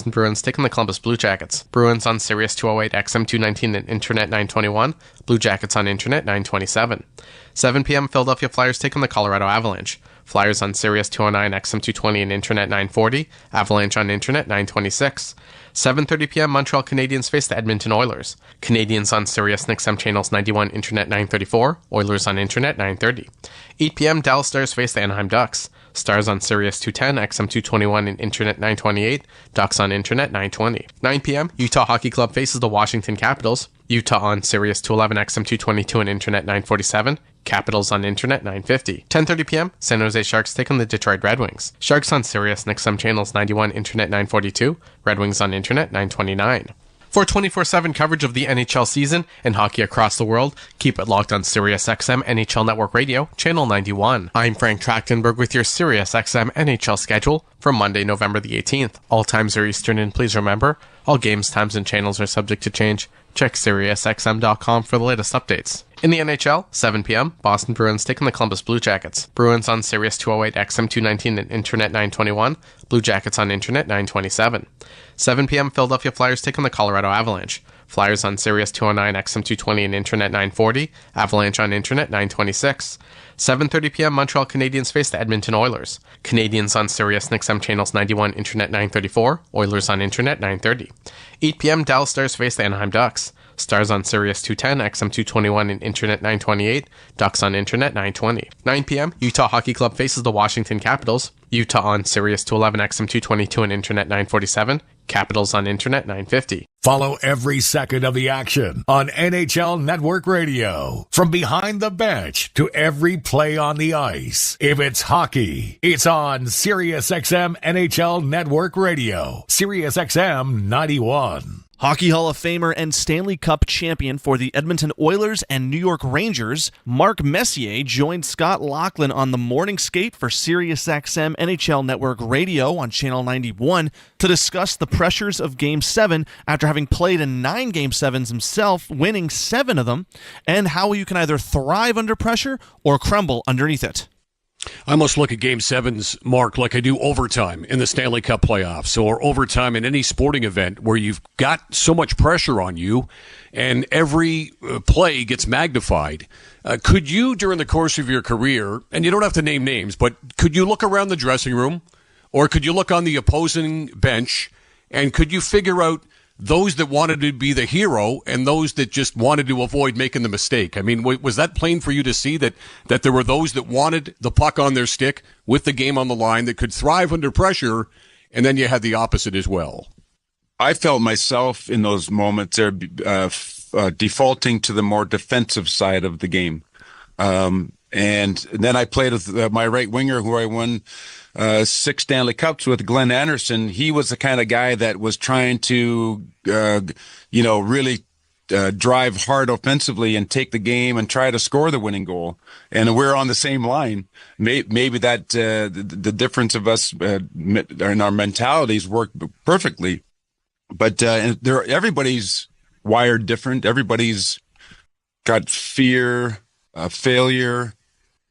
Bruins taking the Columbus Blue Jackets. Bruins on Sirius 208 XM 219 and Internet 921. Blue Jackets on Internet 927. 7 p.m. Philadelphia Flyers taking the Colorado Avalanche. Flyers on Sirius 209 XM 220 and Internet 940. Avalanche on Internet 926. 7:30 p.m. Montreal Canadiens face the Edmonton Oilers. Canadiens on Sirius and XM channels 91, Internet 934. Oilers on Internet 930. 8 p.m. Dallas Stars face the Anaheim Ducks. Stars on Sirius 210, XM 221 and Internet 928. Ducks on Internet 920. 9 p.m. Utah Hockey Club faces the Washington Capitals. Utah on Sirius 211, XM 222 and Internet 947. Capitals on Internet 950. 10:30 p.m. San Jose Sharks take on the Detroit Red Wings. Sharks on Sirius and XM channels 91, Internet 942. Red Wings on Internet 929. For 24/7 coverage of the NHL season and hockey across the world, keep it locked on SiriusXM NHL Network Radio, Channel 91. I'm Frank Trachtenberg with your SiriusXM NHL schedule for Monday, November the 18th. All times are Eastern, and please remember, all games, times, and channels are subject to change. Check SiriusXM.com for the latest updates. In the NHL, 7 p.m., Boston Bruins taking the Columbus Blue Jackets. Bruins on Sirius 208, XM 219 and Internet 921. Blue Jackets on Internet 927. 7 p.m., Philadelphia Flyers taking the Colorado Avalanche. Flyers on Sirius 209, XM 220 and Internet 940. Avalanche on Internet 926. 7:30 p.m. Montreal Canadiens face the Edmonton Oilers. Canadiens on Sirius and XM channels 91, Internet 934. Oilers on Internet 930. 8 p.m. Dallas Stars face the Anaheim Ducks. Stars on Sirius 210, XM 221 and Internet 928. Ducks on Internet 920. 9 p.m. Utah Hockey Club faces the Washington Capitals. Utah on Sirius 211, XM 222 and Internet 947. Capitals on Internet 950. Follow every second of the action on NHL Network Radio. From behind the bench to every play on the ice. If it's hockey, it's on SiriusXM NHL Network Radio. SiriusXM 91. Hockey Hall of Famer and Stanley Cup champion for the Edmonton Oilers and New York Rangers, Mark Messier joined Scott Laughlin on the morning skate for SiriusXM NHL Network Radio on Channel 91 to discuss the pressures of Game 7 after having played in 9 Game 7s himself, winning 7 of them, and how you can either thrive under pressure or crumble underneath it. I almost look at Game 7s, Mark, like I do overtime in the Stanley Cup playoffs or overtime in any sporting event where you've got so much pressure on you and every play gets magnified. Could you, during the course of your career, and you don't have to name names, but could you look around the dressing room or could you look on the opposing bench and could you figure out those that wanted to be the hero and those that just wanted to avoid making the mistake? I mean, was that plain for you to see that there were those that wanted the puck on their stick with the game on the line that could thrive under pressure, and then you had the opposite as well? I felt myself in those moments there defaulting to the more defensive side of the game. And then I played with my right winger who I won 6 Stanley Cups with, Glenn Anderson. He was the kind of guy that was trying to, really drive hard offensively and take the game and try to score the winning goal. And we're on the same line. Maybe that the difference of us in our mentalities work perfectly. But everybody's wired different. Everybody's got fear, failure.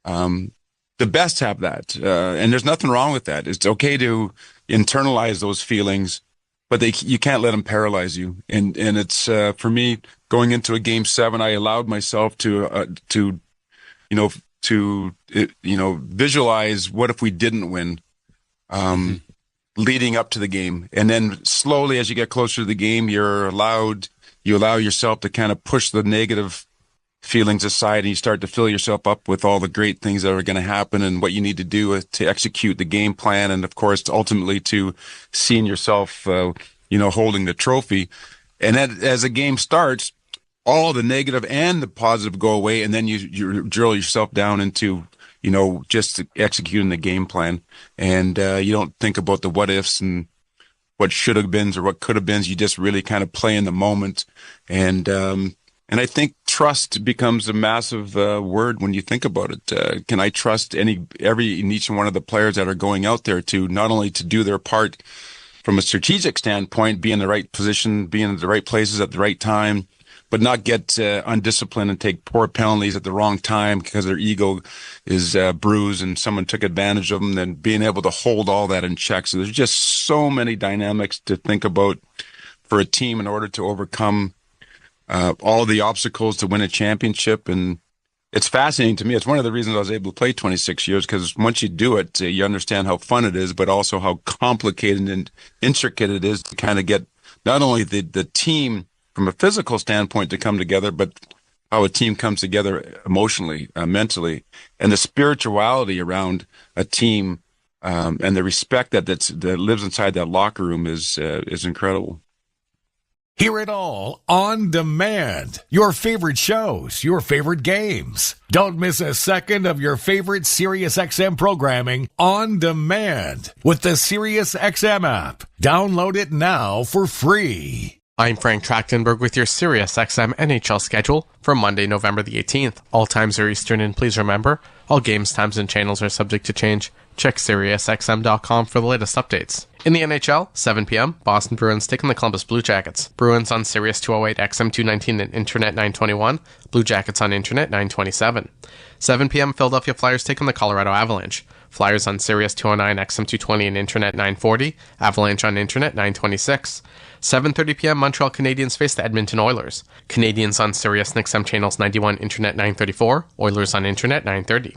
The best have that, and there's nothing wrong with that. It's okay to internalize those feelings, but you can't let them paralyze you. And it's for me, going into a Game 7, I allowed myself to visualize what if we didn't win, leading up to the game, and then slowly as you get closer to the game, you allow yourself to kind of push the negative feelings aside, and you start to fill yourself up with all the great things that are going to happen and what you need to do to execute the game plan. And of course, ultimately to seeing yourself, holding the trophy. And then as the game starts, all the negative and the positive go away. And then you drill yourself down into, just executing the game plan. And, you don't think about the what ifs and what should have been or what could have been. You just really kind of play in the moment. And I think trust becomes a massive word when you think about it. Can I trust each one of the players that are going out there to not only to do their part from a strategic standpoint, be in the right position, be in the right places at the right time, but not get undisciplined and take poor penalties at the wrong time because their ego is bruised and someone took advantage of them, then being able to hold all that in check. So there's just so many dynamics to think about for a team in order to overcome all the obstacles to win a championship. And it's fascinating to me. It's one of the reasons I was able to play 26 years, because once you do it, you understand how fun it is, but also how complicated and intricate it is to kind of get not only the team from a physical standpoint to come together, but how a team comes together emotionally, mentally, and the spirituality around a team and the respect that lives inside that locker room is incredible. Hear it all on demand. Your favorite shows, your favorite games. Don't miss a second of your favorite SiriusXM programming on demand with the SiriusXM app. Download it now for free. I'm Frank Trachtenberg with your SiriusXM NHL schedule for Monday, November the 18th. All times are Eastern, and please remember, all games, times, and channels are subject to change. Check SiriusXM.com for the latest updates. In the NHL, 7 p.m., Boston Bruins taking the Columbus Blue Jackets. Bruins on Sirius 208, XM 219, and Internet 921. Blue Jackets on Internet 927. 7 p.m., Philadelphia Flyers taking the Colorado Avalanche. Flyers on Sirius 209, XM 220, and Internet 940. Avalanche on Internet 926. 7:30 p.m., Montreal Canadiens face the Edmonton Oilers. Canadiens on Sirius and XM channels 91, Internet 934. Oilers on Internet 930.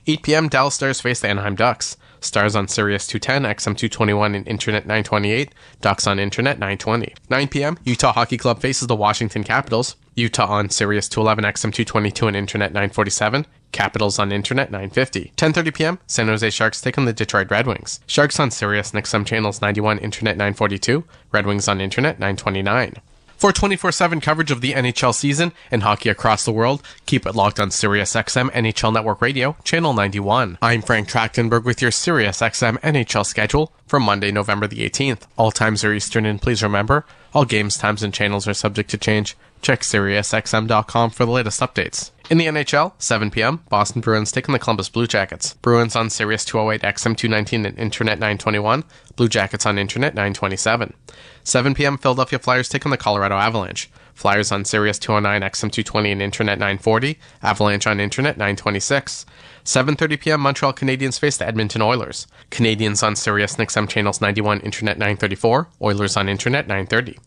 8 p.m., Dallas Stars face the Anaheim Ducks. Stars on Sirius 210, XM 221, and Internet 928. Ducks on Internet 920. 9 p.m., Utah Hockey Club faces the Washington Capitals. Utah on Sirius 211, XM 222, and Internet 947. Capitals on Internet 950. 10:30 p.m., San Jose Sharks take on the Detroit Red Wings. Sharks on Sirius and XM channels 91, Internet 942. Red Wings on Internet 929. For 24/7 coverage of the NHL season and hockey across the world, keep it locked on SiriusXM NHL Network Radio, Channel 91. I'm Frank Trachtenberg with your SiriusXM NHL schedule for Monday, November the 18th. All times are Eastern, and please remember, all games, times, and channels are subject to change. Check SiriusXM.com for the latest updates. In the NHL, 7 p.m., Boston Bruins taking the Columbus Blue Jackets. Bruins on Sirius 208, XM 219, and Internet 921. Blue Jackets on Internet 927. 7 p.m., Philadelphia Flyers taking the Colorado Avalanche. Flyers on Sirius 209, XM 220, and Internet 940. Avalanche on Internet 926. 7:30 p.m., Montreal Canadiens face the Edmonton Oilers. Canadiens on Sirius and XM channels 91, Internet 934. Oilers on Internet 930.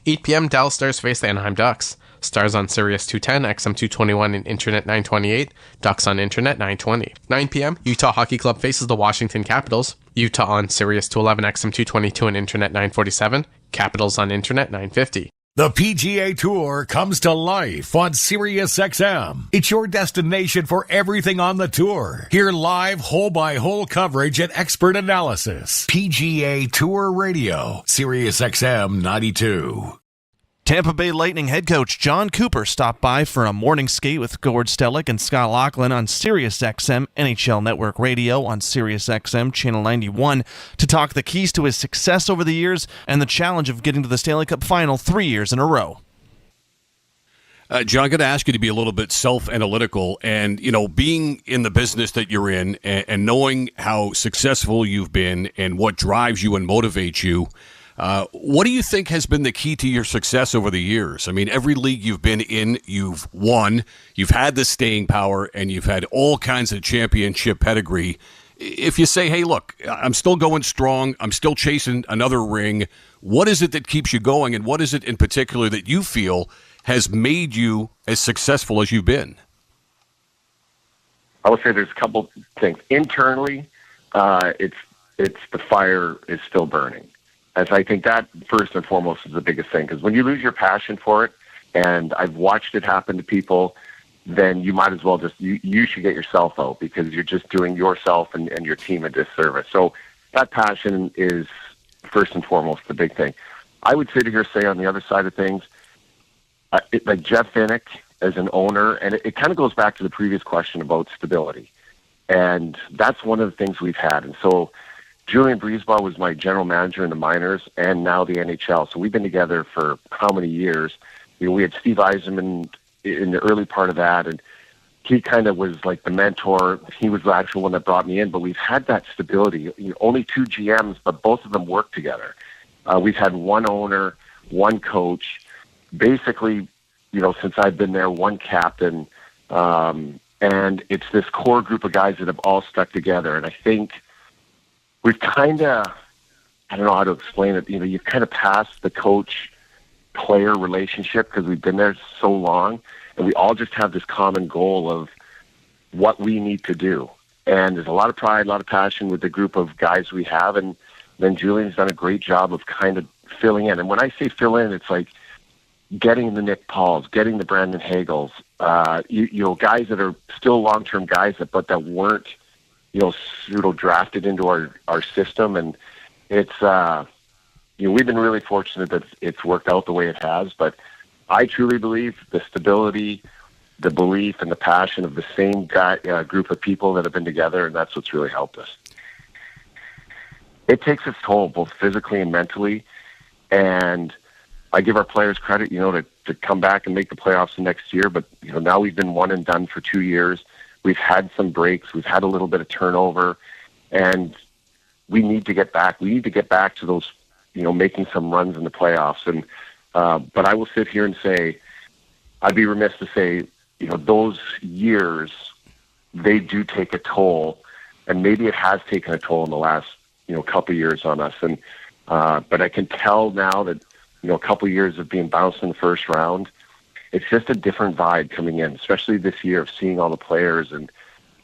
8 p.m., Dallas Stars face the Anaheim Ducks. Stars on Sirius 210, XM 221, and Internet 928. Ducks on Internet 920. 9 p.m., Utah Hockey Club faces the Washington Capitals. Utah on Sirius 211, XM 222, and Internet 947. Capitals on Internet 950. The PGA Tour comes to life on SiriusXM. It's your destination for everything on the tour. Hear live hole-by-hole coverage and expert analysis. PGA Tour Radio, SiriusXM 92. Tampa Bay Lightning head coach John Cooper stopped by for a morning skate with Gord Stellick and Scott Laughlin on SiriusXM NHL Network Radio on SiriusXM Channel 91 to talk the keys to his success over the years and the challenge of getting to the Stanley Cup Final 3 years in a row. John, I'm going to ask you to be a little bit self-analytical and, being in the business that you're in and knowing how successful you've been and what drives you and motivates you. What do you think has been the key to your success over the years? I mean, every league you've been in, you've won, you've had the staying power, and you've had all kinds of championship pedigree. If you say, hey, look, I'm still going strong, I'm still chasing another ring, what is it that keeps you going, and what is it in particular that you feel has made you as successful as you've been? I would say there's a couple things. Internally, it's the fire is still burning. As I think that first and foremost is the biggest thing, because when you lose your passion for it, and I've watched it happen to people, then you might as well you should get yourself out, because you're just doing yourself and your team a disservice. So that passion is first and foremost the big thing. I would sit here say on the other side of things, like Jeff Vinnick as an owner, and it kind of goes back to the previous question about stability. And that's one of the things we've had. And so Julian Breezeball was my general manager in the minors and now the NHL. So we've been together for how many years? We had Steve Eisenman in the early part of that, and he kind of was like the mentor. He was the actual one that brought me in, but we've had that stability. Only 2 GMs, but both of them work together. We've had one owner, one coach. Basically, since I've been there, one captain, and it's this core group of guys that have all stuck together. And I think we've kind of, I don't know how to explain it. You've kind of passed the coach-player relationship because we've been there so long, and we all just have this common goal of what we need to do. And there's a lot of pride, a lot of passion with the group of guys we have, and then Julian's done a great job of kind of filling in. And when I say fill in, it's like getting the Nick Pauls, getting the Brandon Hagels, guys that are still long-term guys but that weren't, pseudo drafted into our system. And it's, we've been really fortunate that it's worked out the way it has. But I truly believe the stability, the belief, and the passion of the same group of people that have been together, and that's what's really helped us. It takes its toll, both physically and mentally. And I give our players credit, to come back and make the playoffs the next year. But, now we've been one and done for 2 years. We've had some breaks. We've had a little bit of turnover. And we need to get back. We need to get back to those, making some runs in the playoffs. And but I will sit here and say, I'd be remiss to say, those years, they do take a toll. And maybe it has taken a toll in the last, couple of years on us. And but I can tell now that, a couple of years of being bounced in the first round, it's just a different vibe coming in, especially this year of seeing all the players. And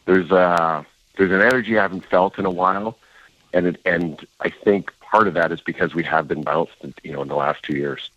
there's an energy I haven't felt in a while. And I think part of that is because we have been bounced, in the last 2 years.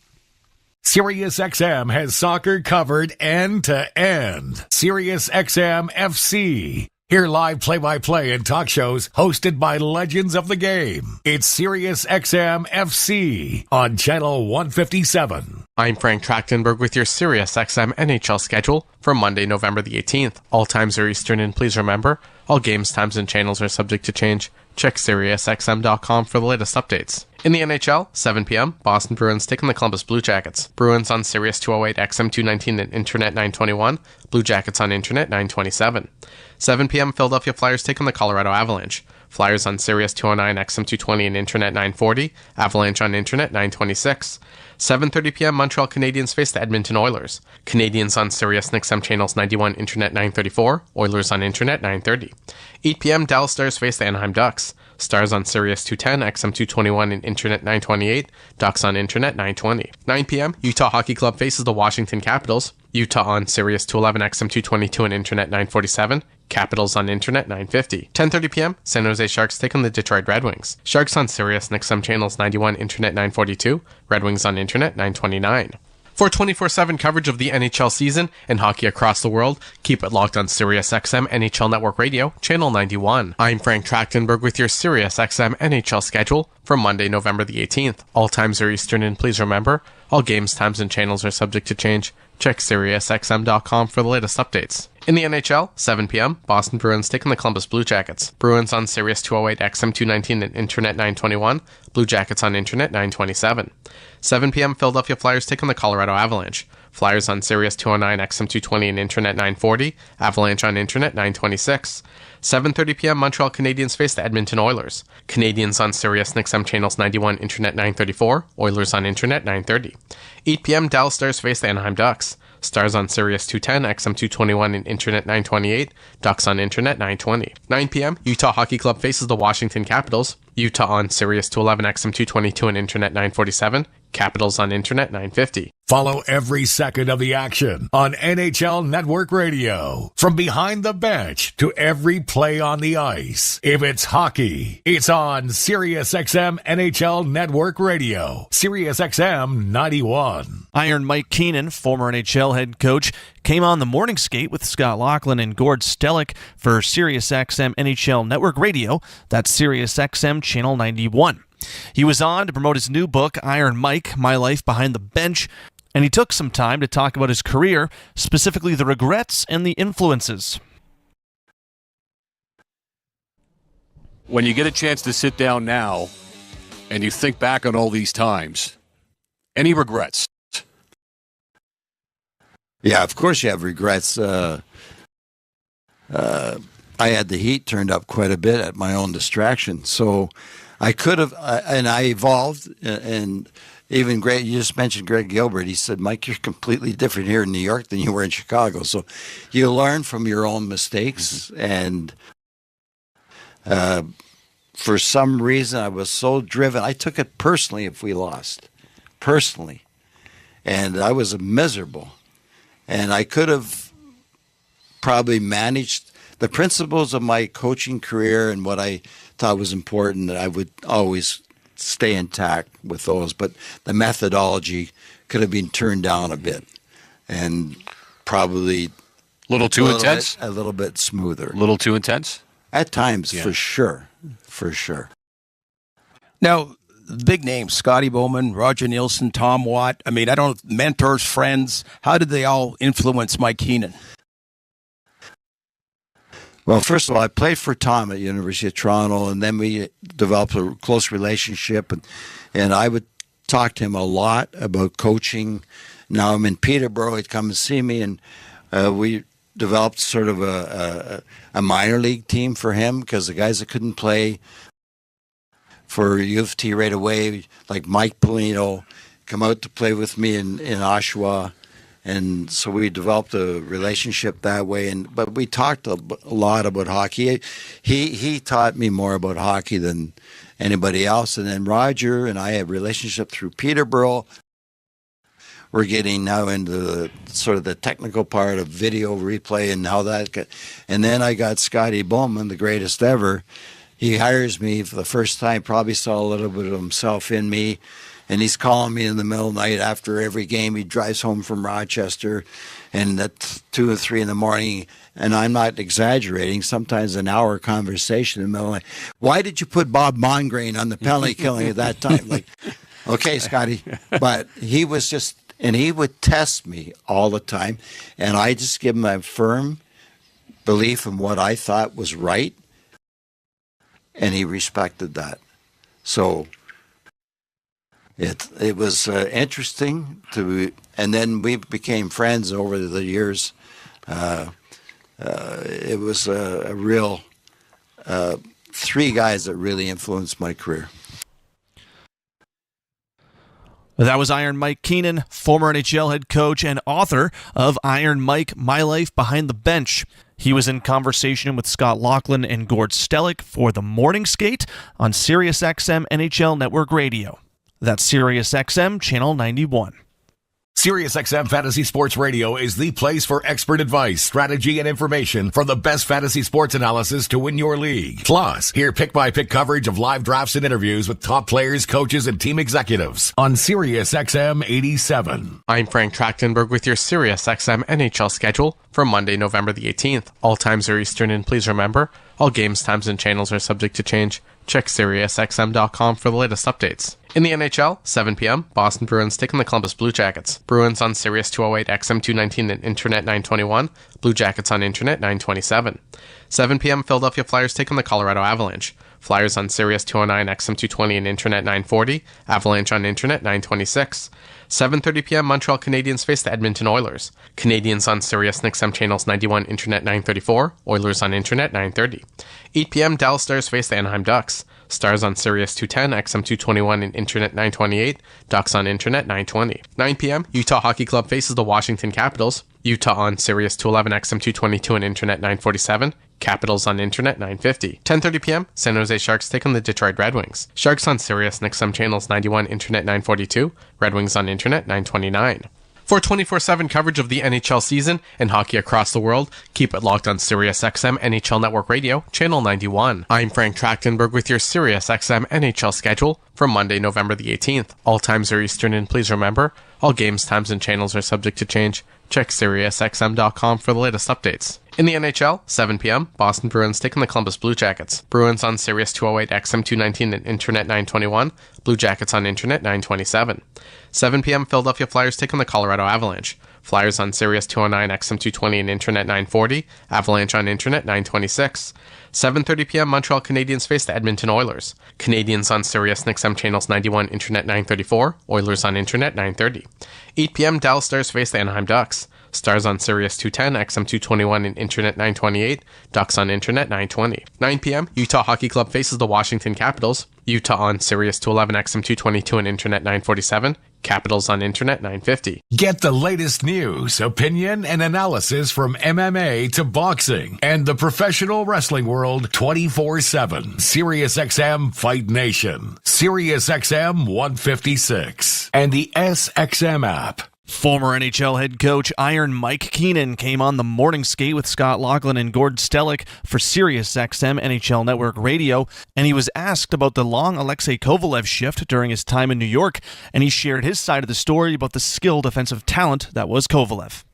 SiriusXM has soccer covered end to end. SiriusXM FC. Hear live play-by-play and talk shows hosted by legends of the game. It's SiriusXM FC on Channel 157. I'm Frank Trachtenberg with your SiriusXM NHL schedule for Monday, November the 18th. All times are Eastern, and please remember, all games, times, and channels are subject to change. Check SiriusXM.com for the latest updates. In the NHL, 7 p.m., Boston Bruins taking the Columbus Blue Jackets. Bruins on Sirius 208, XM 219, and Internet 921. Blue Jackets on Internet 927. 7 p.m., Philadelphia Flyers taking the Colorado Avalanche. Flyers on Sirius 209, XM 220, and Internet 940. Avalanche on Internet 926. 7:30 p.m., Montreal Canadiens face the Edmonton Oilers. Canadiens on Sirius and XM channels 91, Internet 934. Oilers on Internet 930. 8 p.m., Dallas Stars face the Anaheim Ducks. Stars on Sirius 210, XM 221, and Internet 928. Ducks on Internet 920. 9 p.m., Utah Hockey Club faces the Washington Capitals. Utah on Sirius 211, XM 222, and Internet 947. Capitals on Internet 950. 10:30 p.m., San Jose Sharks take on the Detroit Red Wings. Sharks on Sirius and XM channels 91, Internet 942. Red Wings on Internet 929. For 24/7 coverage of the NHL season and hockey across the world, keep it locked on SiriusXM NHL Network Radio, Channel 91. I'm Frank Trachtenberg with your SiriusXM NHL schedule for Monday, November the 18th. All times are Eastern, and please remember, all games, times, and channels are subject to change. Check SiriusXM.com for the latest updates. In the NHL, 7 p.m., Boston Bruins taking the Columbus Blue Jackets. Bruins on Sirius 208, XM 219, and Internet 921. Blue Jackets on Internet 927. 7 p.m., Philadelphia Flyers taking the Colorado Avalanche. Flyers on Sirius 209, XM 220, and Internet 940. Avalanche on Internet 926. 7:30 p.m., Montreal Canadiens face the Edmonton Oilers. Canadiens on Sirius and XM channels 91, Internet 934. Oilers on Internet 930. 8 p.m., Dallas Stars face the Anaheim Ducks. Stars on Sirius 210, XM 221, and Internet 928. Ducks on Internet 920. 9 p.m., Utah Hockey Club faces the Washington Capitals. Utah on Sirius 211, XM 222, and Internet 947. Capitals on Internet 950. Follow every second of the action on NHL Network Radio. From behind the bench to every play on the ice. If it's hockey, it's on SiriusXM NHL Network Radio. SiriusXM 91. Iron Mike Keenan, former NHL head coach, came on the morning skate with Scott Laughlin and Gord Stellick for SiriusXM NHL Network Radio. That's SiriusXM Channel 91. He was on to promote his new book, Iron Mike, My Life Behind the Bench, and he took some time to talk about his career, specifically the regrets and the influences. When you get a chance to sit down now and you think back on all these times, any regrets? Yeah, of course you have regrets. I had the heat turned up quite a bit at my own distraction, so I could have, and I evolved, and even Greg, you just mentioned Greg Gilbert. He said, Mike, you're completely different here in New York than you were in Chicago. So you learn from your own mistakes. And for some reason, I was so driven. I took it personally if we lost. Personally. And I was miserable. And I could have probably managed the principles of my coaching career and what I thought was important, that I would always stay intact with those. But the methodology could have been turned down a bit and probably Little too intense? A little bit smoother. A little too intense? At times, for sure. For sure. Now, big names, Scotty Bowman, Roger Nielsen, Tom Watt. I mean, I don't know, mentors, friends. How did they all influence Mike Keenan? Well, first of all, I played for Tom at University of Toronto, and then we developed a close relationship, and I would talk to him a lot about coaching. Now I'm in Peterborough. He'd come and see me, and we developed sort of a minor league team for him, because the guys that couldn't play for U of T right away, like Mike Polino, come out to play with me in Oshawa. And so we developed a relationship that way. But we talked a lot about hockey. He taught me more about hockey than anybody else. And then Roger and I had a relationship through Peterborough. We're getting now into the sort of the technical part of video replay and how that. And then I got Scotty Bowman, the greatest ever. He hires me for the first time. Probably saw a little bit of himself in me. And he's calling me in the middle of the night after every game. He drives home from Rochester, and at 2 or 3 in the morning, and I'm not exaggerating, sometimes an hour conversation in the middle of the night. Why did you put Bob Mongrain on the penalty killing at that time? Like, okay, Scotty. But he was just, and he would test me all the time, and I just give him a firm belief in what I thought was right, and he respected that. So it was interesting and then we became friends over the years. It was a real 3 guys that really influenced my career. That was Iron Mike Keenan, former NHL head coach and author of Iron Mike, My Life Behind the Bench. He was in conversation with Scott Laughlin and Gord Stellick for the Morning Skate on SiriusXM NHL Network Radio. That's SiriusXM Channel 91. SiriusXM Fantasy Sports Radio is the place for expert advice, strategy, and information from the best fantasy sports analysis to win your league. Plus, hear pick-by-pick coverage of live drafts and interviews with top players, coaches, and team executives on SiriusXM 87. I'm Frank Trachtenberg with your SiriusXM NHL schedule for Monday, November the 18th. All times are Eastern, and please remember, all games, times, and channels are subject to change. Check SiriusXM.com for the latest updates. In the NHL, 7 p.m., Boston Bruins taking the Columbus Blue Jackets. Bruins on Sirius 208, XM 219, and Internet 921. Blue Jackets on Internet 927. 7 p.m., Philadelphia Flyers taking the Colorado Avalanche. Flyers on Sirius 209, XM 220, and Internet 940. Avalanche on Internet 926. 7:30 p.m., Montreal Canadiens face the Edmonton Oilers. Canadiens on Sirius and XM channels 91, Internet 934. Oilers on Internet 930. 8 p.m., Dallas Stars face the Anaheim Ducks. Stars on Sirius 210, XM 221, and Internet 928. Ducks on Internet 920. 9 p.m., Utah Hockey Club faces the Washington Capitals. Utah on Sirius 211, XM 222, and Internet 947. Capitals on Internet 950. 10:30 p.m., San Jose Sharks take on the Detroit Red Wings. Sharks on Sirius and XM channels 91, Internet 942. Red Wings on Internet 929. For 24/7 coverage of the NHL season and hockey across the world, keep it locked on SiriusXM NHL Network Radio, Channel 91. I'm Frank Trachtenberg with your SiriusXM NHL schedule for Monday, November the 18th. All times are Eastern, and please remember, all games, times, and channels are subject to change. Check SiriusXM.com for the latest updates. In the NHL, 7 p.m., Boston Bruins taking the Columbus Blue Jackets. Bruins on Sirius 208, XM 219, and Internet 921. Blue Jackets on Internet 927. 7 p.m., Philadelphia Flyers taking the Colorado Avalanche. Flyers on Sirius 209, XM 220, and Internet 940. Avalanche on Internet 926. 7:30 p.m., Montreal Canadiens face the Edmonton Oilers. Canadiens on Sirius and XM channels 91, Internet 934. Oilers on Internet 930. 8 p.m., Dallas Stars face the Anaheim Ducks. Stars on Sirius 210, XM 221, and Internet 928. Ducks on Internet 920. 9 p.m., Utah Hockey Club faces the Washington Capitals. Utah on Sirius 211 XM222 and Internet 947. Capitals on Internet 950. Get the latest news, opinion, and analysis from MMA to boxing and the professional wrestling world 24/7. SiriusXM Fight Nation, SiriusXM 156, and the SXM app. Former NHL head coach Iron Mike Keenan came on the morning skate with Scott Laughlin and Gord Stellick for SiriusXM NHL Network Radio, and he was asked about the long Alexei Kovalev shift during his time in New York, and he shared his side of the story about the skilled offensive talent that was Kovalev.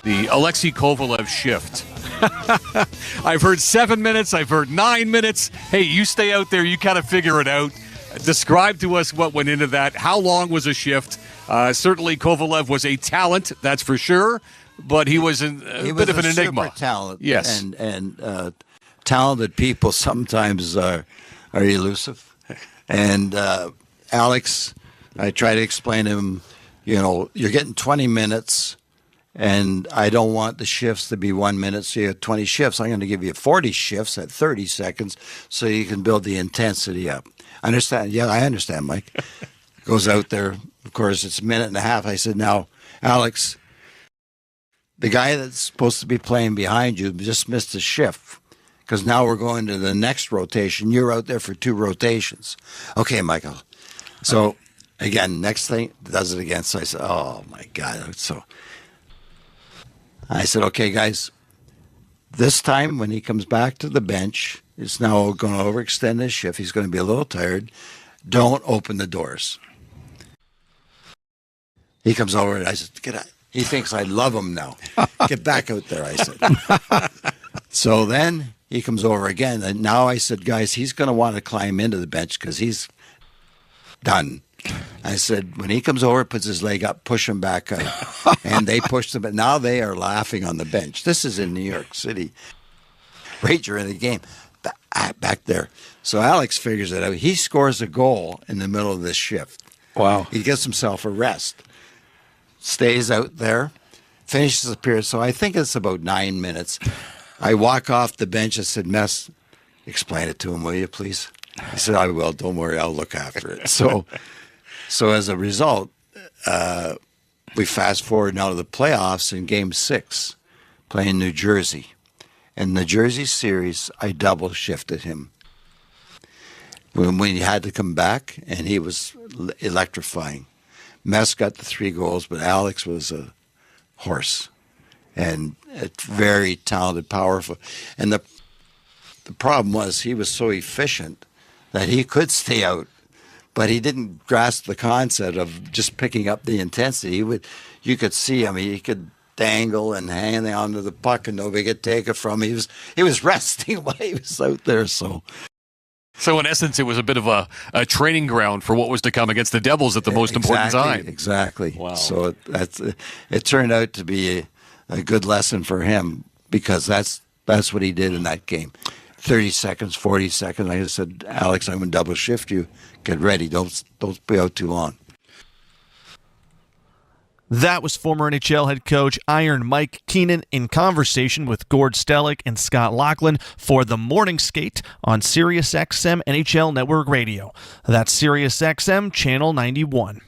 The Alexei Kovalev shift. I've heard 7 minutes, I've heard 9 minutes. Hey, you stay out there, you kind of figure it out. Describe to us what went into that. How long was a shift? Certainly Kovalev was a talent, that's for sure, but he was a bit of an enigma. Super talent. Yes. And talented people sometimes are elusive. And Alex, I try to explain to him, you're getting 20 minutes, and I don't want the shifts to be 1 minute, so you have 20 shifts. I'm going to give you 40 shifts at 30 seconds so you can build the intensity up. Understand? Yeah, I understand, Mike. Goes out there. Of course, it's a minute and a half. I said, now, Alex, the guy that's supposed to be playing behind you just missed a shift because now we're going to the next rotation. You're out there for 2 rotations. Okay, Michael. So, again, next thing, does it again. So I said, oh, my God. So I said, okay, guys, this time when he comes back to the bench, it's now going to overextend his shift. He's going to be a little tired. Don't open the doors. He comes over and I said, get out. He thinks I love him now. Get back out there, I said. So then he comes over again. And now I said, guys, he's going to want to climb into the bench because he's done. I said, when he comes over, puts his leg up, push him back out. And they pushed him. But now they are laughing on the bench. This is in New York City. Right during the game. Back there. So Alex figures it out. He scores a goal in the middle of this shift. Wow. He gets himself a rest. Stays out there. Finishes the period. So I think it's about 9 minutes. I walk off the bench. I said, Mess, explain it to him, will you, please? He said, I will. Don't worry. I'll look after it. So as a result, we fast forward now to the playoffs in Game 6, playing New Jersey. In the Jersey series, I double shifted him. When he had to come back, and he was electrifying. Mess got the 3 goals, but Alex was a horse. And very talented, powerful. And the problem was he was so efficient that he could stay out, but he didn't grasp the concept of just picking up the intensity. You could see him. He could dangle and hang onto the puck and nobody could take it from him. He was resting while he was out there. So in essence, it was a bit of a training ground for what was to come against the Devils at the most important time. Exactly. Wow. So it turned out to be a good lesson for him because that's what he did in that game. 30 seconds, 40 seconds. I just said, Alex, I'm going to double shift you. Get ready. Don't be out too long. That was former NHL head coach Iron Mike Keenan in conversation with Gord Stellick and Scott Laughlin for the morning skate on SiriusXM NHL Network Radio. That's SiriusXM Channel 91.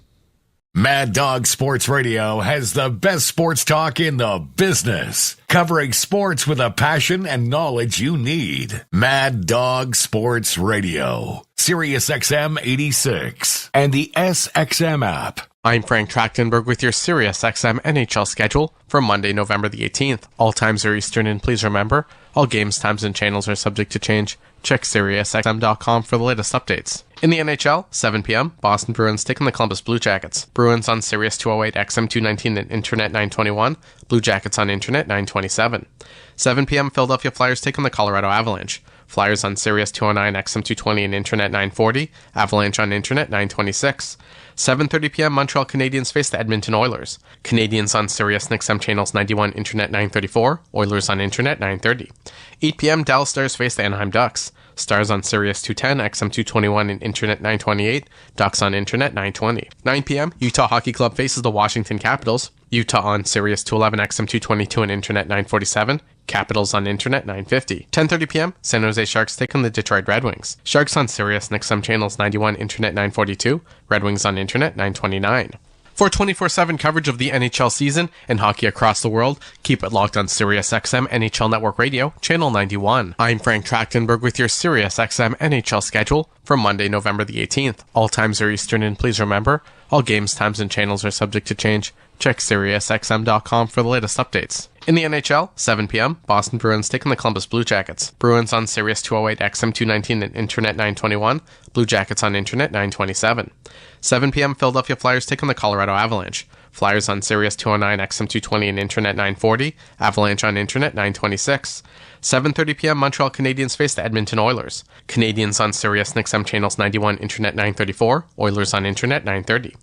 Mad Dog Sports Radio has the best sports talk in the business, covering sports with a passion and knowledge you need. Mad Dog Sports Radio, SiriusXM 86, and the SXM app. I'm Frank Trachtenberg with your SiriusXM NHL schedule for Monday, November the 18th. All times are Eastern, and please remember, all games, times, and channels are subject to change. Check SiriusXM.com for the latest updates. In the NHL, 7 p.m., Boston Bruins taking the Columbus Blue Jackets. Bruins on Sirius 208, XM219, and Internet 921. Blue Jackets on Internet 927. 7 p.m., Philadelphia Flyers taking the Colorado Avalanche. Flyers on Sirius 209, XM220, and Internet 940. Avalanche on Internet 926. 7:30 p.m., Montreal Canadiens face the Edmonton Oilers. Canadiens on Sirius and XM channels 91, Internet 934. Oilers on Internet 930. 8 p.m., Dallas Stars face the Anaheim Ducks. Stars on Sirius 210, XM221, and Internet 928. Ducks on Internet 920. 9 p.m., Utah Hockey Club faces the Washington Capitals. Utah on Sirius 211, XM222, and Internet 947. Capitals on Internet 950. 10:30 p.m. San Jose Sharks take on the Detroit Red Wings. Sharks on Sirius XM channels 91, Internet 942. Red Wings on Internet 929. For 24/7 coverage of the NHL season and hockey across the world, keep it locked on Sirius XM NHL Network Radio, Channel 91. I'm Frank Trachtenberg with your Sirius XM NHL schedule for Monday, November the 18th. All times are Eastern, and please remember, all games, times, and channels are subject to change. Check SiriusXM.com for the latest updates. In the NHL, 7 p.m., Boston Bruins taking the Columbus Blue Jackets. Bruins on Sirius 208 XM 219 and Internet 921. Blue Jackets on Internet 927. 7 p.m., Philadelphia Flyers taking the Colorado Avalanche. Flyers on Sirius 209 XM 220 and Internet 940. Avalanche on Internet 926. 7:30 p.m., Montreal Canadiens face the Edmonton Oilers. Canadiens on Sirius XM channels 91, Internet 934. Oilers on Internet 930.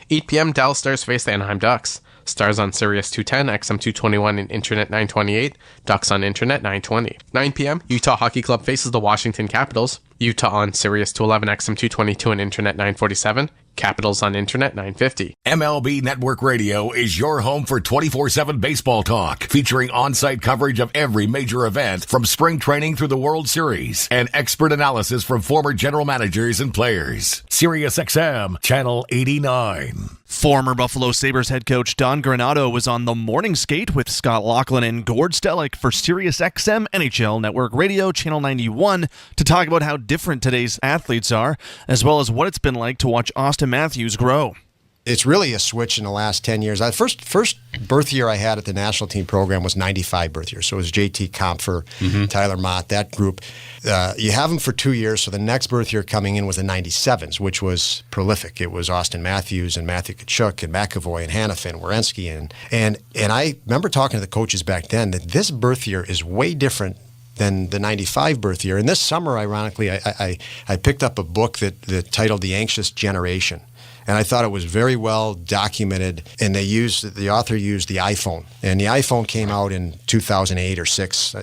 8 p.m., Dallas Stars face the Anaheim Ducks. Stars on Sirius 210, XM 221 and Internet 928. Ducks on Internet 920. 9 p.m., Utah Hockey Club faces the Washington Capitals. Utah on Sirius 211, XM 222 and Internet 947. Capitals on Internet 950. MLB Network Radio is your home for 24/7 baseball talk, featuring on-site coverage of every major event from spring training through the World Series and expert analysis from former general managers and players. SiriusXM Channel 89. Former Buffalo Sabres head coach Don Granato was on the morning skate with Scott Laughlin and Gord Stellick for SiriusXM NHL Network Radio Channel 91 to talk about how different today's athletes are, as well as what it's been like to watch Austin Matthews grow. It's really a switch in the last 10 years. The first birth year I had at the national team program was 95 birth year. So it was JT Compher, Tyler Mott, that group. You have them for 2 years, so the next birth year coming in was the 97s, which was prolific. It was Austin Matthews and Matthew Tkachuk and McAvoy and Hanifin and Werenski. And I remember talking to the coaches back then that this birth year is way different than the 95 birth year. And this summer, ironically, I picked up a book that titled The Anxious Generation. And I thought it was very well documented, and the author used the iPhone. And the iPhone came out in 2008 or 6,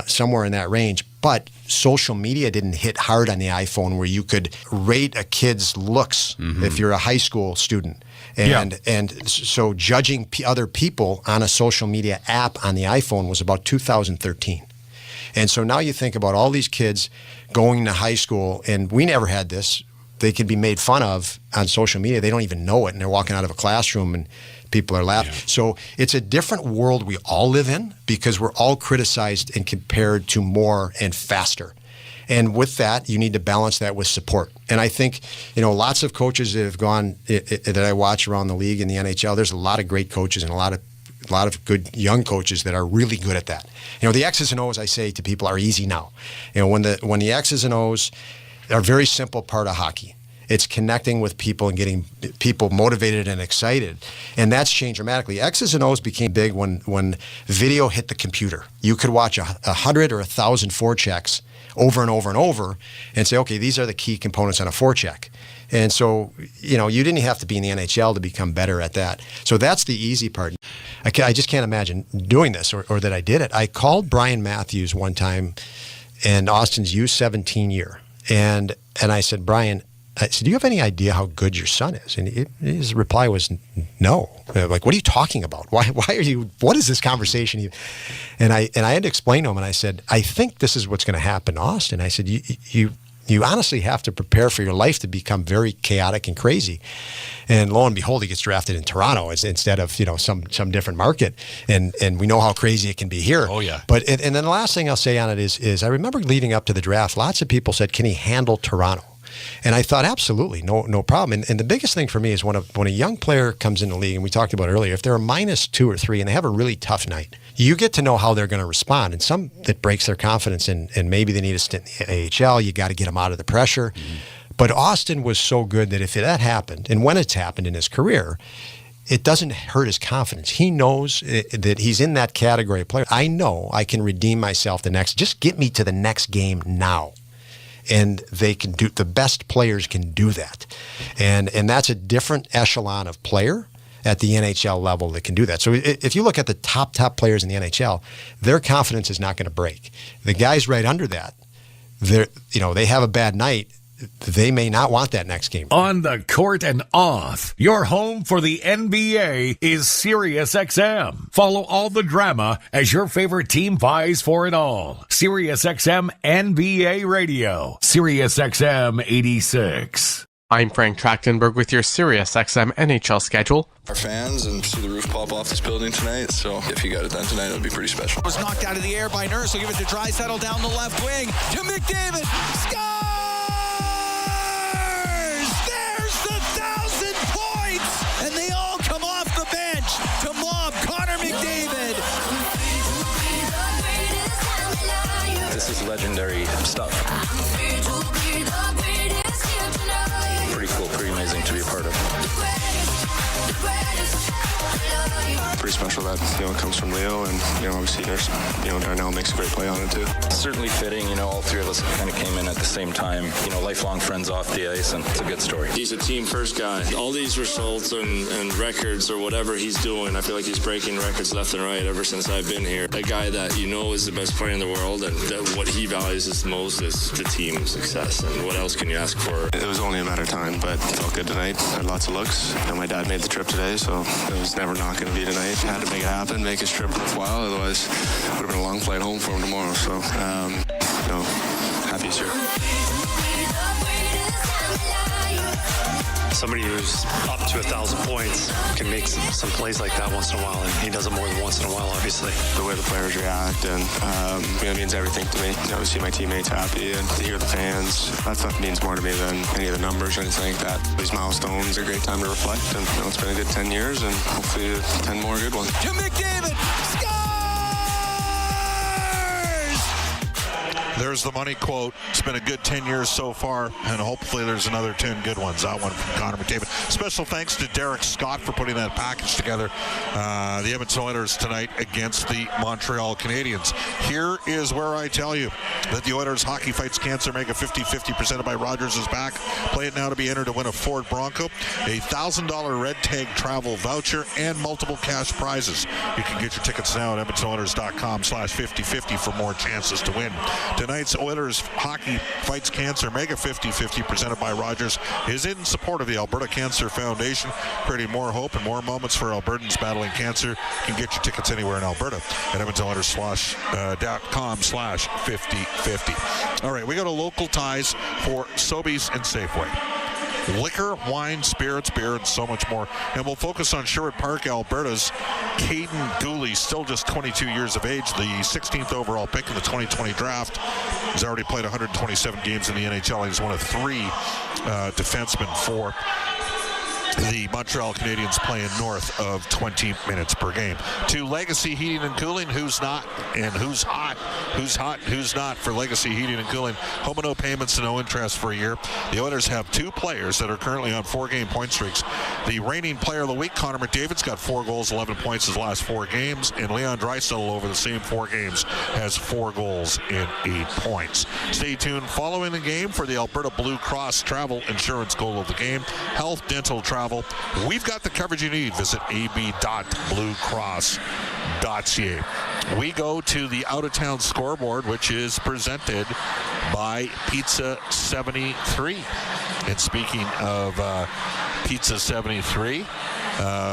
somewhere in that range. But social media didn't hit hard on the iPhone, where you could rate a kid's looks if you're a high school student. And so judging other people on a social media app on the iPhone was about 2013. And so now you think about all these kids going to high school, and we never had this. They could be made fun of on social media. They don't even know it, and they're walking out of a classroom and people are laughing. Yeah. So it's a different world we all live in, because we're all criticized and compared to more and faster. And with that, you need to balance that with support. And I think, lots of coaches that have gone, that I watch around the league in the NHL, there's a lot of great coaches and a lot of good young coaches that are really good at that. The X's and O's, I say to people, are easy now. When the X's and O's are a very simple part of hockey. It's connecting with people and getting people motivated and excited. And that's changed dramatically. X's and O's became big when video hit the computer. You could watch 100 or 1,000 forechecks over and over and over and say, okay, these are the key components on a forecheck. And so, you didn't have to be in the NHL to become better at that. So that's the easy part. I just can't imagine doing this or that I did it. I called Brian Matthews one time in Austin's U17 year. And I said, Brian, do you have any idea how good your son is? And his reply was no. Like, what are you talking about? Why are you, what is this conversation? And I had to explain to him, and I said, I think this is what's going to happen, Austin. I said, you honestly have to prepare for your life to become very chaotic and crazy. And lo and behold, he gets drafted in Toronto instead of some different market. And we know how crazy it can be here. Oh yeah. But and then the last thing I'll say on it is I remember leading up to the draft, lots of people said, can he handle Toronto? And I thought, absolutely, no problem. And the biggest thing for me is when a young player comes in the league, and we talked about earlier, if they're a -2 or -3 and they have a really tough night, you get to know how they're going to respond. And some that breaks their confidence, and maybe they need a stint in the AHL. You got to get them out of the pressure. But Austin was so good that if that happened, and when it's happened in his career, it doesn't hurt his confidence. He knows that he's in that category of player. I know I can redeem myself just get me to the next game now. And they can do, the best players can do that. And that's a different echelon of player at the NHL level that can do that. So if you look at the top players in the NHL, their confidence is not going to break. The guys right under that, they have a bad night, they may not want that next game. On the court and off, your home for the NBA is SiriusXM. Follow all the drama as your favorite team vies for it all. SiriusXM NBA Radio, SiriusXM 86. I'm Frank Trachtenberg with your SiriusXM NHL schedule. Our fans and see the roof pop off this building tonight, so if you got it done tonight, it would be pretty special. Was knocked out of the air by Nurse, so give it to Draisaitl down the left wing. To McDavid, scores! There's the 1,000 points! And they all come off the bench to mob Connor McDavid. This is legendary stuff. Pretty cool, pretty amazing to be a part of. Pretty special that, it comes from Leo, and, obviously Nurse, Darnell makes a great play on it too. Certainly fitting, all three of us kind of came in at the same time, lifelong friends off the ice, and it's a good story. He's a team first guy. All these results and records or whatever he's doing, I feel like he's breaking records left and right ever since I've been here. A guy that is the best player in the world, and that what he values the most is the team success, and what else can you ask for? It was only a matter of time, but it felt good tonight. Had lots of looks. My dad made the trip today, so it was never not going to be tonight. Had to make it happen, make his trip worthwhile, otherwise it would have been a long flight home for him tomorrow. So, happy he's here. Somebody who's up to 1,000 points can make some plays like that once in a while, and he does it more than once in a while, obviously. The way the players react, and it means everything to me. To see my teammates happy and to hear the fans, that stuff means more to me than any of the numbers or anything like that. These milestones are a great time to reflect, and it's been a good 10 years, and hopefully 10 more good ones. To McDavid, There's the money quote. It's been a good 10 years so far, and hopefully there's another 10 good ones. That one from Connor McDavid. Special thanks to Derek Scott for putting that package together. The Edmonton Oilers tonight against the Montreal Canadiens. Here is where I tell you that the Oilers Hockey Fights Cancer Mega 50/50 presented by Rogers is back. Play it now to be entered to win a Ford Bronco, a $1,000 Red Tag travel voucher, and multiple cash prizes. You can get your tickets now at EdmontonOilers.com/50/50 for more chances to win. Tonight's Oilers Hockey Fights Cancer Mega 50/50 presented by Rogers is in support of the Alberta Cancer Foundation, creating more hope and more moments for Albertans battling cancer. You can get your tickets anywhere in Alberta at EdmontonOilers.com/50/50. All right, we go to local ties for Sobeys and Safeway. Liquor, wine, spirits, beer, and so much more. And we'll focus on Sherwood Park, Alberta's Caden Dooley, still just 22 years of age, the 16th overall pick in the 2020 draft. He's already played 127 games in the NHL. He's one of three defensemen for the Montreal Canadiens, playing north of 20 minutes per game. To Legacy Heating and Cooling, who's not and who's hot, who's not for Legacy Heating and Cooling. Home and no payments and no interest for a year. The Oilers have two players that are currently on 4-game point streaks. The reigning player of the week, Connor McDavid's got 4 goals, 11 points his last 4 games, and Leon Draisaitl over the same 4 games has 4 goals and 8 points. Stay tuned following the game for the Alberta Blue Cross travel insurance goal of the game, health, dental, travel. We've got the coverage you need. Visit ab.bluecross.ca. We go to the out-of-town scoreboard, which is presented by Pizza 73. And speaking of Pizza 73,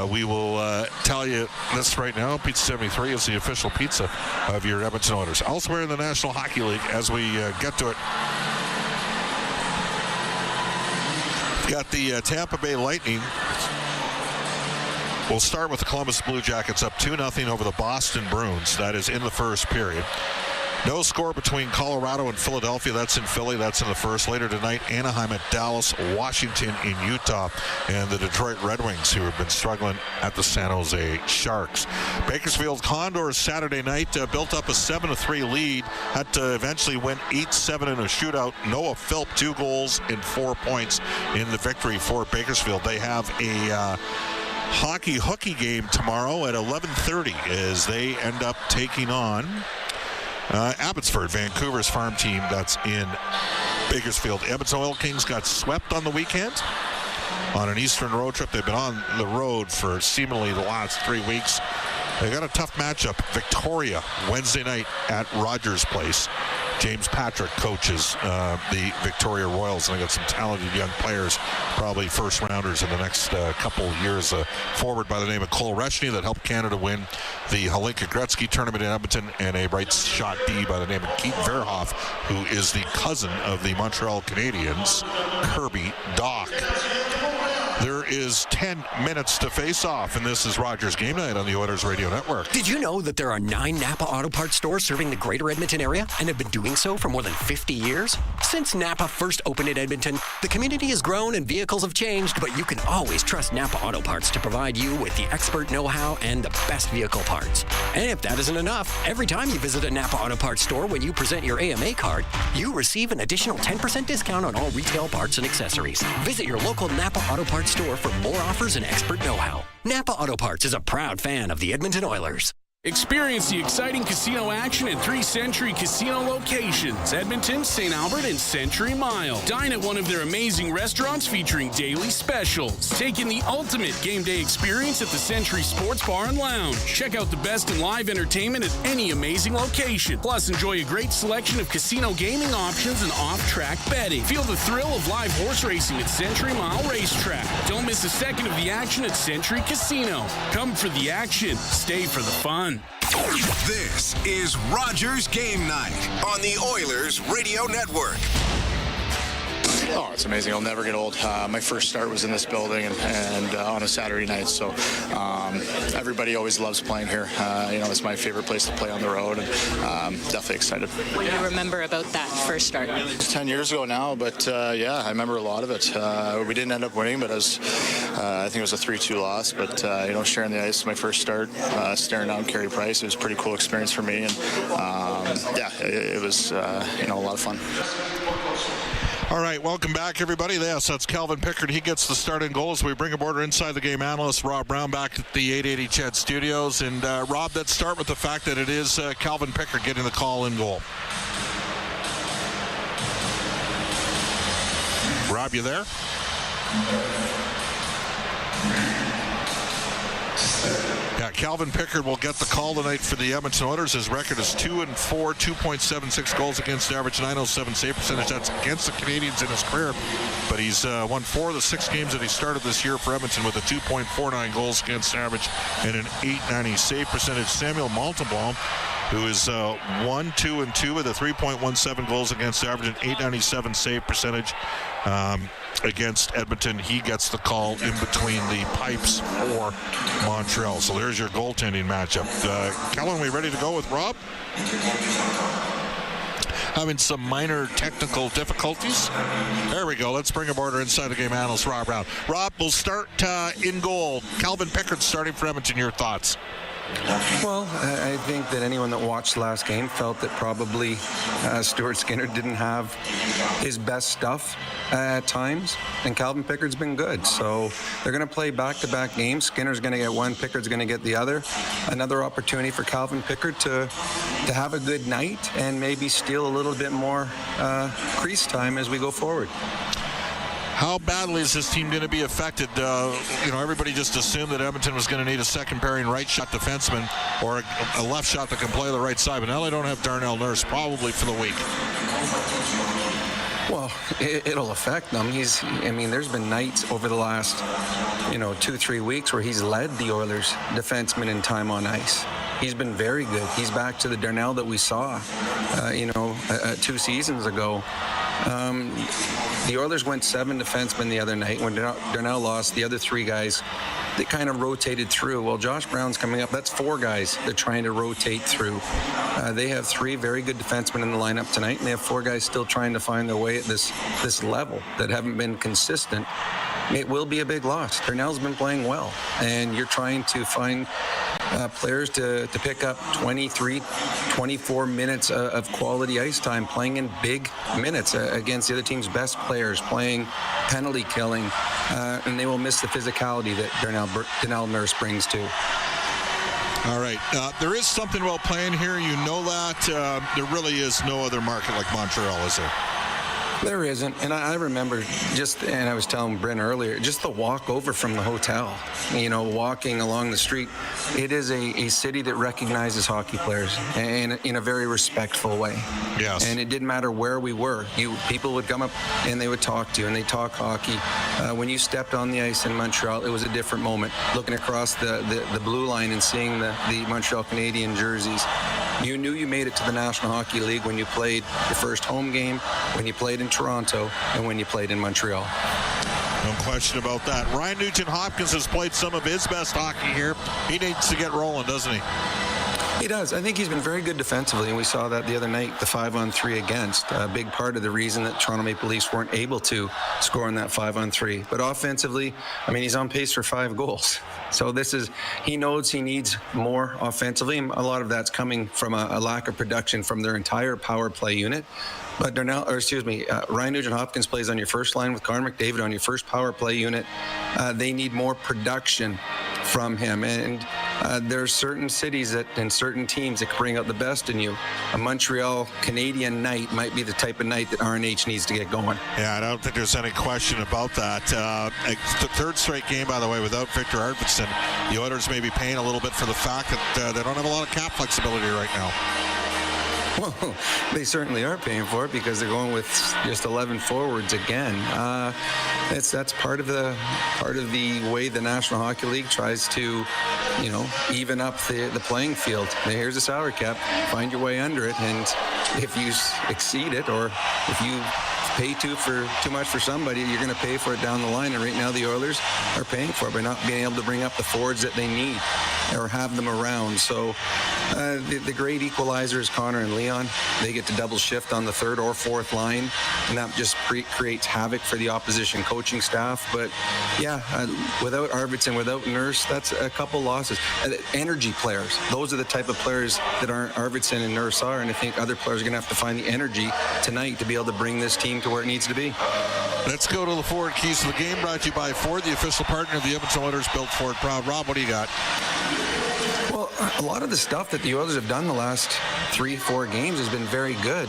we will tell you this right now. Pizza 73 is the official pizza of your Edmonton Oilers. Elsewhere in the National Hockey League, as we get to it, got the Tampa Bay Lightning. We'll start with the Columbus Blue Jackets up 2-0 over the Boston Bruins. That is in the first period. No score between Colorado and Philadelphia. That's in Philly. That's in the first. Later tonight, Anaheim at Dallas, Washington in Utah, and the Detroit Red Wings, who have been struggling at the San Jose Sharks. Bakersfield Condors Saturday night built up a 7-3 lead. Had to eventually win 8-7 in a shootout. Noah Philp, 2 goals and 4 points in the victory for Bakersfield. They have a hockey game tomorrow at 11:30 as they end up taking on Abbotsford, Vancouver's farm team that's in Bakersfield. Edmonton Oil Kings got swept on the weekend on an Eastern road trip. They've been on the road for seemingly the last 3 weeks. They got a tough matchup. Victoria, Wednesday night at Rogers Place. James Patrick coaches the Victoria Royals, and they got some talented young players, probably first rounders in the next couple years. Forward by the name of Cole Reshny that helped Canada win the Helinka Gretzky tournament in Edmonton, and a right shot D by the name of Keith Verhoff, who is the cousin of the Montreal Canadiens, Kirby Dach. There is 10 minutes to face off, and this is Rogers Game Night on the Oilers Radio Network. Did you know that there are 9 Napa Auto Parts stores serving the greater Edmonton area and have been doing so for more than 50 years? Since Napa first opened in Edmonton, the community has grown and vehicles have changed, but you can always trust Napa Auto Parts to provide you with the expert know-how and the best vehicle parts. And if that isn't enough, every time you visit a Napa Auto Parts store when you present your AMA card, you receive an additional 10% discount on all retail parts and accessories. Visit your local Napa Auto Parts store for more offers and expert know-how. Napa Auto Parts is a proud fan of the Edmonton Oilers. Experience the exciting casino action in 3 Century Casino locations: Edmonton, St. Albert, and Century Mile. Dine at one of their amazing restaurants featuring daily specials. Take in the ultimate game day experience at the Century Sports Bar and Lounge. Check out the best in live entertainment at any amazing location. Plus, enjoy a great selection of casino gaming options and off-track betting. Feel the thrill of live horse racing at Century Mile Racetrack. Don't miss a second of the action at Century Casino. Come for the action, stay for the fun. This is Rogers Game Night on the Oilers Radio Network. Oh, it's amazing. I'll never get old. My first start was in this building and on a Saturday night, so everybody always loves playing here. It's my favorite place to play on the road, and definitely excited. What do you remember about that first start? It's 10 years ago now, but I remember a lot of it. We didn't end up winning, but I think it was a 3-2 loss, but sharing the ice, my first start, staring down Carey Price, it was a pretty cool experience for me, and it was a lot of fun. All right, welcome back, everybody. Yes, that's Calvin Pickard. He gets the start in goals. We bring aboard our Inside the Game analyst, Rob Brown, back at the 880 CHED Studios. And, Rob, let's start with the fact that it is Calvin Pickard getting the call in goal. Rob, you there? Yeah, Calvin Pickard will get the call tonight for the Edmonton Oilers. His record is 2-4, 2.76 goals against average, 907 save percentage. That's against the Canadiens in his career. But he's won 4 of the 6 games that he started this year for Edmonton with a 2.49 goals against average and an 890 save percentage. Samuel Montembeault, who is 1-2-2 with a 3.17 goals against average and 897 save percentage. Against Edmonton, he gets the call in between the pipes for Montreal. So there's your goaltending matchup. Kellen, we ready to go with Rob? Having some minor technical difficulties. There we go. Let's bring aboard our Inside the Game analyst, Rob Brown. Rob, we'll start in goal. Calvin Pickard starting for Edmonton. Your thoughts? Well, I think that anyone that watched last game felt that probably Stuart Skinner didn't have his best stuff at times, and Calvin Pickard's been good. So they're going to play back-to-back games. Skinner's going to get one, Pickard's going to get the other. Another opportunity for Calvin Pickard to have a good night and maybe steal a little bit more crease time as we go forward. How badly is this team going to be affected? Everybody just assumed that Edmonton was going to need a second pairing right shot defenseman or a left shot that can play the right side. But now they don't have Darnell Nurse probably for the week. Well, it'll affect them. There's been nights over the last, 2-3 weeks where he's led the Oilers defenseman in time on ice. He's been very good. He's back to the Darnell that we saw, 2 seasons ago. The Oilers went 7 defensemen the other night. When Darnell lost, the other 3 guys, they kind of rotated through. Well, Josh Brown's coming up. That's 4 guys they're trying to rotate through. They have 3 very good defensemen in the lineup tonight, and they have 4 guys still trying to find their way at this level that haven't been consistent. It will be a big loss. Darnell's been playing well, and you're trying to find players to pick up 23, 24 minutes of quality ice time, playing in big minutes against the other team's best players, playing penalty killing, and they will miss the physicality that Darnell Nurse brings to. All right. There is something about playing here. You know that. There really is no other market like Montreal, is there? There isn't, and I remember and I was telling Bryn earlier, just the walk over from the hotel, walking along the street, it is a city that recognizes hockey players in a very respectful way. Yes. And it didn't matter where we were. People would come up and they would talk to you, and they talk hockey. When you stepped on the ice in Montreal, it was a different moment. Looking across the blue line and seeing the Montreal Canadiens jerseys, you knew you made it to the National Hockey League when you played your first home game, when you played in Toronto, and when you played in Montreal. No question about that. Ryan Nugent-Hopkins has played some of his best hockey here. He needs to get rolling, doesn't he? He does. I think he's been very good defensively, and we saw that the other night, the 5-on-3 against. A big part of the reason that Toronto Maple Leafs weren't able to score in that 5-on-3. But offensively, he's on pace for 5 goals. So he knows he needs more offensively, and a lot of that's coming from a lack of production from their entire power play unit. But Ryan Nugent-Hopkins plays on your first line with Connor McDavid on your first power play unit. They need more production from him, and there are certain cities and certain teams that can bring out the best in you. A Montreal Canadian night might be the type of night that RNH needs to get going. Yeah, I don't think there's any question about that. The third straight game, by the way, without Victor Arvidsson, the Oilers may be paying a little bit for the fact that they don't have a lot of cap flexibility right now. Well, they certainly are paying for it because they're going with just 11 forwards again. That's part of the way the National Hockey League tries to, even up the playing field. Now, here's a salary cap. Find your way under it, and if you exceed it, or if you pay too much for somebody, you're going to pay for it down the line. And right now, the Oilers are paying for it by not being able to bring up the forwards that they need or have them around. So the great equalizer is Connor and Leon. They get to double shift on the third or fourth line, and that just creates havoc for the opposition coaching staff. But without Arvidsson, without Nurse, that's a couple losses. Energy players, those are the type of players that Arvidsson and Nurse are, and I think other players are going to have to find the energy tonight to be able to bring this team to where it needs to be. Let's go to the Ford Keys to the Game, brought to you by Ford, the official partner of the Edmonton Oilers. Built Ford proud. Rob, what do you got? Well, a lot of the stuff that the Oilers have done the last 3-4 games has been very good.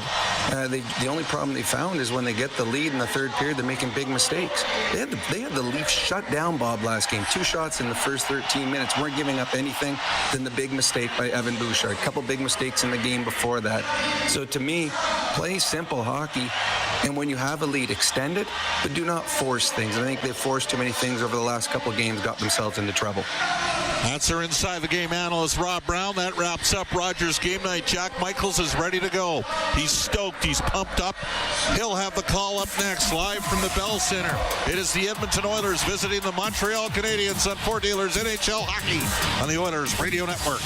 The only problem they found is when they get the lead in the third period, they're making big mistakes. They had the Leafs shut down Bob last game. 2 shots in the first 13 minutes. Weren't giving up anything than the big mistake by Evan Bouchard. A couple big mistakes in the game before that. So to me, play simple hockey. And when you have a lead, extend it, but do not force things. I think they've forced too many things over the last couple of games, got themselves into trouble. That's our Inside the Game analyst, Rob Brown. That wraps up Rogers Game Night. Jack Michaels is ready to go. He's stoked. He's pumped up. He'll have the call up next, live from the Bell Center. It is the Edmonton Oilers visiting the Montreal Canadiens on Ford Dealers NHL Hockey on the Oilers Radio Network.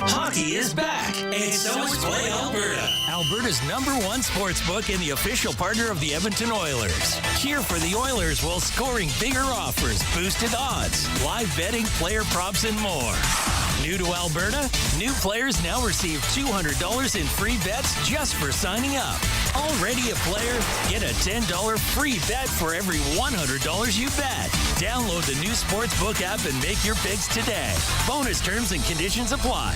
Hockey is back, and so is Play Alberta, Alberta's #1 sportsbook and the official partner of the Edmonton Oilers. Cheer for the Oilers while scoring bigger offers, boosted odds, live betting, player props, and more. New to Alberta? New players now receive $200 in free bets just for signing up. Already a player? Get a $10 free bet for every $100 you bet. Download the new Sportsbook app and make your picks today. Bonus terms and conditions apply.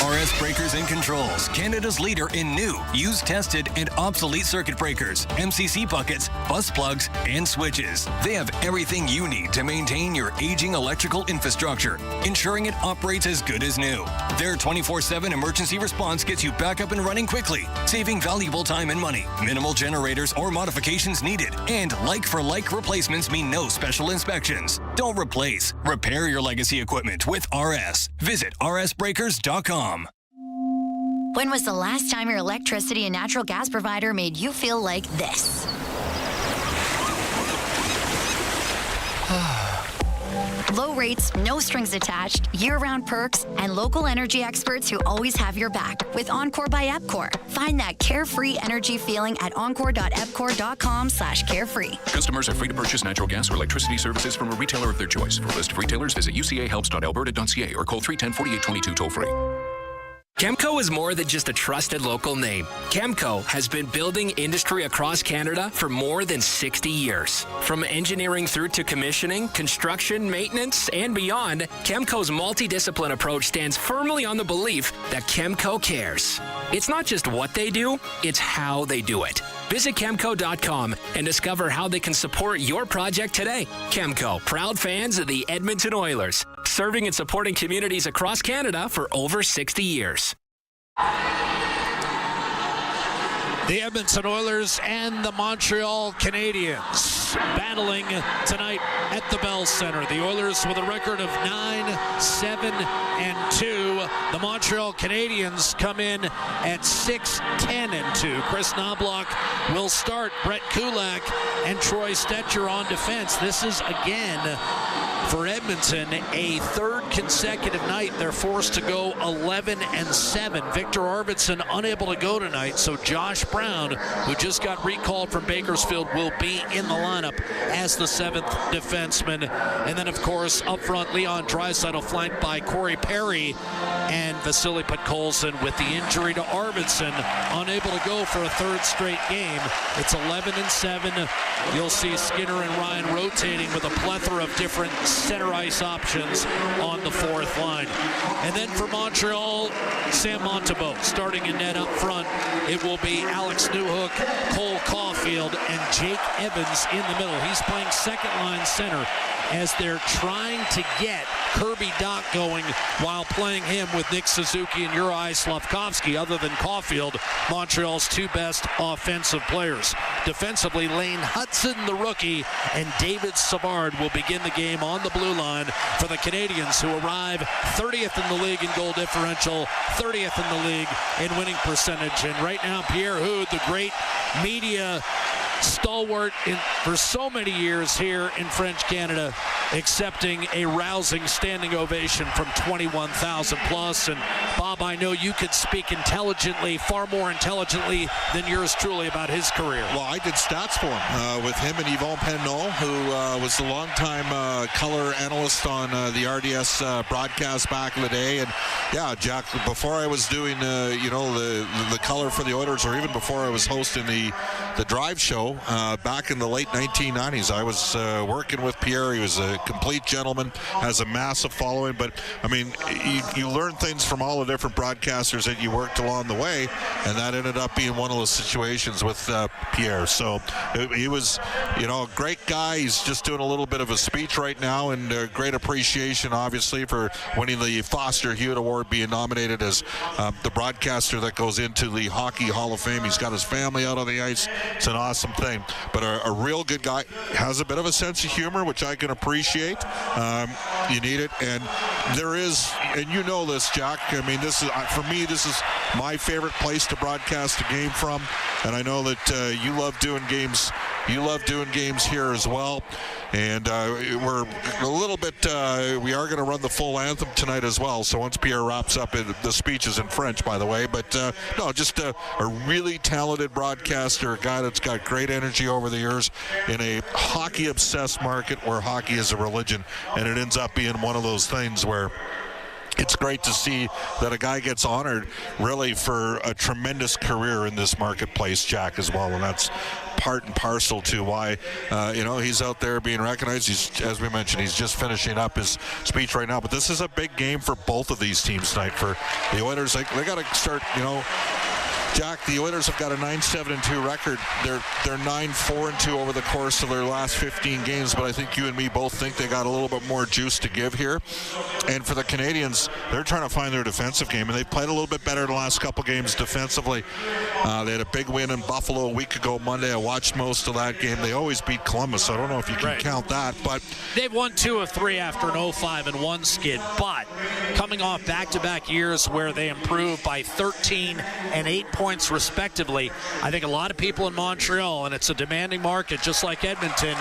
RS Breakers and Controls, Canada's leader in new, used, tested, and obsolete circuit breakers, MCC buckets, bus plugs, and switches. They have everything you need to maintain your aging electrical infrastructure, ensuring it operates as good as new. Their 24/7 emergency response gets you back up and running quickly, saving valuable time and money. Minimal generators or modifications needed, and like-for-like replacements mean no special inspections. Don't replace, repair your legacy equipment with RS. Visit rsbreakers.com. When was the last time your electricity and natural gas provider made you feel like this? Low rates, no strings attached, year-round perks, and local energy experts who always have your back with Encore by Epcor. Find that carefree energy feeling at encore.epcor.com/carefree. Customers are free to purchase natural gas or electricity services from a retailer of their choice. For a list of retailers, visit ucahelps.alberta.ca or call 310-4822 toll-free. Chemco is more than just a trusted local name. Chemco has been building industry across Canada for more than 60 years. From engineering through to commissioning, construction, maintenance, and beyond, Chemco's multidiscipline approach stands firmly on the belief that Chemco cares. It's not just what they do, it's how they do it. Visit Chemco.com and discover how they can support your project today. Chemco, proud fans of the Edmonton Oilers, serving and supporting communities across Canada for over 60 years. The Edmonton Oilers and the Montreal Canadiens battling tonight at the Bell Center. The Oilers with a record of 9-7-2. The Montreal Canadiens come in at 6-10-2. Chris Knobloch will start. Brett Kulak and Troy Stetcher on defense. This is again for Edmonton a third consecutive night. They're forced to go 11-7. Victor Arvidsson unable to go tonight, so Josh Brown, who just got recalled from Bakersfield, will be in the lineup as the seventh defenseman. And then, of course, up front, Leon Draisaitl flanked by Corey Perry and Vasily Podkolzin with the injury to Arvidsson, unable to go for a third straight game. It's 11-7. You'll see Skinner and Ryan rotating with a plethora of different center ice options on the fourth line. And then for Montreal, Sam Montembeault starting in net up front. It will be Alex Newhook, Cole Caulfield, and Jake Evans in the middle. He's playing second line center as they're trying to get Kirby Dach going while playing him with Nick Suzuki and Juraj Slafkovsky. Other than Caulfield, Montreal's two best offensive players. Defensively, Lane Hudson, the rookie, and David Savard will begin the game on the blue line for the Canadiens, who arrive 30th in the league in goal differential, 30th in the league in winning percentage. And right now, Pierre Houde, the great media stalwart for so many years here in French Canada, accepting a rousing standing ovation from 21,000 plus. And Bob, I know you could speak intelligently, far more intelligently than yours truly about his career. Well, I did stats for him with him and Yvon Penneau, who was the longtime color analyst on the RDS broadcast back in the day. And yeah, Jack, before I was doing the color for the Oilers, or even before I was hosting the drive show back in the late 1990s, I was working with Pierre. He was a complete gentleman, has a massive following. But I mean, you learn things from all the different broadcasters that you worked along the way, and that ended up being one of those situations with Pierre. So he was, a great guy. He's just doing a little bit of a speech right now, and great appreciation, obviously, for winning the Foster Hewitt Award, being nominated as the broadcaster that goes into the Hockey Hall of Fame. He's got his family out on the ice. It's an awesome thing. But a real good guy, has a bit of a sense of humor, which I can appreciate. You need it, and there is, and you know this, Jack. I mean, this is, for me, this is my favorite place to broadcast a game from, and I know that you love doing games. You love doing games here as well. And we're a little bit, we are going to run the full anthem tonight as well. So once Pierre wraps up, the speech is in French, by the way. But no, just a really talented broadcaster, a guy that's got great energy over the years in a hockey-obsessed market where hockey is a religion. And it ends up being one of those things where it's great to see that a guy gets honored really for a tremendous career in this marketplace, Jack, as well. And that's part and parcel to why, he's out there being recognized. He's, as we mentioned, he's just finishing up his speech right now. But this is a big game for both of these teams tonight. For the Oilers, they got to start, Jack, the Oilers have got a 9-7-2 record. They're 9-4-2 over the course of their last 15 games, but I think you and me both think they got a little bit more juice to give here. And for the Canadiens, they're trying to find their defensive game, and they played a little bit better the last couple games defensively. They had a big win in Buffalo a week ago Monday. I watched most of that game. They always beat Columbus, so I don't know if you can count that. But they've won 2 of 3 after an 0-5-1 skid, but coming off back-to-back years where they improved by 13 and 8 points respectively, I think a lot of people in Montreal, and it's a demanding market just like Edmonton,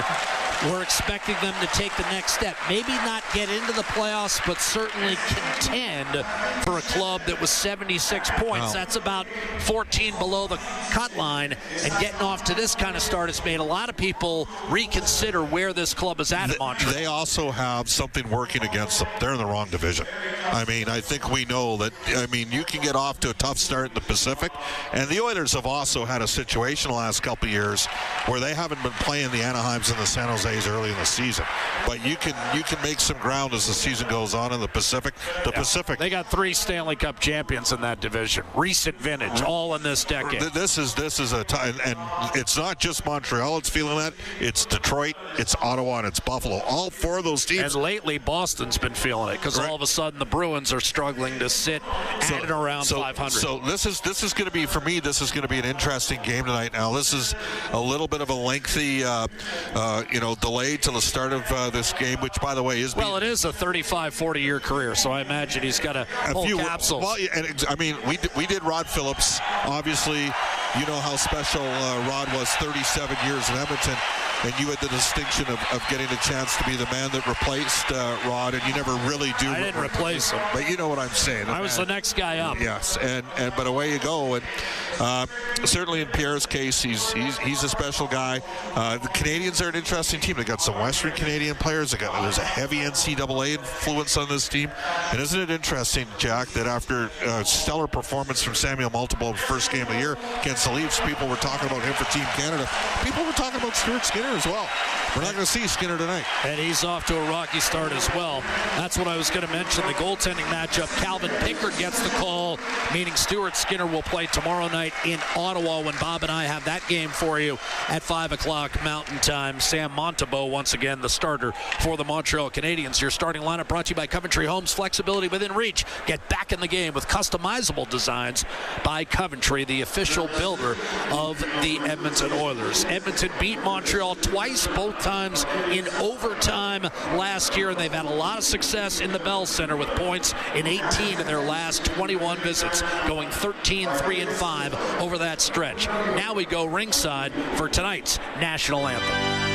we're expecting them to take the next step. Maybe not get into the playoffs, but certainly contend for a club that was 76 points. Wow. That's about 14 below the cut line. And getting off to this kind of start has made a lot of people reconsider where this club is at Montreal. They also have something working against them. They're in the wrong division. I mean, I think we know that, I mean, you can get off to a tough start in the Pacific. And the Oilers have also had a situation the last couple of years where they haven't been playing the Anaheims and the San Jose's early in the season. But you can make some ground as the season goes on in the Pacific. Pacific. They got 3 Stanley Cup champions in that division. Recent vintage, all in this decade. This is a time, and it's not just Montreal it's feeling that. It's Detroit, it's Ottawa, and it's Buffalo. All 4 of those teams. And lately, Boston's been feeling it because all of a sudden the Bruins are struggling to sit at and around 500. So this is going to be, for me, this is going to be an interesting game tonight. Now, this is a little bit of a lengthy, delay to the start of this game, which, by the way, is... Well, it is a 35, 40-year career, so I imagine he's got a few capsules. Well, and, I mean, we did Rod Phillips. Obviously, you know how special Rod was, 37 years in Edmonton. And you had the distinction of getting a chance to be the man that replaced Rod, and you never really do. I didn't replace him. But you know what I'm saying. I was the next guy up. Yes, but away you go. And certainly in Pierre's case, he's a special guy. The Canadiens are an interesting team. They got some Western Canadian players. There's a heavy NCAA influence on this team. And isn't it interesting, Jack, that after a stellar performance from Samuel Multiple first game of the year against the Leafs, people were talking about him for Team Canada. People were talking about Stuart Skinner as well. We're not going to see Skinner tonight. And he's off to a rocky start as well. That's what I was going to mention. The goaltending matchup, Calvin Pickard gets the call, meaning Stuart Skinner will play tomorrow night in Ottawa when Bob and I have that game for you at 5 o'clock Mountain Time. Sam Montembeault, once again, the starter for the Montreal Canadiens. Your starting lineup brought to you by Coventry Homes. Flexibility within reach. Get back in the game with customizable designs by Coventry, the official builder of the Edmonton Oilers. Edmonton beat Montreal twice, both times in overtime last year, and they've had a lot of success in the Bell Center with points in 18 in their last 21 visits, going 13-3-5 over that stretch. Now we go ringside for tonight's national anthem.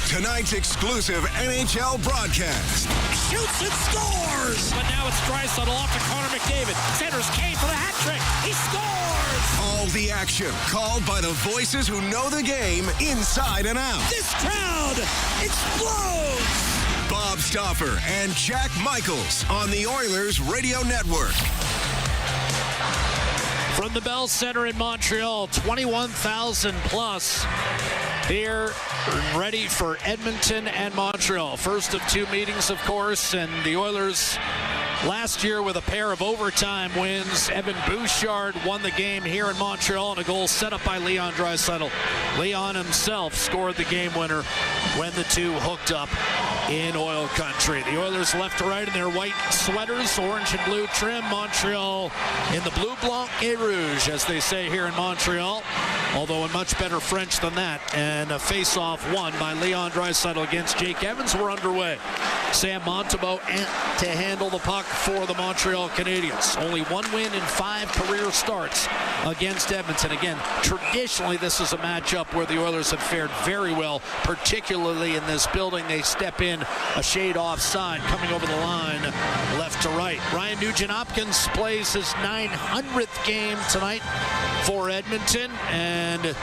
Tonight's exclusive NHL broadcast. Shoots and scores! But now it's Draisaitl off to Connor McDavid. Centers Kane for the hat trick. He scores! All the action called by the voices who know the game inside and out. This crowd explodes! Bob Stauffer and Jack Michaels on the Oilers Radio Network. From the Bell Center in Montreal, 21,000 plus here, ready for Edmonton and Montreal. First of 2 meetings, of course, and the Oilers last year with a pair of overtime wins. Evan Bouchard won the game here in Montreal on a goal set up by Leon Draisaitl. Leon himself scored the game winner when the two hooked up in Oil Country. The Oilers left to right in their white sweaters, orange and blue trim. Montreal in the bleu, blanc et rouge, as they say here in Montreal. although in much better French than that. And a face-off won by Leon Draisaitl against Jake Evans. We're underway. Sam Montembeault to handle the puck for the Montreal Canadiens. Only one win in 5 career starts against Edmonton. Again, traditionally this is a matchup where the Oilers have fared very well, particularly in this building. They step in a shade offside, coming over the line left to right. Ryan Nugent-Hopkins plays his 900th game tonight for Edmonton, and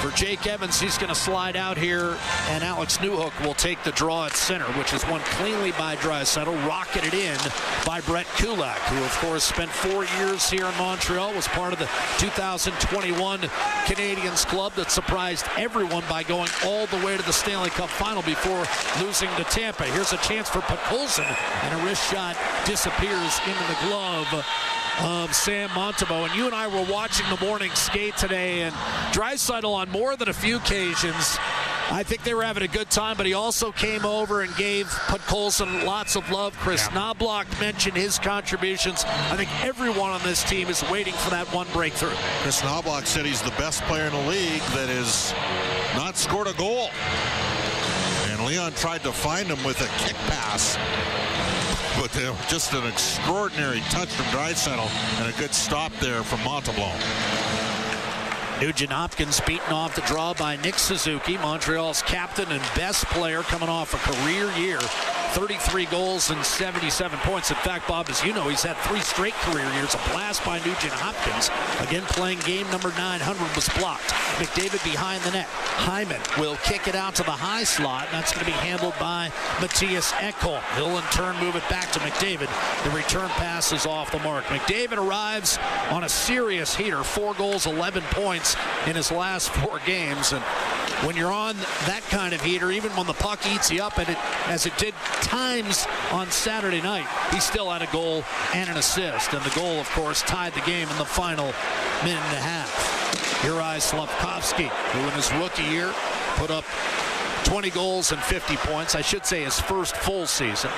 for Jake Evans, he's going to slide out here, and Alex Newhook will take the draw at center, which is won cleanly by Draisaitl, rocketed in by Brett Kulak, who, of course, spent 4 years here in Montreal, was part of the 2021 Canadiens club that surprised everyone by going all the way to the Stanley Cup final before losing to Tampa. Here's a chance for Podkolzin, and a wrist shot disappears into the glove of Sam Montembeault. And you and I were watching the morning skate today, and Draisaitl on more than a few occasions, I think they were having a good time, but he also came over and gave Podkolzin lots of love. Chris Knobloch mentioned his contributions. I think everyone on this team is waiting for that one breakthrough. Chris Knobloch said he's the best player in the league that has not scored a goal. And Leon tried to find him with a kick pass, but just an extraordinary touch from Draisaitl and a good stop there from Montembeault. Nugent-Hopkins beaten off the draw by Nick Suzuki, Montreal's captain and best player, coming off a career year. 33 goals and 77 points. In fact, Bob, as you know, he's had 3 straight career years. A blast by Nugent-Hopkins. Again, playing game number 900 was blocked. McDavid behind the net. Hyman will kick it out to the high slot. And that's going to be handled by Matthias Ekholm. He'll in turn move it back to McDavid. The return pass is off the mark. McDavid arrives on a serious heater. 4 goals, 11 points in his last 4 games. And when you're on that kind of heater, even when the puck eats you up, and as it did times on Saturday night, he still had a goal and an assist. And the goal, of course, tied the game in the final minute and a half. Juraj Slafkovsky, who in his rookie year put up 20 goals and 50 points. I should say his first full season.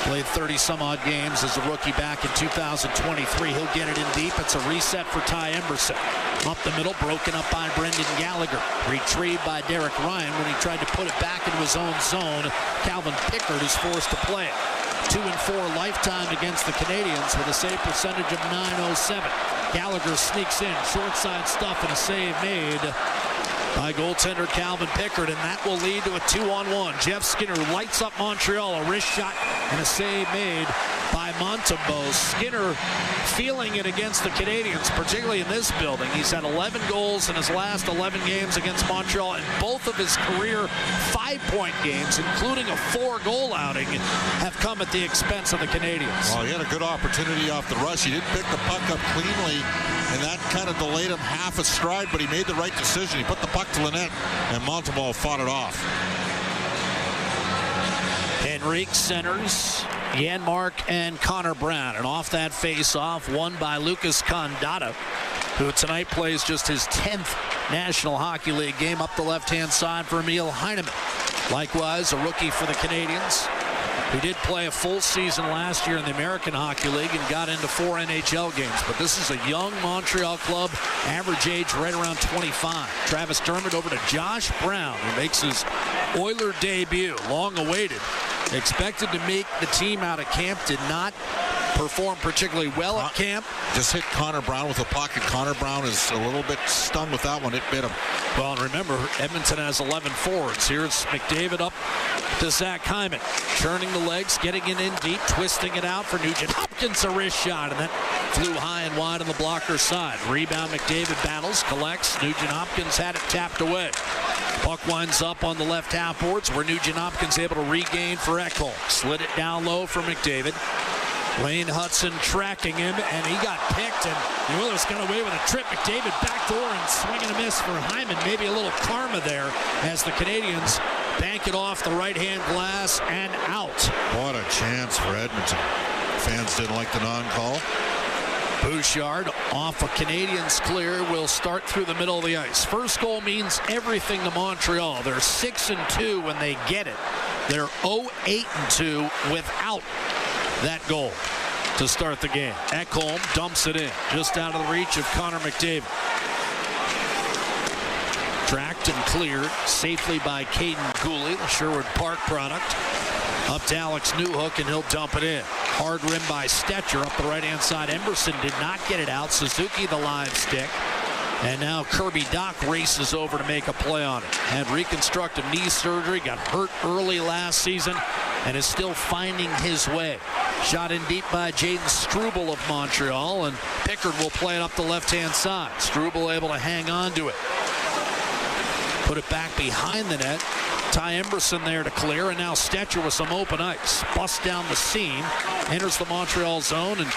Played 30-some-odd games as a rookie back in 2023. He'll get it in deep. It's a reset for Ty Emberson. Up the middle, broken up by Brendan Gallagher. Retrieved by Derek Ryan when he tried to put it back into his own zone. Calvin Pickard is forced to play it. 2-4 lifetime against the Canadiens with a save percentage of .907. Gallagher sneaks in, short side stuff, and a save made by goaltender Calvin Pickard, and that will lead to a 2-on-1. Jeff Skinner lights up Montreal, a wrist shot and a save made by Montembeault. Skinner feeling it against the Canadiens, particularly in this building. He's had 11 goals in his last 11 games against Montreal, and both of his career 5-point games, including a 4-goal outing, have come at the expense of the Canadiens. Well, he had a good opportunity off the rush. He didn't pick the puck up cleanly, and that kind of delayed him half a stride, but he made the right decision. He put the puck to the net, and Montembeault fought it off. Henrique centers Janmark and Connor Brown, and off that face-off, won by Lucas Condotta, who tonight plays just his 10th National Hockey League game up the left-hand side for Emil Heineman. Likewise, a rookie for the Canadiens, who did play a full season last year in the American Hockey League and got into 4 NHL games. But this is a young Montreal club, average age right around 25. Travis Dermott over to Josh Brown, who makes his Oiler debut, long awaited. Expected to make the team out of camp, did not perform particularly well at camp. Just hit Connor Brown with a puck, and Connor Brown is a little bit stunned with that one. It bit him. Well, and remember, Edmonton has 11 forwards. Here's McDavid up to Zach Hyman. Churning the legs, getting it in deep, twisting it out for Nugent-Hopkins, a wrist shot, and that flew high and wide on the blocker's side. Rebound, McDavid battles, collects. Nugent-Hopkins had it tapped away. Puck winds up on the left half boards, where Nugent-Hopkins able to regain for Ekholm. Slid it down low for McDavid. Lane Hudson tracking him, and he got picked, and the Oilers got away with a trip. McDavid backdoor and swing and a miss for Hyman. Maybe a little karma there as the Canadiens bank it off the right-hand glass and out. What a chance for Edmonton. Fans didn't like the non-call. Bouchard off a Canadiens clear will start through the middle of the ice. First goal means everything to Montreal. They're 6-2 when they get it. They're 0-8-2 without that goal to start the game. Ekholm dumps it in, just out of the reach of Connor McDavid. poked and cleared safely by Caden Gooley, the Sherwood Park product. Up to Alex Newhook, and he'll dump it in. Hard rim by Stetcher up the right-hand side. Emerson did not get it out. Suzuki the live stick. And now Kirby Dock races over to make a play on it. Had reconstructive knee surgery, got hurt early last season, and is still finding his way. Shot in deep by Jaden Struble of Montreal, and Pickard will play it up the left-hand side. Struble able to hang on to it. Put it back behind the net. Ty Emberson there to clear, and now Stetcher with some open ice. Busts down the seam, enters the Montreal zone, and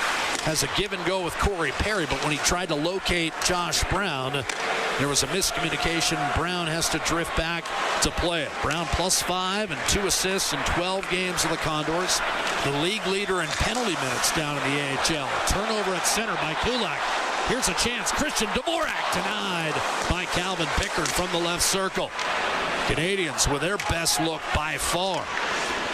has a give and go with Corey Perry, but when he tried to locate Josh Brown, there was a miscommunication. Brown has to drift back to play it. Brown +5 and 2 assists in 12 games of the Condors. The league leader in penalty minutes down in the AHL. Turnover at center by Kulak. Here's a chance. Christian Dvorak denied by Calvin Pickard from the left circle. Canadians with their best look by far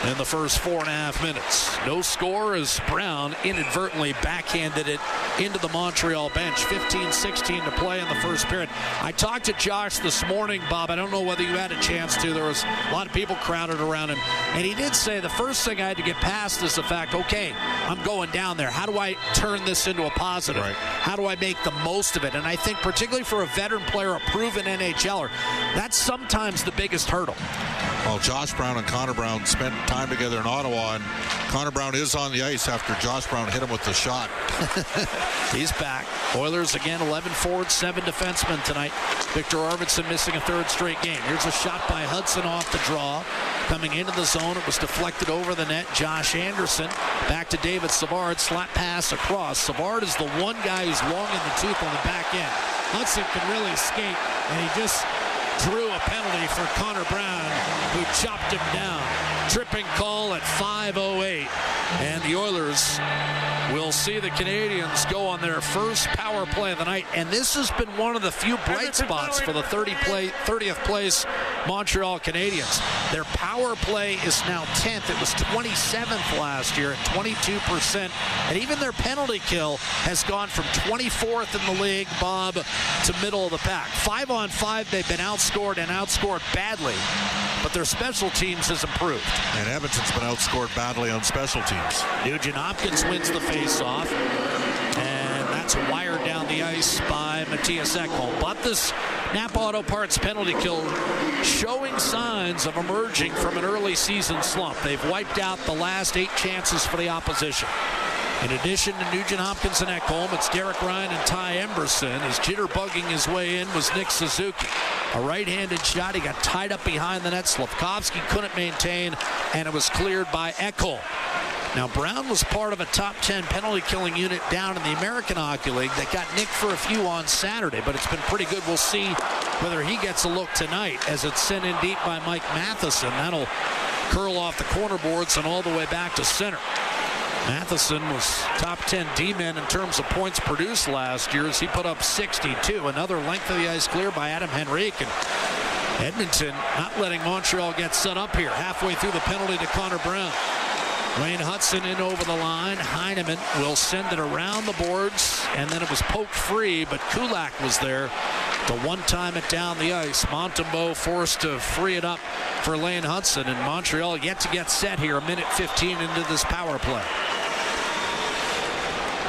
in the first 4.5 minutes. No score as Brown inadvertently backhanded it into the Montreal bench. 15-16 to play in the first period. I talked to Josh this morning, Bob. I don't know whether you had a chance to. There was a lot of people crowded around him. And he did say the first thing I had to get past is the fact, okay, I'm going down there. How do I turn this into a positive? Right. How do I make the most of it? And I think particularly for a veteran player, a proven NHLer, that's sometimes the biggest hurdle. Well, Josh Brown and Connor Brown spent time together in Ottawa, and Connor Brown is on the ice after Josh Brown hit him with the shot. He's back. Oilers again, 11 forwards, 7 defensemen tonight. Victor Arvidsson missing a third straight game. Here's a shot by Hudson off the draw. Coming into the zone, it was deflected over the net. Josh Anderson back to David Savard. Slap pass across. Savard is the one guy who's long in the tooth on the back end. Hudson can really skate, and he just drew a penalty for Connor Brown, who chopped him down. Tripping call at 5:08, and the Oilers will see the Canadians go on their first power play of the night, and this has been one of the few bright spots for the 30th place Montreal Canadiens. Their power play is now 10th. It was 27th last year at 22%, and even their penalty kill has gone from 24th in the league, Bob, to middle of the pack. 5-on-5, they've been outscored and outscored badly, but their special teams has improved. And Edmonton's been outscored badly on special teams. Nugent Hopkins wins the face-off, and that's wired down the ice by Matthias Ekholm. But this Napa Auto Parts penalty kill showing signs of emerging from an early season slump. They've wiped out the last 8 chances for the opposition. In addition to Nugent Hopkins and Ekholm, it's Derek Ryan and Ty Emberson. As jitterbugging his way in was Nick Suzuki. A right-handed shot. He got tied up behind the net. Slavkovsky couldn't maintain, and it was cleared by Ekholm. Now, Brown was part of a top 10 penalty killing unit down in the American Hockey League that got nicked for a few on Saturday, but it's been pretty good. We'll see whether he gets a look tonight as it's sent in deep by Mike Matheson. That'll curl off the corner boards and all the way back to center. Matheson was top 10 D-men in terms of points produced last year as he put up 62. Another length of the ice clear by Adam Henrique. And Edmonton not letting Montreal get set up here. Halfway through the penalty to Connor Brown. Wayne Hudson in over the line. Heineman will send it around the boards, and then it was poked free, but Kulak was there to one-time it down the ice. Montembeault forced to free it up for Lane Hudson, and Montreal yet to get set here, 1:15 into this power play.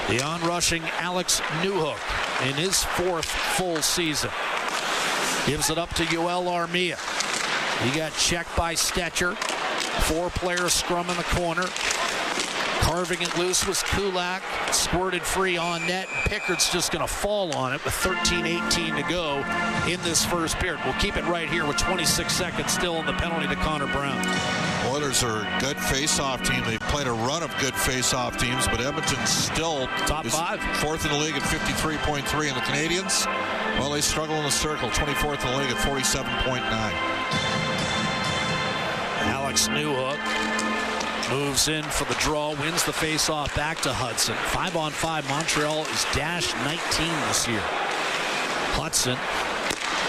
The on-rushing Alex Newhook in his 4th full season. Gives it up to Yoel Armia. He got checked by Stetcher. 4-player scrum in the corner. Carving it loose was Kulak. Squirted free on net. Pickard's just going to fall on it with 13:18 to go in this first period. We'll keep it right here with 26 seconds still in the penalty to Connor Brown. Oilers are a good face-off team. They've played a run of good face-off teams, but Edmonton still top 5. 4th in the league at 53.3. And the Canadians, well, they struggle in the circle. 24th in the league at 47.9. Alex Newhook moves in for the draw, wins the face-off back to Hudson. 5-on-5, Montreal is dash 19 this year. Hudson,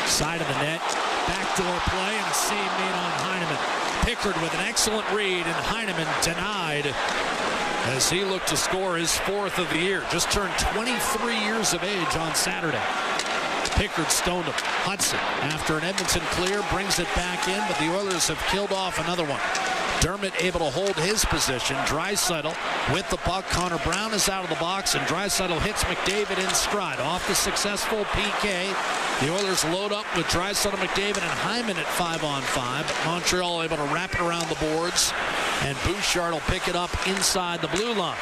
side of the net, backdoor play, and a save made on Heineman. Pickard with an excellent read, and Heineman denied as he looked to score his 4th of the year. Just turned 23 years of age on Saturday. Pickard stoned him. Hudson, after an Edmonton clear, brings it back in, but the Oilers have killed off another one. Dermott able to hold his position. Draisaitl with the puck. Connor Brown is out of the box, and Draisaitl hits McDavid in stride. Off the successful PK. The Oilers load up with Draisaitl, McDavid, and Hyman at 5-on-5. Montreal able to wrap it around the boards, and Bouchard will pick it up inside the blue line.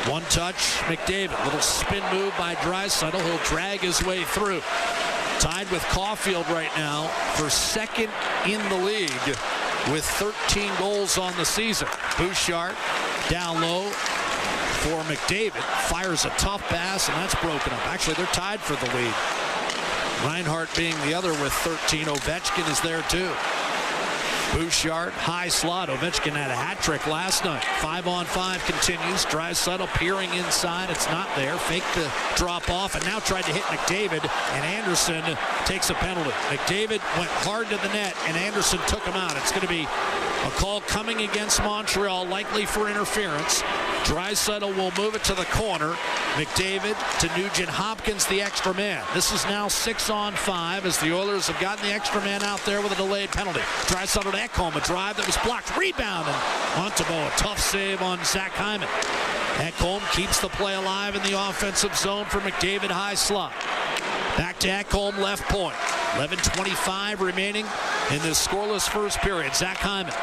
One touch, McDavid. Little spin move by Draisaitl. He'll drag his way through. Tied with Caulfield right now for second in the league with 13 goals on the season. Bouchard down low for McDavid. Fires a tough pass, and that's broken up. Actually, they're tied for the lead. Reinhart being the other with 13. Ovechkin is there too. Bouchard, high slot. Ovechkin had a hat trick last night. 5-on-5 continues. Draisaitl peering inside. It's not there. Fake the drop off, and now tried to hit McDavid, and Anderson takes a penalty. McDavid went hard to the net, and Anderson took him out. It's going to be a call coming against Montreal, likely for interference. Draisaitl will move it to the corner. McDavid to Nugent-Hopkins, the extra man. This is now 6-on-5 as the Oilers have gotten the extra man out there with a delayed penalty. Draisaitl to Ekholm, a drive that was blocked. Rebound, and Montembeault, a tough save on Zach Hyman. Ekholm keeps the play alive in the offensive zone for McDavid, high slot. Back to Ekholm, left point. 11:25 remaining in this scoreless first period. Zach Hyman.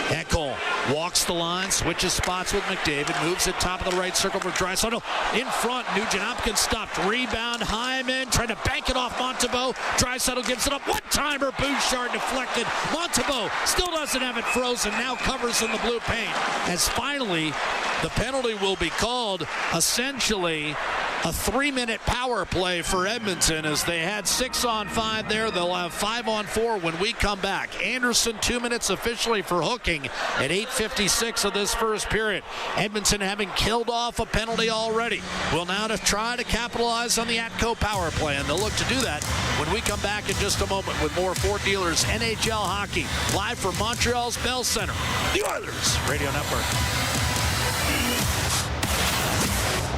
Ekholm walks the line, switches spots with McDavid, moves it top of the right circle for Draisaitl. In front, Nugent-Hopkins stopped. Rebound, Hyman trying to bank it off Montembeault. Draisaitl gives it up. One-timer, Bouchard deflected. Montembeault still doesn't have it frozen, now covers in the blue paint. As finally, the penalty will be called. Essentially, a 3-minute power play for Edmonton as they had 6-on-5 there. They'll have 5-on-4 when we come back. Anderson, 2 minutes officially for hooking at 8:56 of this first period. Edmonton having killed off a penalty already will now try to capitalize on the Atco power play, and they'll look to do that when we come back in just a moment with more Fort Dealers NHL hockey live from Montreal's Bell Center, the Oilers Radio Network.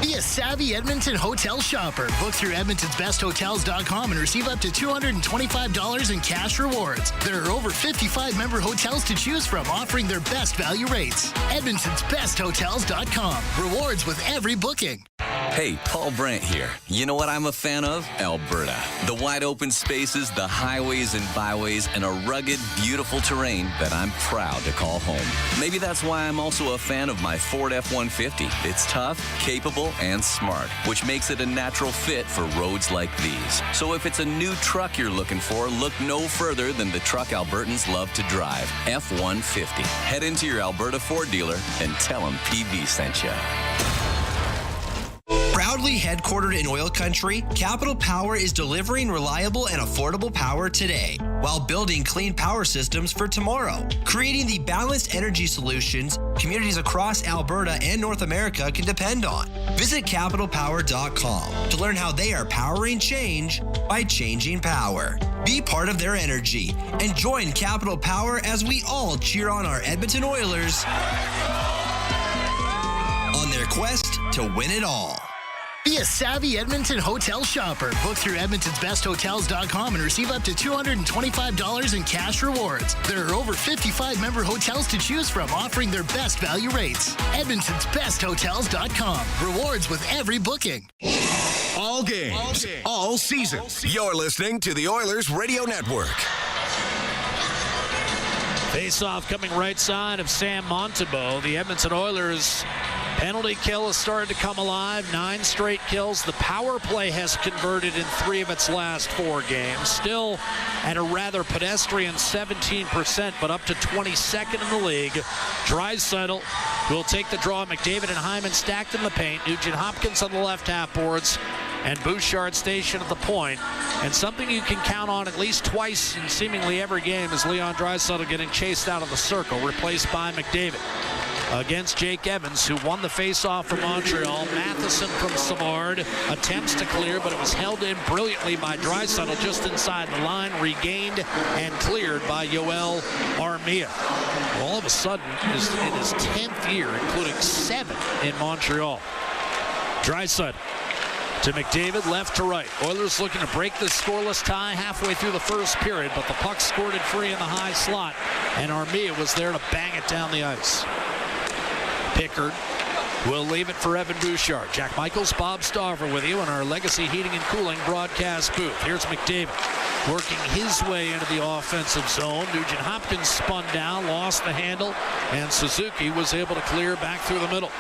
Be a savvy Edmonton hotel shopper. Book through edmontonsbesthotels.com and receive up to $225 in cash rewards. There are over 55 member hotels to choose from, offering their best value rates. edmontonsbesthotels.com. Rewards with every booking. Hey, Paul Brandt here. You know what I'm a fan of? Alberta. The wide open spaces, the highways and byways, and a rugged, beautiful terrain that I'm proud to call home. Maybe that's why I'm also a fan of my Ford F-150. It's tough, capable, and smart, which makes it a natural fit for roads like these. So if it's a new truck you're looking for, look no further than the truck Albertans love to drive, F-150. Head into your Alberta Ford dealer and tell them PV sent you. Proudly headquartered in oil country, Capital Power is delivering reliable and affordable power today while building clean power systems for tomorrow, creating the balanced energy solutions communities across Alberta and North America can depend on. Visit capitalpower.com to learn how they are powering change by changing power. Be part of their energy and join Capital Power as we all cheer on our Edmonton Oilers on their quest to win it all. Be a savvy Edmonton hotel shopper. Book through edmontonsbesthotels.com and receive up to $225 in cash rewards. There are over 55 member hotels to choose from, offering their best value rates. edmontonsbesthotels.com. Rewards with every booking. All games, all season. You're listening to the Oilers Radio Network. Face-off coming right side of Sam Montembeault. The Edmonton Oilers penalty kill has started to come alive. 9 straight kills. The power play has converted in 3 of its last 4 games. Still at a rather pedestrian 17%, but up to 22nd in the league. Draisaitl will take the draw. McDavid and Hyman stacked in the paint. Nugent-Hopkins on the left half boards, and Bouchard stationed at the point. And something you can count on at least twice in seemingly every game is Leon Draisaitl getting chased out of the circle, replaced by McDavid. Against Jake Evans, who won the face-off for Montreal. Matheson from Savard attempts to clear, but it was held in brilliantly by Draisaitl just inside the line, regained and cleared by Yoel Armia. All of a sudden, in his 10th year, including 7 in Montreal. Draisaitl To McDavid, left to right. Oilers looking to break this scoreless tie halfway through the first period, but the puck squirted free in the high slot, and Armia was there to bang it down the ice. Pickard will leave it for Evan Bouchard. Jack Michaels, Bob Stauffer with you in our Legacy Heating and Cooling broadcast booth. Here's McDavid working his way into the offensive zone. Nugent Hopkins spun down, lost the handle, and Suzuki was able to clear back through the middle.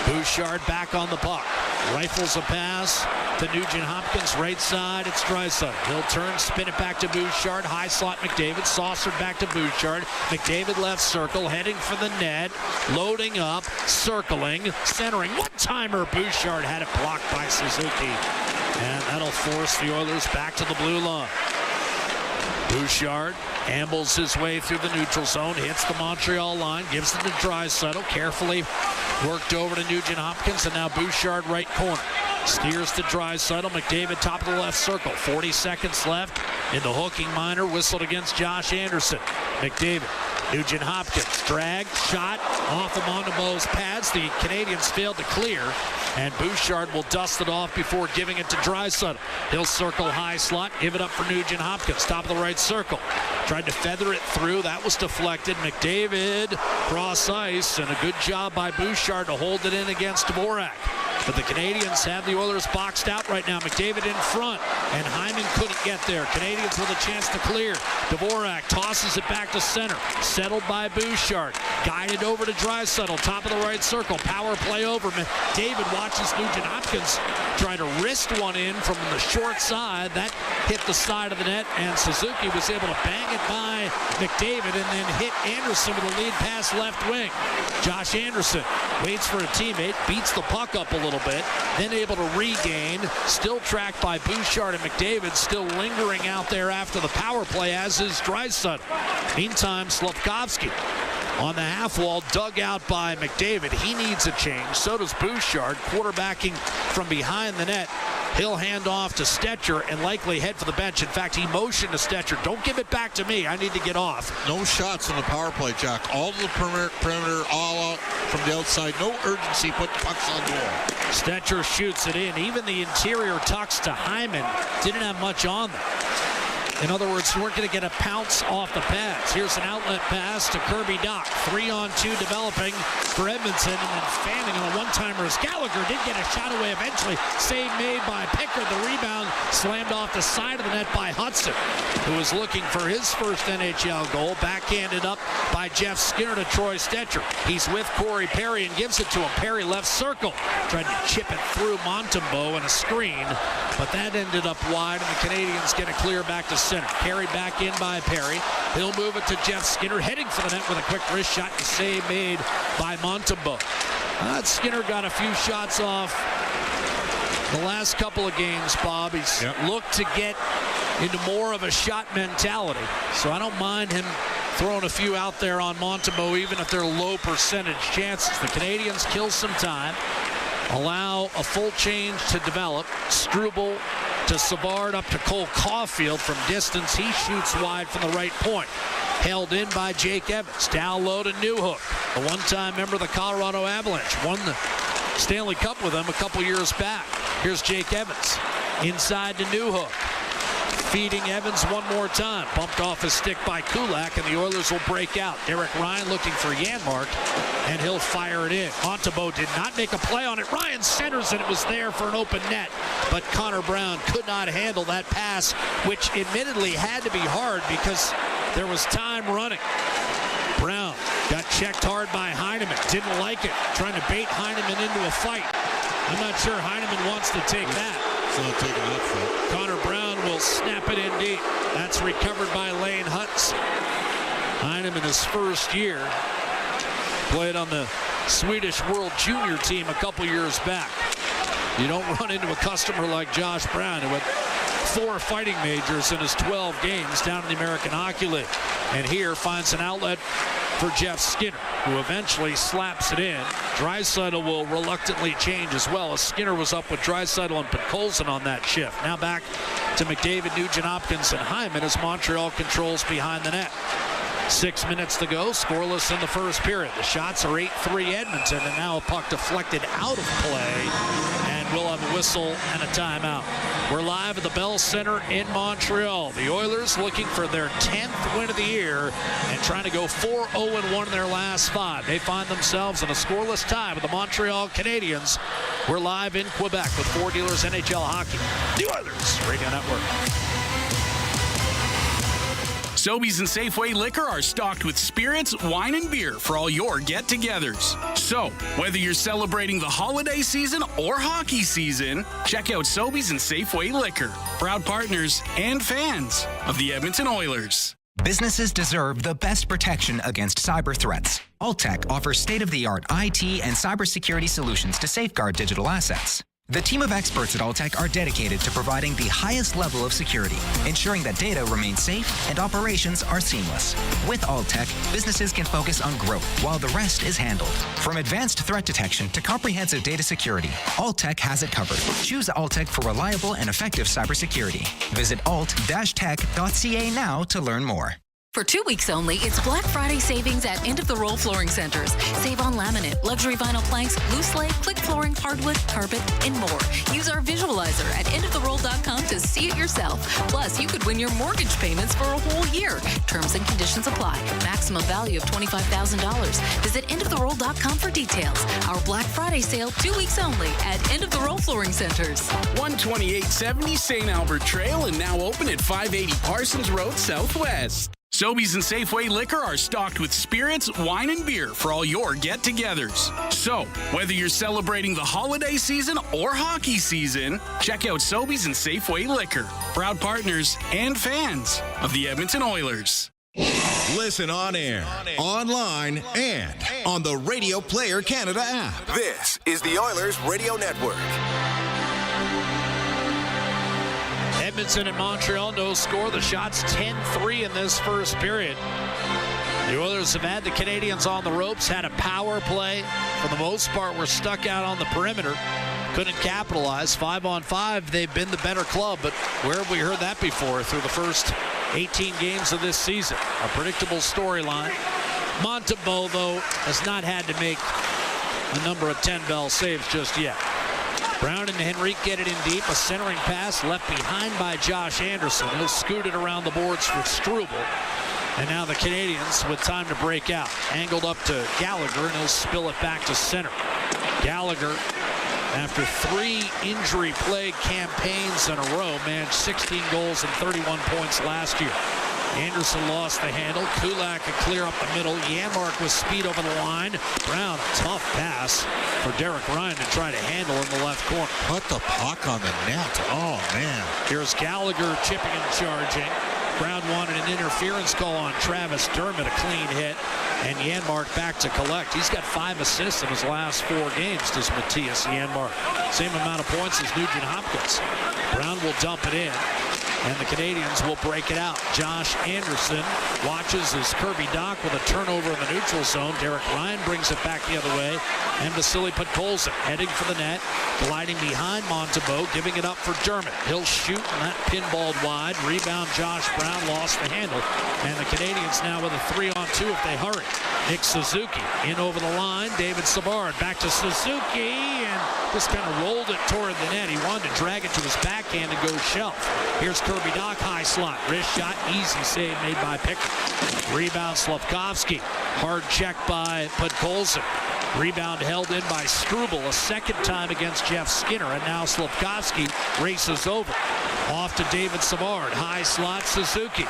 Bouchard back on the puck. Rifles a pass to Nugent Hopkins, right side. It's Draisaitl. He'll turn, spin it back to Bouchard. High slot McDavid. Saucered back to Bouchard. McDavid left circle, heading for the net. Loading up, circling, centering. One-timer. Bouchard had it blocked by Suzuki. And that'll force the Oilers back to the blue line. Bouchard ambles his way through the neutral zone, hits the Montreal line, gives it to Draisaitl, carefully worked over to Nugent Hopkins, and now Bouchard right corner. Steers to Draisaitl, McDavid top of the left circle, 40 seconds left in the hooking minor, whistled against Josh Anderson. McDavid, Nugent Hopkins, drag, shot, off of Montembeau's pads. The Canadiens failed to clear, and Bouchard will dust it off before giving it to Draisaitl. He'll circle high slot, give it up for Nugent Hopkins, top of the right circle. Tried to feather it through, that was deflected. McDavid cross ice, and a good job by Bouchard to hold it in against Dvorak. But the Canadiens have the Oilers boxed out right now. McDavid in front, and Hyman couldn't get there. Canadiens with a chance to clear. Dvorak tosses it back to center. Settled by Bouchard. Guided over to Draisaitl, top of the right circle. Power play over. McDavid watches Nugent Hopkins try to wrist one in from the short side. That hit the side of the net, and Suzuki was able to bang it by McDavid and then hit Anderson with a lead pass left wing. Josh Anderson waits for a teammate, beats the puck up a little bit, then able to regain, still tracked by Bouchard and McDavid, still lingering out there after the power play, as is Draisaitl. Meantime, Slavkovsky on the half wall, dug out by McDavid. He needs a change. So does Bouchard, quarterbacking from behind the net. He'll hand off to Stetcher and likely head for the bench. In fact, he motioned to Stetcher, don't give it back to me. I need to get off. No shots on the power play, Jack. All to the perimeter, all out from the outside. No urgency. Put pucks on goal. Stetcher shoots it in. Even the interior tucks to Hyman didn't have much on them. In other words, you weren't going to get a pounce off the pads. Here's an outlet pass to Kirby Dach. 3-on-2 developing for Edmonton, and then fanning on a one-timer as Gallagher did get a shot away eventually. Save made by Pickard. The rebound slammed off the side of the net by Hudson, who was looking for his first NHL goal. Backhanded up by Jeff Skinner to Troy Stetcher. He's with Corey Perry and gives it to him. Perry left circle. Tried to chip it through Montembeau and a screen, but that ended up wide, and the Canadiens get a clear back to center. Carried back in by Perry. He'll move it to Jeff Skinner, heading for the net with a quick wrist shot, and save made by Montembeau. Skinner got a few shots off the last couple of games, Bob. He's looked to get into more of a shot mentality, so I don't mind him throwing a few out there on Montembeau, even if they're low percentage chances. The Canadiens kill some time, allow a full change to develop. Struble to Savard, up to Cole Caulfield from distance. He shoots wide from the right point. Held in by Jake Evans. Down low to Newhook, a one-time member of the Colorado Avalanche. Won the Stanley Cup with them a couple years back. Here's Jake Evans. Inside to Newhook. Feeding Evans one more time. Bumped off his stick by Kulak, and the Oilers will break out. Derek Ryan looking for Janmark, and he'll fire it in. Montembeau did not make a play on it. Ryan centers, and it was there for an open net. But Connor Brown could not handle that pass, which admittedly had to be hard because there was time running. Brown got checked hard by Heineman. Didn't like it. Trying to bait Heineman into a fight. I'm not sure Heineman wants to take that. It's not taking that fight. Connor Brown will snap it in deep. That's recovered by Lane Hutz. Heineman, his first year, played on the Swedish World Junior team a couple years back. You don't run into a customer like Josh Brown, who had 4 fighting majors in his 12 games down in the American Hockey League. And here finds an outlet for Jeff Skinner, who eventually slaps it in. Draisaitl will reluctantly change as well, as Skinner was up with Draisaitl and Podkolzin on that shift. Now back to McDavid, Nugent Hopkins, and Hyman as Montreal controls behind the net. 6 minutes to go, scoreless in the first period. The shots are 8-3 Edmonton, and now a puck deflected out of play, and we'll have a whistle and a timeout. We're live at the Bell Center in Montreal. The Oilers looking for their 10th win of the year and trying to go 4-0-1 in their last 5. They find themselves in a scoreless tie with the Montreal Canadiens. We're live in Quebec with Ford Dealers NHL Hockey. The Oilers Radio Network. Sobeys and Safeway Liquor are stocked with spirits, wine, and beer for all your get-togethers. So, whether you're celebrating the holiday season or hockey season, check out Sobeys and Safeway Liquor, proud partners and fans of the Edmonton Oilers. Businesses deserve the best protection against cyber threats. Alltech offers state-of-the-art IT and cybersecurity solutions to safeguard digital assets. The team of experts at Alltech are dedicated to providing the highest level of security, ensuring that data remains safe and operations are seamless. With Alltech, businesses can focus on growth while the rest is handled. From advanced threat detection to comprehensive data security, Alltech has it covered. Choose Alltech for reliable and effective cybersecurity. Visit alt-tech.ca now to learn more. For 2 weeks only, it's Black Friday savings at End of the Roll Flooring Centers. Save on laminate, luxury vinyl planks, loose lay, click flooring, hardwood, carpet, and more. Use our visualizer at endoftheroll.com to see it yourself. Plus, you could win your mortgage payments for a whole year. Terms and conditions apply. Maximum value of $25,000. Visit endoftheroll.com for details. Our Black Friday sale 2 weeks only at End of the Roll Flooring Centers. 12870 St. Albert Trail and now open at 580 Parsons Road Southwest. Sobeys and Safeway Liquor are stocked with spirits, wine, and beer for all your get-togethers. So, whether you're celebrating the holiday season or hockey season, check out Sobeys and Safeway Liquor, proud partners and fans of the Edmonton Oilers. Listen on air, online, and on the Radio Player Canada app. This is the Oilers Radio Network. Edmonton and Montreal, no score. The shots 10-3 in this first period. The Oilers have had the Canadiens on the ropes, had a power play. For the most part, were stuck out on the perimeter. Couldn't capitalize. 5-on-5, they've been the better club, but where have we heard that before through the first 18 games of this season? A predictable storyline. Montembeault, though, has not had to make a number of 10 Bell saves just yet. Brown and Henrique get it in deep. A centering pass left behind by Josh Anderson. He'll scoot it around the boards for Struble. And now the Canadiens with time to break out. Angled up to Gallagher, and he'll spill it back to center. Gallagher, after 3 injury-plagued campaigns in a row, managed 16 goals and 31 points last year. Anderson lost the handle. Kulak could clear up the middle. Janmark with speed over the line. Brown, a tough pass for Derek Ryan to try to handle in the left corner. Put the puck on the net. Oh, man. Here's Gallagher chipping and charging. Brown wanted an interference call on Travis Dermott, a clean hit. And Janmark back to collect. He's got 5 assists in his last 4 games, does Matthias Janmark. Same amount of points as Nugent Hopkins. Brown will dump it in, and the Canadiens will break it out. Josh Anderson watches as Kirby Dach with a turnover in the neutral zone. Derek Ryan brings it back the other way, and Vasily Podkolzin heading for the net, gliding behind Montembeault, giving it up for Dermott. He'll shoot, and that pinballed wide. Rebound, Josh Brown lost the handle, and the Canadiens now with a 3-on-2 if they hurry. Nick Suzuki in over the line. David Savard back to Suzuki, and just kind of rolled it toward the net. He wanted to drag it to his backhand and go shelf. Here's Kirby Dach, high slot. Wrist shot, easy save made by Pickett. Rebound, Slavkovsky. Hard check by Podkolzin. Rebound held in by Struble a second time against Jeff Skinner, and now Slavkovsky races over. Off to David Savard. High slot, Suzuki.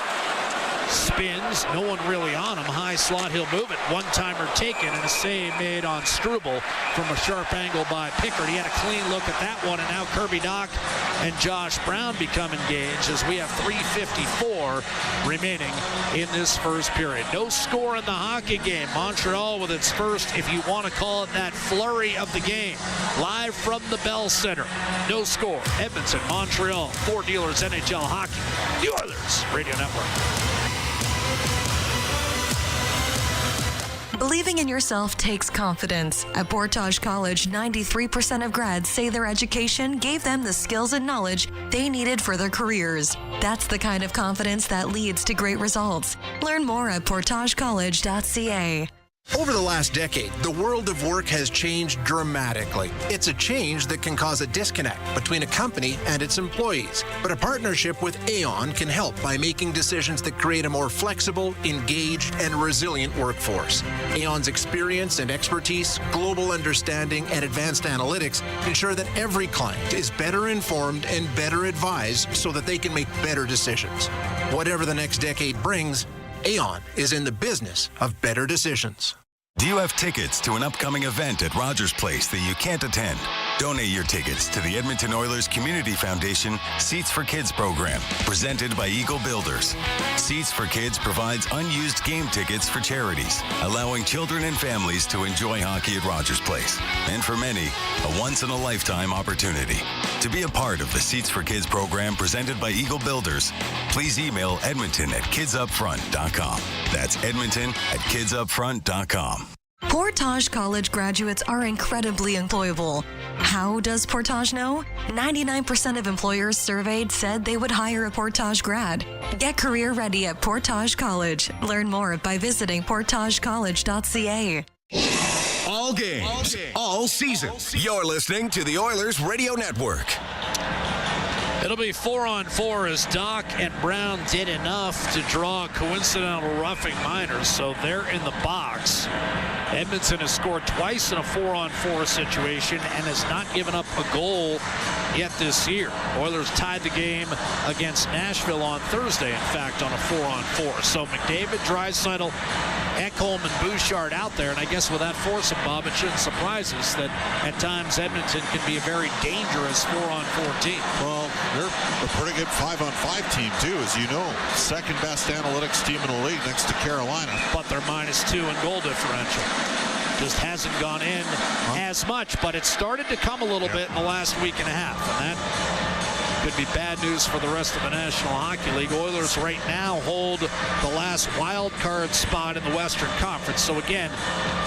Spins, no one really on him. High slot, he'll move it. One-timer taken, and a save made on Struble from a sharp angle by Pickard. He had a clean look at that one, and now Kirby Dach and Josh Brown become engaged as we have 3:54 remaining in this first period. No score in the hockey game. Montreal with its first, if you want to call it that, flurry of the game. Live from the Bell Center. No score. Edmonton, Montreal, Ford Dealers NHL Hockey. The Oilers Radio Network. Believing in yourself takes confidence. At Portage College, 93% of grads say their education gave them the skills and knowledge they needed for their careers. That's the kind of confidence that leads to great results. Learn more at portagecollege.ca. Over the last decade, the world of work has changed dramatically. It's a change that can cause a disconnect between a company and its employees. But a partnership with Aon can help by making decisions that create a more flexible, engaged, and resilient workforce. Aon's experience and expertise, global understanding, and advanced analytics ensure that every client is better informed and better advised so that they can make better decisions. Whatever the next decade brings, Aon is in the business of better decisions. Do you have tickets to an upcoming event at Rogers Place that you can't attend? Donate your tickets to the Edmonton Oilers Community Foundation Seats for Kids program, presented by Eagle Builders. Seats for Kids provides unused game tickets for charities, allowing children and families to enjoy hockey at Rogers Place. And for many, a once-in-a-lifetime opportunity. To be a part of the Seats for Kids program presented by Eagle Builders, please email edmonton@kidsupfront.com. That's edmonton@kidsupfront.com. Portage College graduates are incredibly employable. How does Portage know? 99% of employers surveyed said they would hire a Portage grad. Get career ready at Portage College. Learn more by visiting portagecollege.ca. All games, all season. You're listening to the Oilers Radio Network. It'll be 4-on-4 as Doc and Brown did enough to draw a coincidental roughing minor, so they're in the box. Edmonton has scored twice in a 4-on-4 situation and has not given up a goal yet this year. Oilers tied the game against Nashville on Thursday, in fact, on a 4-on-4. So McDavid, Draisaitl, Ekholm, and Bouchard out there, and I guess with that foursome, Bob, it shouldn't surprise us that at times Edmonton can be a very dangerous 4-on-4 team. Well, they're a pretty good 5-on-5 team, too, as you know. Second best analytics team in the league next to Carolina. But they're -2 in goal differential. Just hasn't gone in as much, but it started to come a little bit in the last week and a half, and that could be bad news for the rest of the National Hockey League. Oilers right now hold the last wild card spot in the Western Conference. So again,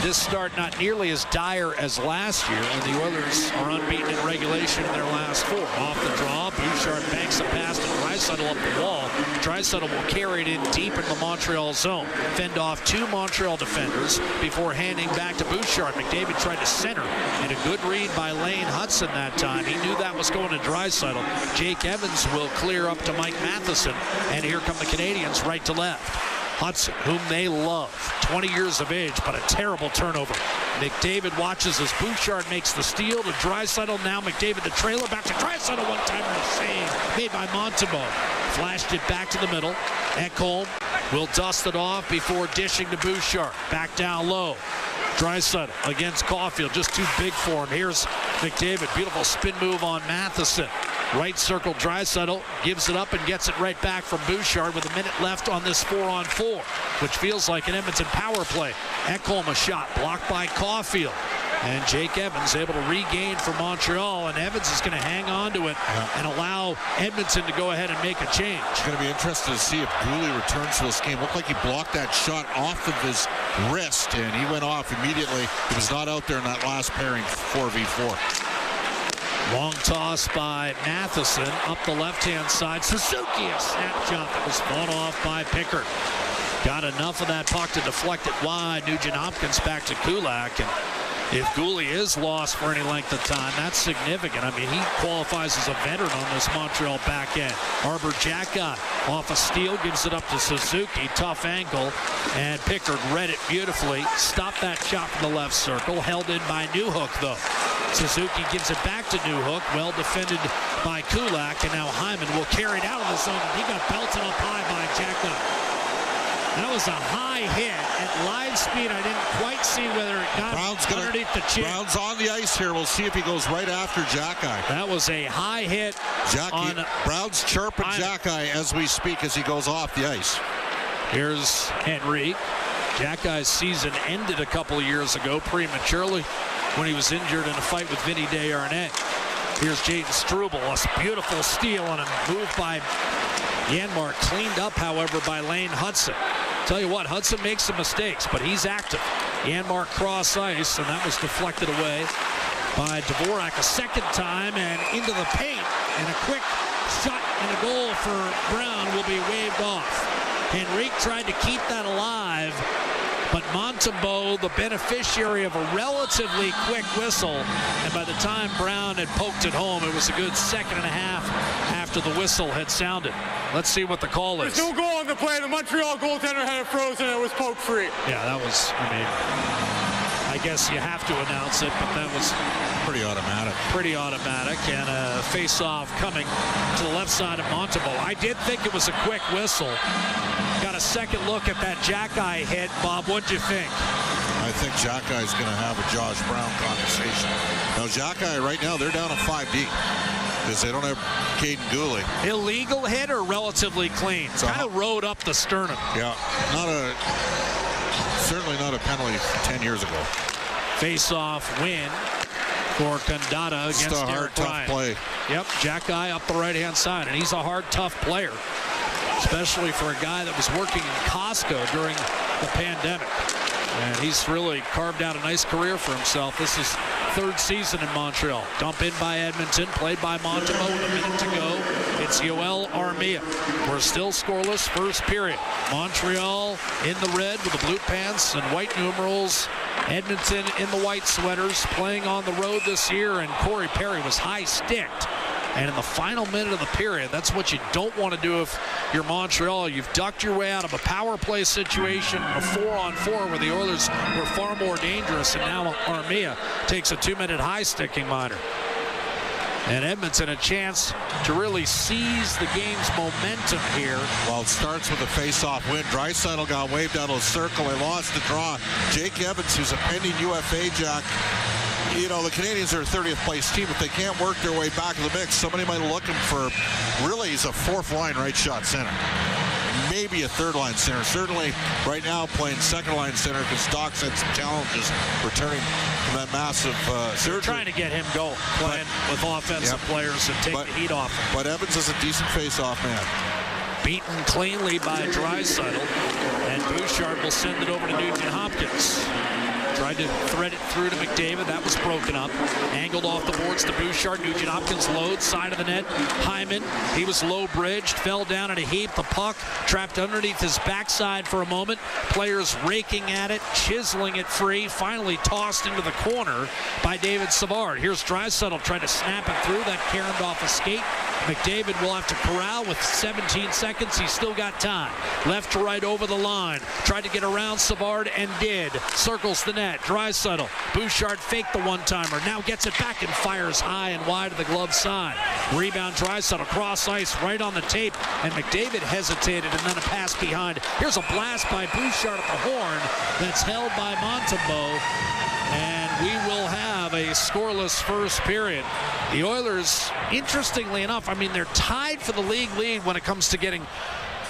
this start not nearly as dire as last year, and the Oilers are unbeaten in regulation in their last 4. Off the draw, Bouchard banks a pass to Draisaitl up the wall. Draisaitl will carry it in deep in the Montreal zone. Fend off 2 Montreal defenders before handing back to Bouchard. McDavid tried to center, and a good read by Lane Hudson that time. He knew that was going to Draisaitl. Jake Evans will clear up to Mike Matheson, and here come the Canadiens right to left. Hudson, whom they love, 20 years of age, but a terrible turnover. McDavid watches as Bouchard makes the steal to Draisaitl. Now McDavid the trailer, back to Draisaitl, one-timer save made by Montembeault. Flashed it back to the middle. Ekholm will dust it off before dishing to Bouchard. Back down low. Draisaitl against Caulfield, just too big for him. Here's McDavid, beautiful spin move on Matheson. Right circle, Draisaitl gives it up and gets it right back from Bouchard with a minute left on this 4-on-4, which feels like an Edmonton power play. Ekholm a shot blocked by Caulfield. And Jake Evans able to regain for Montreal, and Evans is going to hang on to it and allow Edmonton to go ahead and make a change. It's going to be interesting to see if Gooley returns to this game. Looked like he blocked that shot off of his wrist, and he went off immediately. He was not out there in that last pairing 4v4. Long toss by Matheson up the left-hand side. Suzuki, a snapshot that was fought off by Pickard. Got enough of that puck to deflect it wide. Nugent-Hopkins back to Kulak, and if Gooley is lost for any length of time, that's significant. I mean, he qualifies as a veteran on this Montreal back end. Arbor Xhekaj off a steal, gives it up to Suzuki. Tough angle, and Pickard read it beautifully. Stopped that shot from the left circle. Held in by Newhook, though. Suzuki gives it back to Newhook. Well defended by Kulak, and now Hyman will carry it out of the zone. He got belted up high by Xhekaj. That was a high hit. At live speed, I didn't quite see whether it got underneath the chin. Brown's on the ice here. We'll see if he goes right after Xhekaj. That was a high hit. Brown's chirping Xhekaj as we speak as he goes off the ice. Here's Henry. Xhekaj's season ended a couple of years ago prematurely when he was injured in a fight with Vinny Desharnais. Here's Jaden Struble. A beautiful steal on a move by Janmark, cleaned up, however, by Lane Hudson. Tell you what, Hudson makes some mistakes, but he's active. Janmark cross ice, and that was deflected away by Dvorak a second time and into the paint. And a quick shot and a goal for Brown will be waved off. Henrique tried to keep that alive, but Montembeault, the beneficiary of a relatively quick whistle, and by the time Brown had poked it home, it was a good second and a half after the whistle had sounded. Let's see what the call is. There's no goal on the play. The Montreal goaltender had it frozen and it was poke free. Yeah, that was, I guess you have to announce it, but that was pretty automatic. And a face-off coming to the left side of Montembeault. I did think it was a quick whistle. Got a second look at that Jack-Eye hit. Bob, what'd you think? I think Jack-Eye's going to have a Josh Brown conversation. Now, Jack-Eye right now, they're down to 5 deep because they don't have Caden Gooley. Illegal hit or relatively clean? So kind of rode up the sternum. Yeah, certainly not a penalty 10 years ago. Face-off win for Condata against Just a hard, tough play. Yep, Jack-Eye up the right-hand side, and he's a hard, tough player, especially for a guy that was working in Costco during the pandemic. And he's really carved out a nice career for himself. This is third season in Montreal. Dump in by Edmonton, played by Montembeault with a minute to go. It's Yoel Armia. We're still scoreless first period. Montreal in the red with the blue pants and white numerals. Edmonton in the white sweaters, playing on the road this year, and Corey Perry was high-sticked. And in the final minute of the period, that's what you don't want to do if you're Montreal. You've ducked your way out of a power play situation, a 4-on-4 where the Oilers were far more dangerous, and now Armia takes a 2-minute high-sticking minor. And Edmonton a chance to really seize the game's momentum here. Well, it starts with a face-off win. Draisaitl got waved out of the circle. They lost the draw. Jake Evans, who's a pending UFA, Jack. You know, the Canadians are a 30th place team. If they can't work their way back to the mix, somebody might look him for, really, he's a fourth-line right-shot center. Maybe a third-line center. Certainly, right now, playing second-line center because Doc's had some challenges returning from that massive surgery. They're trying to get him going, playing with offensive players and take the heat off him. But Evans is a decent face-off man. Beaten cleanly by Draisaitl, and Bouchard will send it over to Nugent Hopkins. Tried to thread it through to McDavid. That was broken up. Angled off the boards to Bouchard. Nugent Hopkins loads, side of the net. Hyman, he was low-bridged, fell down in a heap. The puck trapped underneath his backside for a moment. Players raking at it, chiseling it free. Finally tossed into the corner by David Savard. Here's Draisaitl trying to snap it through. That caromed off a skate. McDavid will have to corral with 17 seconds. He's still got time. Left to right over the line. Tried to get around Savard and did. Circles the net. Draisaitl. Bouchard faked the one-timer. Now gets it back and fires high and wide to the glove side. Rebound Draisaitl. Cross ice right on the tape. And McDavid hesitated and then a pass behind. Here's a blast by Bouchard at the horn. That's held by Montembeault. And we will have a scoreless first period. The Oilers, interestingly enough, they're tied for the league lead when it comes to getting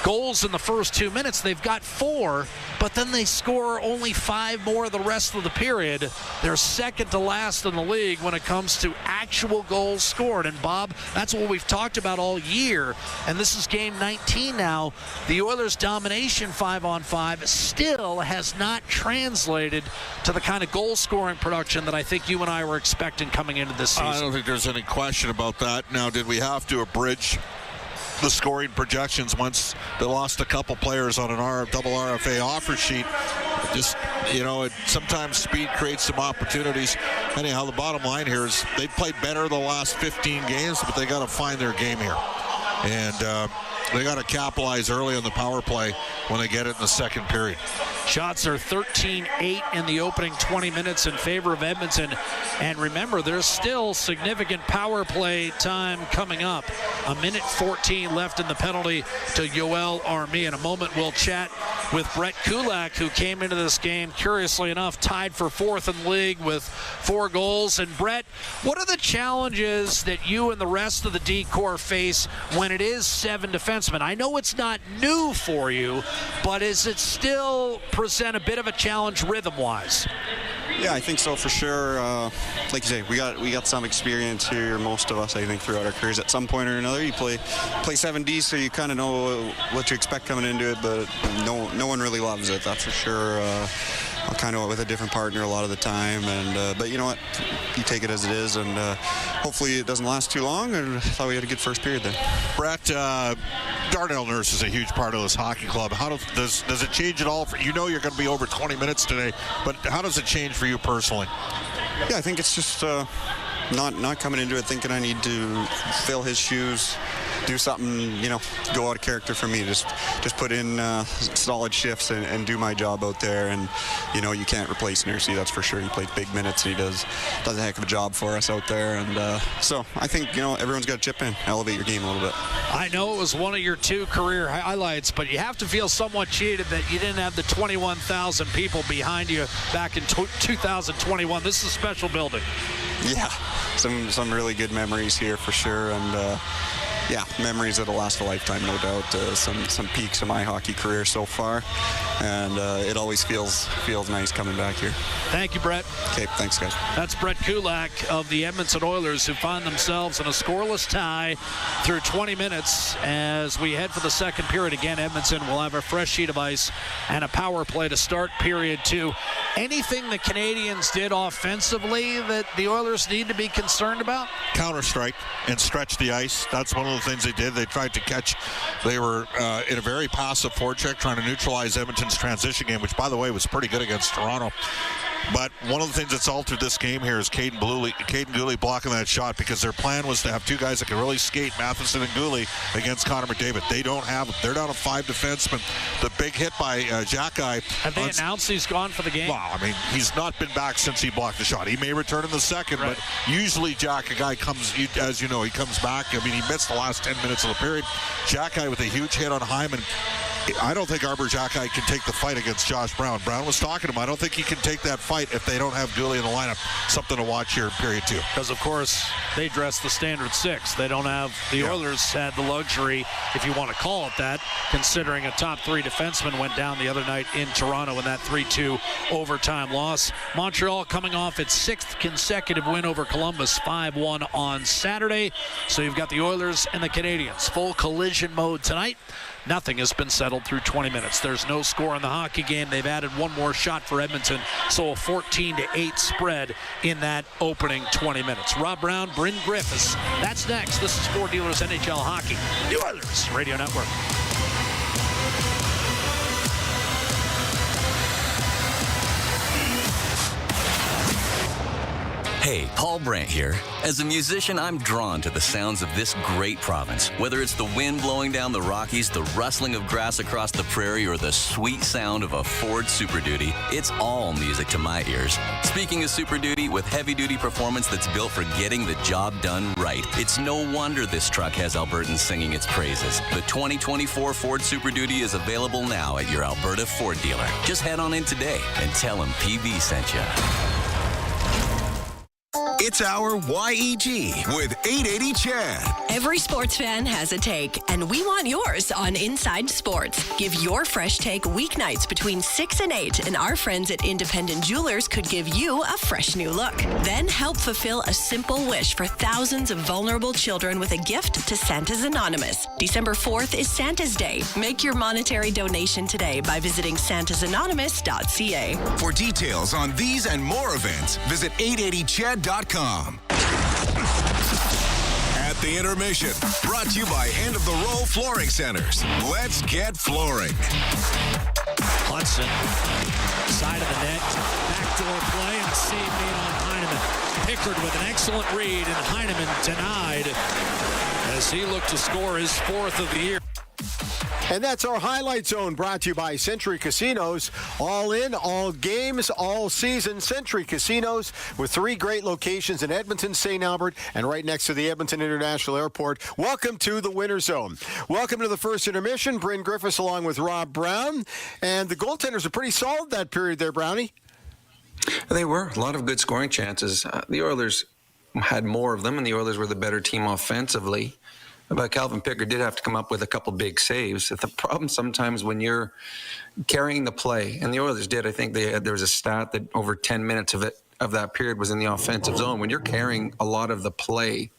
goals in the first 2 minutes. They've got 4, but then they score only 5 more the rest of the period. They're second to last in the league when it comes to actual goals scored. And Bob, that's what we've talked about all year. And this is game 19 now. The Oilers' domination 5-on-5 still has not translated to the kind of goal scoring production that I think you and I were expecting coming into this season. I don't think there's any question about that. Now, did we have to abridge the scoring projections once they lost a couple players on an double RFA offer sheet? Just, sometimes speed creates some opportunities. Anyhow, the bottom line here is they played better the last 15 games, but they got to find their game here. And they got to capitalize early on the power play when they get it in the second period. Shots are 13-8 in the opening 20 minutes in favor of Edmonton. And remember, there's still significant power play time coming up. 1:14 left in the penalty to Yoel Armia. In a moment, we'll chat with Brett Kulak, who came into this game, curiously enough, tied for 4th in the league with 4 goals. And Brett, what are the challenges that you and the rest of the D-Corps face when it is 7 defensemen? I know it's not new for you, but is it still present a bit of a challenge rhythm-wise? Yeah, I think so for sure. Like you say, we got some experience here, most of us, I think, throughout our careers. At some point or another, you play 7D, so you kind of know what to expect coming into it, but no one really loves it, that's for sure. kind of with a different partner a lot of the time. And but you know what? You take it as it is, and hopefully it doesn't last too long. And I thought we had a good first period there. Brett, Darnell Nurse is a huge part of this hockey club. How does it change at all? You know you're going to be over 20 minutes today, but how does it change for you personally? Yeah, I think it's just not coming into it thinking I need to fill his shoes, do something, go out of character for me. Just put in solid shifts and do my job out there. And, you can't replace Nursey, that's for sure. He plays big minutes, and he does a heck of a job for us out there. And so I think, everyone's got to chip in, elevate your game a little bit. I know it was one of your 2 career highlights, but you have to feel somewhat cheated that you didn't have the 21,000 people behind you back in 2021. This is a special building. Yeah, some really good memories here for sure, and memories that'll last a lifetime, no doubt. Some peaks of my hockey career so far, and it always feels nice coming back here. Thank you, Brett. Okay, thanks, guys. That's Brett Kulak of the Edmonton Oilers, who find themselves in a scoreless tie through 20 minutes. As we head for the second period again, Edmonton will have a fresh sheet of ice and a power play to start period 2. Anything the Canadiens did offensively that the Oilers need to be concerned about? Counter-strike and stretch the ice. That's one of the things they did. They tried to catch. They were in a very passive forecheck, trying to neutralize Edmonton's transition game, which, by the way, was pretty good against Toronto. But one of the things that's altered this game here is Caden Gooley blocking that shot, because their plan was to have 2 guys that can really skate, Matheson and Gooley, against Connor McDavid. They don't have them. They're down to 5 defensemen. The big hit by Xhekaj. Have they announced he's gone for the game? Well, I mean, he's not been back since he blocked the shot. He may return in the second, right. But usually Xhekaj comes, as you know, he comes back. I mean, he missed the last 10 minutes of the period. Xhekaj with a huge hit on Hyman. I don't think Arber Xhekaj can take the fight against Josh Brown. Brown was talking to him. I don't think he can take that fight if they don't have Gooley in the lineup. Something to watch here in period 2. Because, of course, they dress the standard 6. They don't have – the Oilers had the luxury, if you want to call it that, considering a top 3 defenseman went down the other night in Toronto in that 3-2 overtime loss. Montreal coming off its 6th consecutive win over Columbus, 5-1 on Saturday. So you've got the Oilers and the Canadiens. Full collision mode tonight. Nothing has been settled through 20 minutes. There's no score in the hockey game. They've added one more shot for Edmonton, so a 14-8 spread in that opening 20 minutes. Rob Brown, Bryn Griffiths. That's next. This is Ford Dealers NHL Hockey, the Oilers Radio Network. Hey, Paul Brandt here. As a musician, I'm drawn to the sounds of this great province. Whether it's the wind blowing down the Rockies, the rustling of grass across the prairie, or the sweet sound of a Ford Super Duty, it's all music to my ears. Speaking of Super Duty, with heavy-duty performance that's built for getting the job done right, it's no wonder this truck has Albertans singing its praises. The 2024 Ford Super Duty is available now at your Alberta Ford dealer. Just head on in today and tell them PB sent you. It's our YEG with 880 Chad. Every sports fan has a take, and we want yours on Inside Sports. Give your fresh take weeknights between 6 and 8, and our friends at Independent Jewelers could give you a fresh new look. Then help fulfill a simple wish for thousands of vulnerable children with a gift to Santa's Anonymous. December 4th is Santa's Day. Make your monetary donation today by visiting santasanonymous.ca. For details on these and more events, visit 880chad.com. At the intermission, brought to you by End of the Row Flooring Centers. Let's get flooring. Hudson, side of the net, backdoor play, and a save made on Heineman. Pickard with an excellent read, and Heineman denied as he looked to score his 4th of the year. And that's our Highlight Zone, brought to you by Century Casinos. All in, all games, all season. Century Casinos with 3 great locations in Edmonton, St. Albert, and right next to the Edmonton International Airport. Welcome to the Winter Zone. Welcome to the first intermission. Bryn Griffiths along with Rob Brown. And the goaltenders are pretty solid that period there, Brownie. They were. A lot of good scoring chances. The Oilers had more of them, and the Oilers were the better team offensively. But Calvin Pickard did have to come up with a couple big saves. The problem sometimes when you're carrying the play, and the Oilers did, I think there was a stat that over 10 minutes of that period was in the offensive zone. When you're carrying a lot of the play,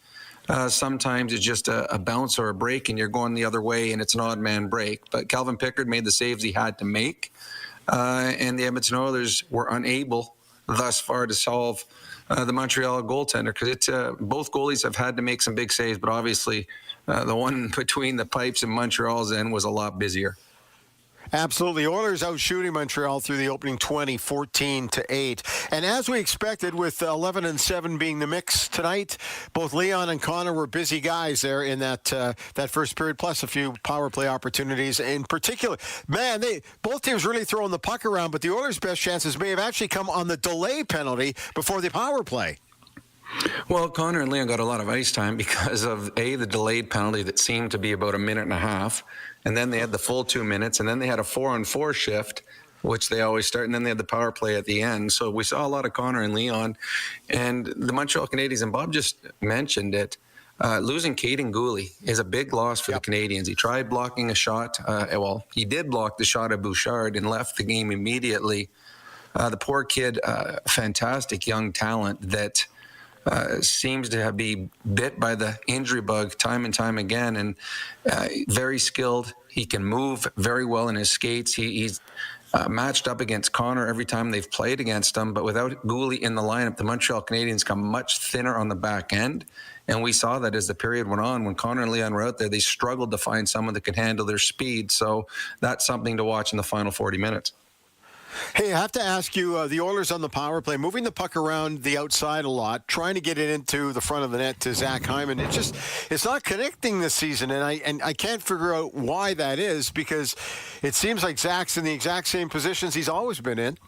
sometimes it's just a bounce or a break, and you're going the other way, and it's an odd man break. But Calvin Pickard made the saves he had to make. and the Edmonton Oilers were unable thus far to solve the Montreal goaltender, because both goalies have had to make some big saves, but obviously the one between the pipes in Montreal's end was a lot busier. Absolutely. Oilers out shooting Montreal through the opening 20, 14-8. And as we expected, with 11-7 being the mix tonight, both Leon and Connor were busy guys there in that first period, plus a few power play opportunities in particular. Man, both teams really throwing the puck around, but the Oilers' best chances may have actually come on the delay penalty before the power play. Well, Connor and Leon got a lot of ice time because of, the delayed penalty that seemed to be about a minute and a half. And then they had the full 2 minutes. And then they had a 4-on-4 shift, which they always start. And then they had the power play at the end. So we saw a lot of Connor and Leon. And the Montreal Canadiens, and Bob just mentioned it, losing Caden Gooley is a big loss for the Canadiens. He tried blocking a shot. He did block the shot of Bouchard and left the game immediately. The poor kid, fantastic young talent that seems to be bit by the injury bug time and time again, and very skilled. He can move very well in his skates. He's matched up against Connor every time they've played against him, but without Gooley in the lineup, the Montreal Canadiens come much thinner on the back end, and we saw that as the period went on. When Connor and Leon were out there, they struggled to find someone that could handle their speed, so that's something to watch in the final 40 minutes. Hey, I have to ask you, the Oilers on the power play, moving the puck around the outside a lot, trying to get it into the front of the net to Zach Hyman. It's not connecting this season, and I can't figure out why that is, because it seems like Zach's in the exact same positions he's always been in.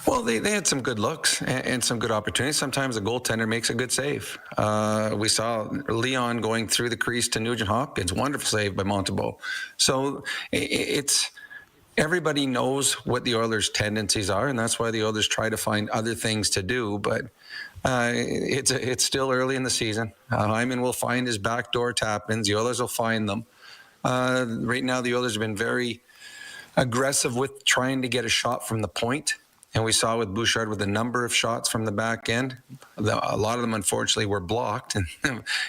Well, they had some good looks and some good opportunities. Sometimes a goaltender makes a good save. We saw Leon going through the crease to Nugent Hopkins. Wonderful save by Montembeault. So it's... Everybody knows what the Oilers' tendencies are, and that's why the Oilers try to find other things to do. But it's still early in the season. Hyman will find his backdoor tap-ins. The Oilers will find them. Right now, the Oilers have been very aggressive with trying to get a shot from the point. And we saw with Bouchard with a number of shots from the back end. A lot of them, unfortunately, were blocked.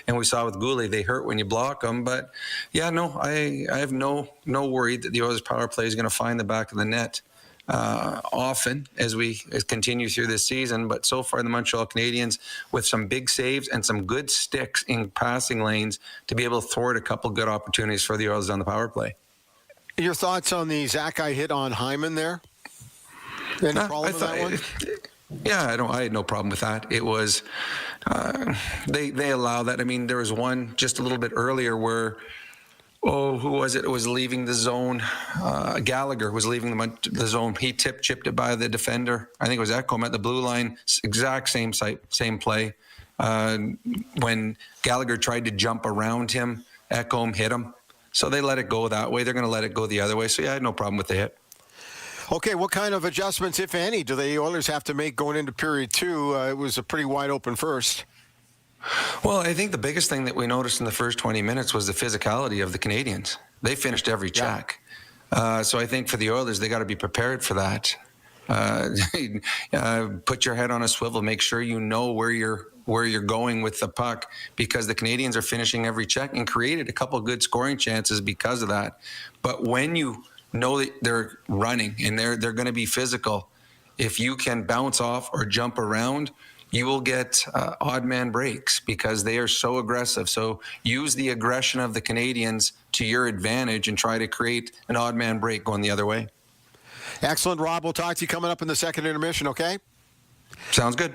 And we saw with Gooley, they hurt when you block them. But, I have no worry that the Oilers' power play is going to find the back of the net often as we continue through this season. But so far, the Montreal Canadiens, with some big saves and some good sticks in passing lanes, to be able to thwart a couple good opportunities for the Oilers on the power play. Your thoughts on the Zach hit on Hyman there? Any problem with that one? Yeah, I had no problem with that. It was they allow that. I mean, there was one just a little bit earlier where who was it? It was leaving the zone. Gallagher was leaving the zone. He chipped it by the defender. I think it was Ekholm at the blue line. Exact same play. When Gallagher tried to jump around him, Ekholm hit him. So they let it go that way. They're going to let it go the other way. So I had no problem with the hit. Okay, what kind of adjustments, if any, do the Oilers have to make going into period two? It was a pretty wide open first. Well, I think the biggest thing that we noticed in the first 20 minutes was the physicality of the Canadiens. They finished every check. So I think for the Oilers, they got to be prepared for that. Put your head on a swivel. Make sure you know where you're going with the puck, because the Canadiens are finishing every check and created a couple of good scoring chances because of that. But when you know that they're running and they're going to be physical, if you can bounce off or jump around, you will get odd man breaks because they are so aggressive. So use the aggression of the Canadiens to your advantage and try to create an odd man break going the other way. Excellent, Rob. We'll talk to you coming up in the second intermission, okay? Sounds good.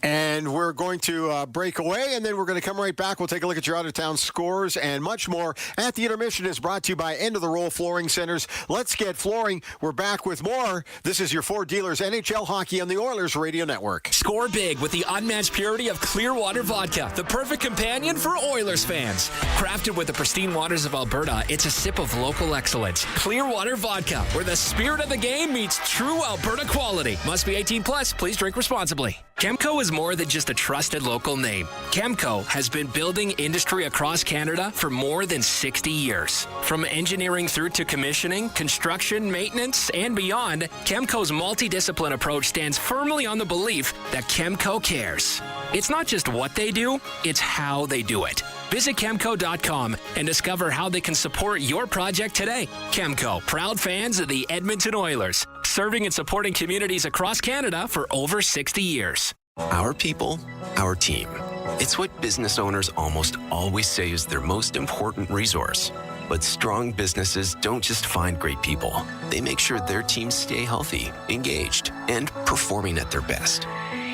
And we're going to break away, and then we're going to come right back. We'll take a look at your out-of-town scores and much more. At the Intermission is brought to you by End of the Roll Flooring Centers. Let's get flooring. We're back with more. This is your Ford Dealers NHL Hockey on the Oilers Radio Network. Score big with the unmatched purity of Clearwater Vodka, the perfect companion for Oilers fans. Crafted with the pristine waters of Alberta, it's a sip of local excellence. Clearwater Vodka, where the spirit of the game meets true Alberta quality. Must be 18 plus. Please drink responsibly. Chemco is more than just a trusted local name. Chemco has been building industry across Canada for more than 60 years. From engineering through to commissioning, construction, maintenance, and beyond, Chemco's multidiscipline approach stands firmly on the belief that Chemco cares. It's not just what they do, it's how they do it. Visit Chemco.com and discover how they can support your project today. Chemco, proud fans of the Edmonton Oilers, serving and supporting communities across Canada for over 60 years. Our people, our team. It's what business owners almost always say is their most important resource. But strong businesses don't just find great people. They make sure their teams stay healthy, engaged, and performing at their best.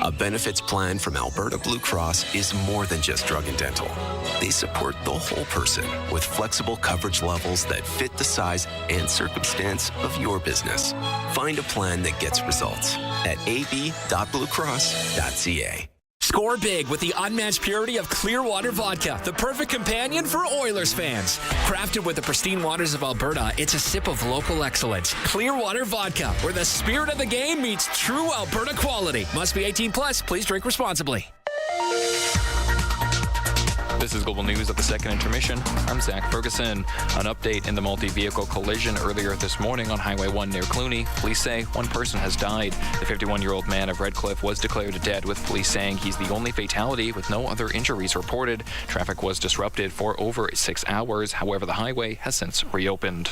A benefits plan from Alberta Blue Cross is more than just drug and dental. They support the whole person with flexible coverage levels that fit the size and circumstance of your business. Find a plan that gets results at ab.bluecross.ca. Score big with the unmatched purity of Clearwater Vodka, the perfect companion for Oilers fans. Crafted with the pristine waters of Alberta, it's a sip of local excellence. Clearwater Vodka, where the spirit of the game meets true Alberta quality. Must be 18 plus. Please drink responsibly. This is Global News at the second intermission. I'm Zach Ferguson. An update in the multi-vehicle collision earlier this morning on Highway 1 near Clooney. Police say one person has died. The 51-year-old man of Redcliffe was declared dead, with police saying he's the only fatality with no other injuries reported. Traffic was disrupted for over 6 hours. However, the highway has since reopened.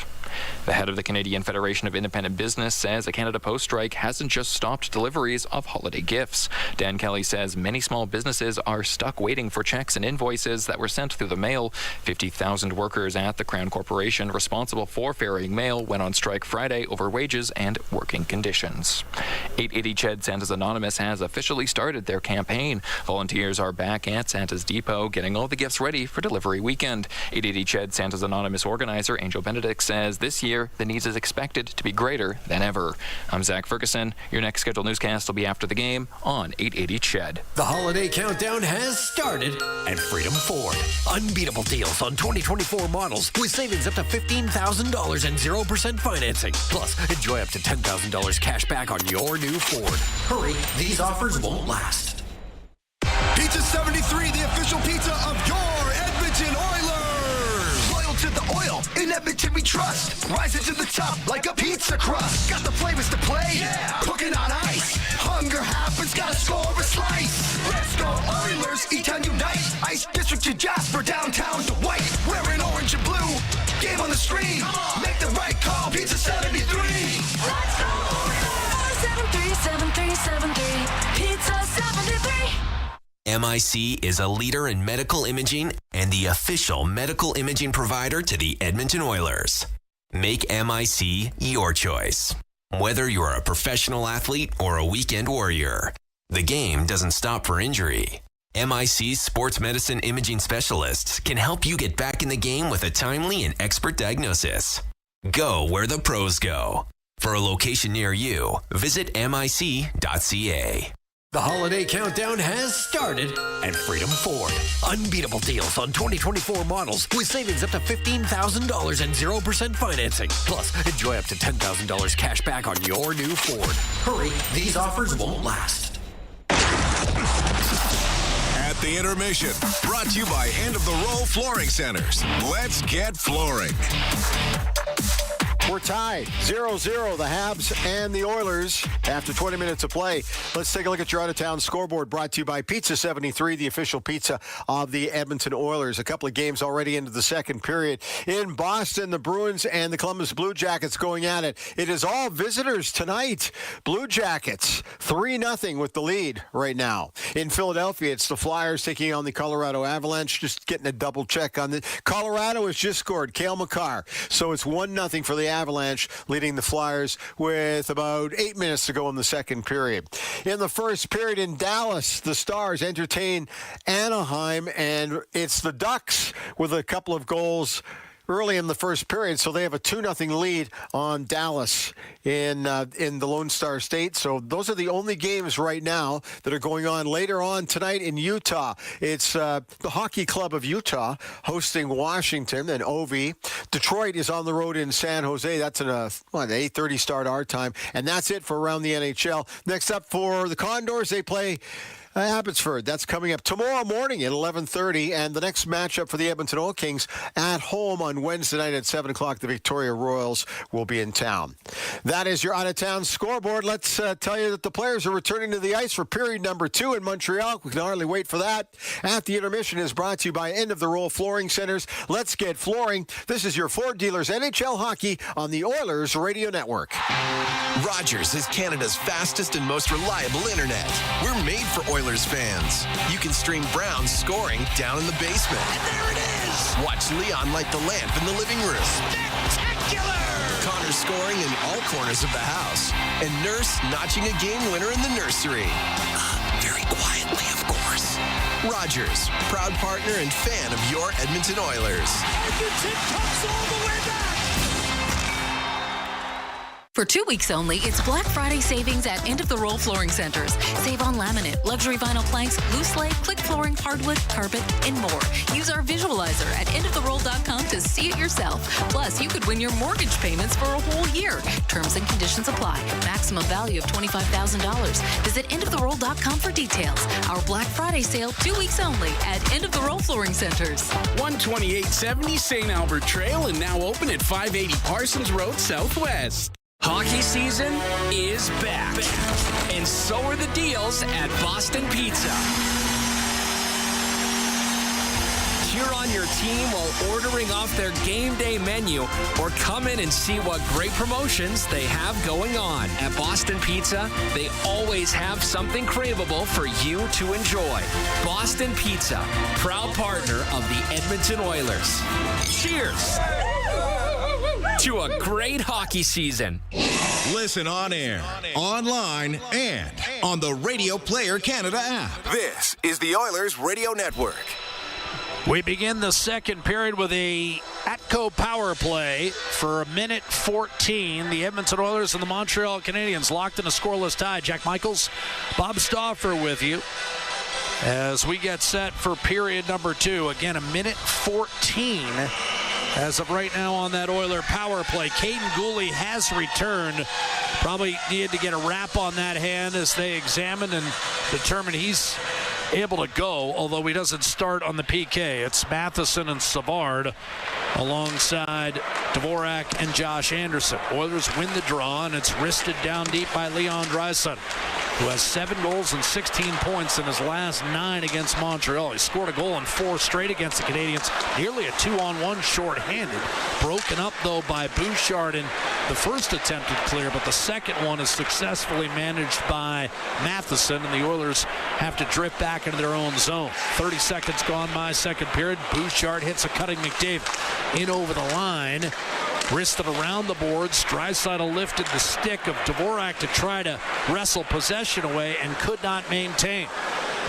The head of the Canadian Federation of Independent Business says a Canada Post strike hasn't just stopped deliveries of holiday gifts. Dan Kelly says many small businesses are stuck waiting for checks and invoices that were sent through the mail. 50,000 workers at the Crown Corporation responsible for ferrying mail went on strike Friday over wages and working conditions. 880 CHED Santa's Anonymous has officially started their campaign. Volunteers are back at Santa's Depot getting all the gifts ready for delivery weekend. 880 CHED Santa's Anonymous organizer Angel Benedict says this year the needs is expected to be greater than ever. I'm Zach Ferguson. Your next scheduled newscast will be after the game on 880 CHED. The holiday countdown has started at Freedom Ford. Unbeatable deals on 2024 models with savings up to $15,000 and 0% financing. Plus, enjoy up to $10,000 cash back on your new Ford. Hurry, these offers won't last. Pizza 73, the official pizza of your Edmonton Oilers. Loyal to the oil, in Edmonton we trust. Rising to the top like a pizza crust. Got the flavors to play, cooking on ice. Hunger happens, gotta score a slice. Let's go Oilers, E-Town unite. Ice District to Jasper, downtown to White. Wearing orange and blue, game on the stream. Make the right call, Pizza 73. Let's go Oilers. 737373, Pizza 73. MIC is a leader in medical imaging and the official medical imaging provider to the Edmonton Oilers. Make MIC your choice. Whether you're a professional athlete or a weekend warrior, the game doesn't stop for injury. MIC's sports medicine imaging specialists can help you get back in the game with a timely and expert diagnosis. Go where the pros go. For a location near you, visit mic.ca. The holiday countdown has started at Freedom Ford. Unbeatable deals on 2024 models with savings up to $15,000 and 0% financing. Plus, enjoy up to $10,000 cash back on your new Ford. Hurry, these offers won't last. At the intermission, brought to you by End of the Row Flooring Centers. Let's get flooring. We're tied 0-0, the Habs and the Oilers after 20 minutes of play. Let's take a look at your out-of-town scoreboard, brought to you by Pizza 73, the official pizza of the Edmonton Oilers. A couple of games already into the second period. In Boston, the Bruins and the Columbus Blue Jackets going at it. It is all visitors tonight. Blue Jackets 3-0 with the lead right now. In Philadelphia, it's the Flyers taking on the Colorado Avalanche. Just getting a double check on the Colorado has just scored. Cale Makar. So it's 1-0 for the Avalanche, leading the Flyers with about 8 minutes to go in the second period. In the first period in Dallas, the Stars entertain Anaheim, and it's the Ducks with a couple of goals early in the first period, so they have a 2-0 lead on Dallas in the Lone Star State. So those are the only games right now that are going on. Later on tonight in Utah, it's the Hockey Club of Utah hosting Washington and OV. Detroit is on the road in San Jose. That's an 8:30 start our time, and that's it for around the NHL. Next up for the Condors, they play Abbotsford, that's coming up tomorrow morning at 11:30, and the next matchup for the Edmonton Oil Kings at home on Wednesday night at 7 o'clock. The Victoria Royals will be in town. That is your out-of-town scoreboard. Let's tell you that the players are returning to the ice for period number 2 in Montreal. We can hardly wait for that. At the intermission is brought to you by End of the Roll Flooring Centers. Let's get flooring. This is your Ford Dealers NHL Hockey on the Oilers Radio Network. Rogers is Canada's fastest and most reliable internet. We're made for Oilers fans. You can stream Brown's scoring down in the basement. And there it is! Watch Leon light the lamp in the living room. Spectacular! Connor scoring in all corners of the house. And Nurse notching a game winner in the nursery. Very quietly, of course. Rogers, proud partner and fan of your Edmonton Oilers. Edmonton comes all the way back! For 2 weeks only, it's Black Friday savings at End of the Roll Flooring Centers. Save on laminate, luxury vinyl planks, loose lay, click flooring, hardwood, carpet, and more. Use our visualizer at endoftheroll.com to see it yourself. Plus, you could win your mortgage payments for a whole year. Terms and conditions apply. Maximum value of $25,000. Visit endoftheroll.com for details. Our Black Friday sale, 2 weeks only at End of the Roll Flooring Centers. 12870 St. Albert Trail and now open at 580 Parsons Road Southwest. Hockey season is back. And so are the deals at Boston Pizza. Cheer on your team while ordering off their game day menu, or come in and see what great promotions they have going on. At Boston Pizza, they always have something craveable for you to enjoy. Boston Pizza, proud partner of the Edmonton Oilers. Cheers to a great hockey season. Listen on air, online, and on the Radio Player Canada app. This is the Oilers Radio Network. We begin the second period with a Atco power play for a minute 14. The Edmonton Oilers and the Montreal Canadiens locked in a scoreless tie. Jack Michaels, Bob Stauffer with you as we get set for period number 2. Again, a minute 14 as of right now on that Oiler power play. Caden Gooley has returned. Probably needed to get a wrap on that hand as they examine and determine he's able to go, although he doesn't start on the PK. It's Matheson and Savard alongside Dvorak and Josh Anderson. Oilers win the draw, and it's wristed down deep by Leon Draisaitl, who has 7 goals and 16 points in his last 9 against Montreal. He scored a goal in 4 straight against the Canadiens. Nearly a 2-on-1 shorthanded. Broken up, though, by Bouchard in the first attempted clear, but the second one is successfully managed by Matheson, and the Oilers have to drift back into their own zone. 30 seconds gone by second period. Bouchard hits a cutting McDavid. In over the line. Wristed around the boards. Draisaitl lifted the stick of Dvorak to try to wrestle possession away and could not maintain.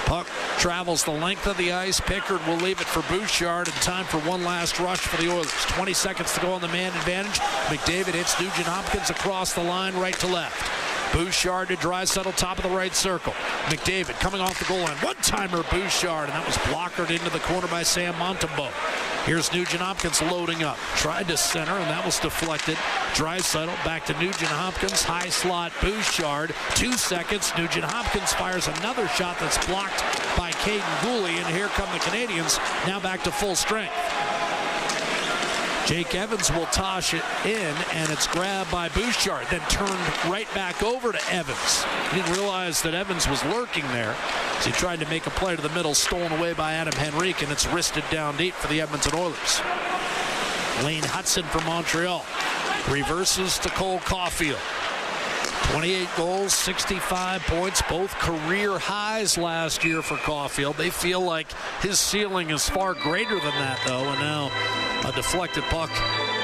Puck travels the length of the ice. Pickard will leave it for Bouchard, and time for one last rush for the Oilers. 20 seconds to go on the man advantage. McDavid hits Nugent Hopkins across the line right to left. Bouchard to Draisaitl, top of the right circle. McDavid coming off the goal line. One-timer Bouchard, and that was blockered into the corner by Sam Montembeault. Here's Nugent Hopkins loading up. Tried to center, and that was deflected. Draisaitl back to Nugent Hopkins. High slot Bouchard. 2 seconds. Nugent Hopkins fires another shot that's blocked by Caden Gooley, and here come the Canadiens, now back to full strength. Jake Evans will toss it in, and it's grabbed by Bouchard, then turned right back over to Evans. He didn't realize that Evans was lurking there, so he tried to make a play to the middle, stolen away by Adam Henrique, and it's wristed down deep for the Edmonton Oilers. Lane Hudson from Montreal reverses to Cole Caulfield. 28 goals, 65 points, both career highs last year for Caulfield. They feel like his ceiling is far greater than that, though, and now a deflected puck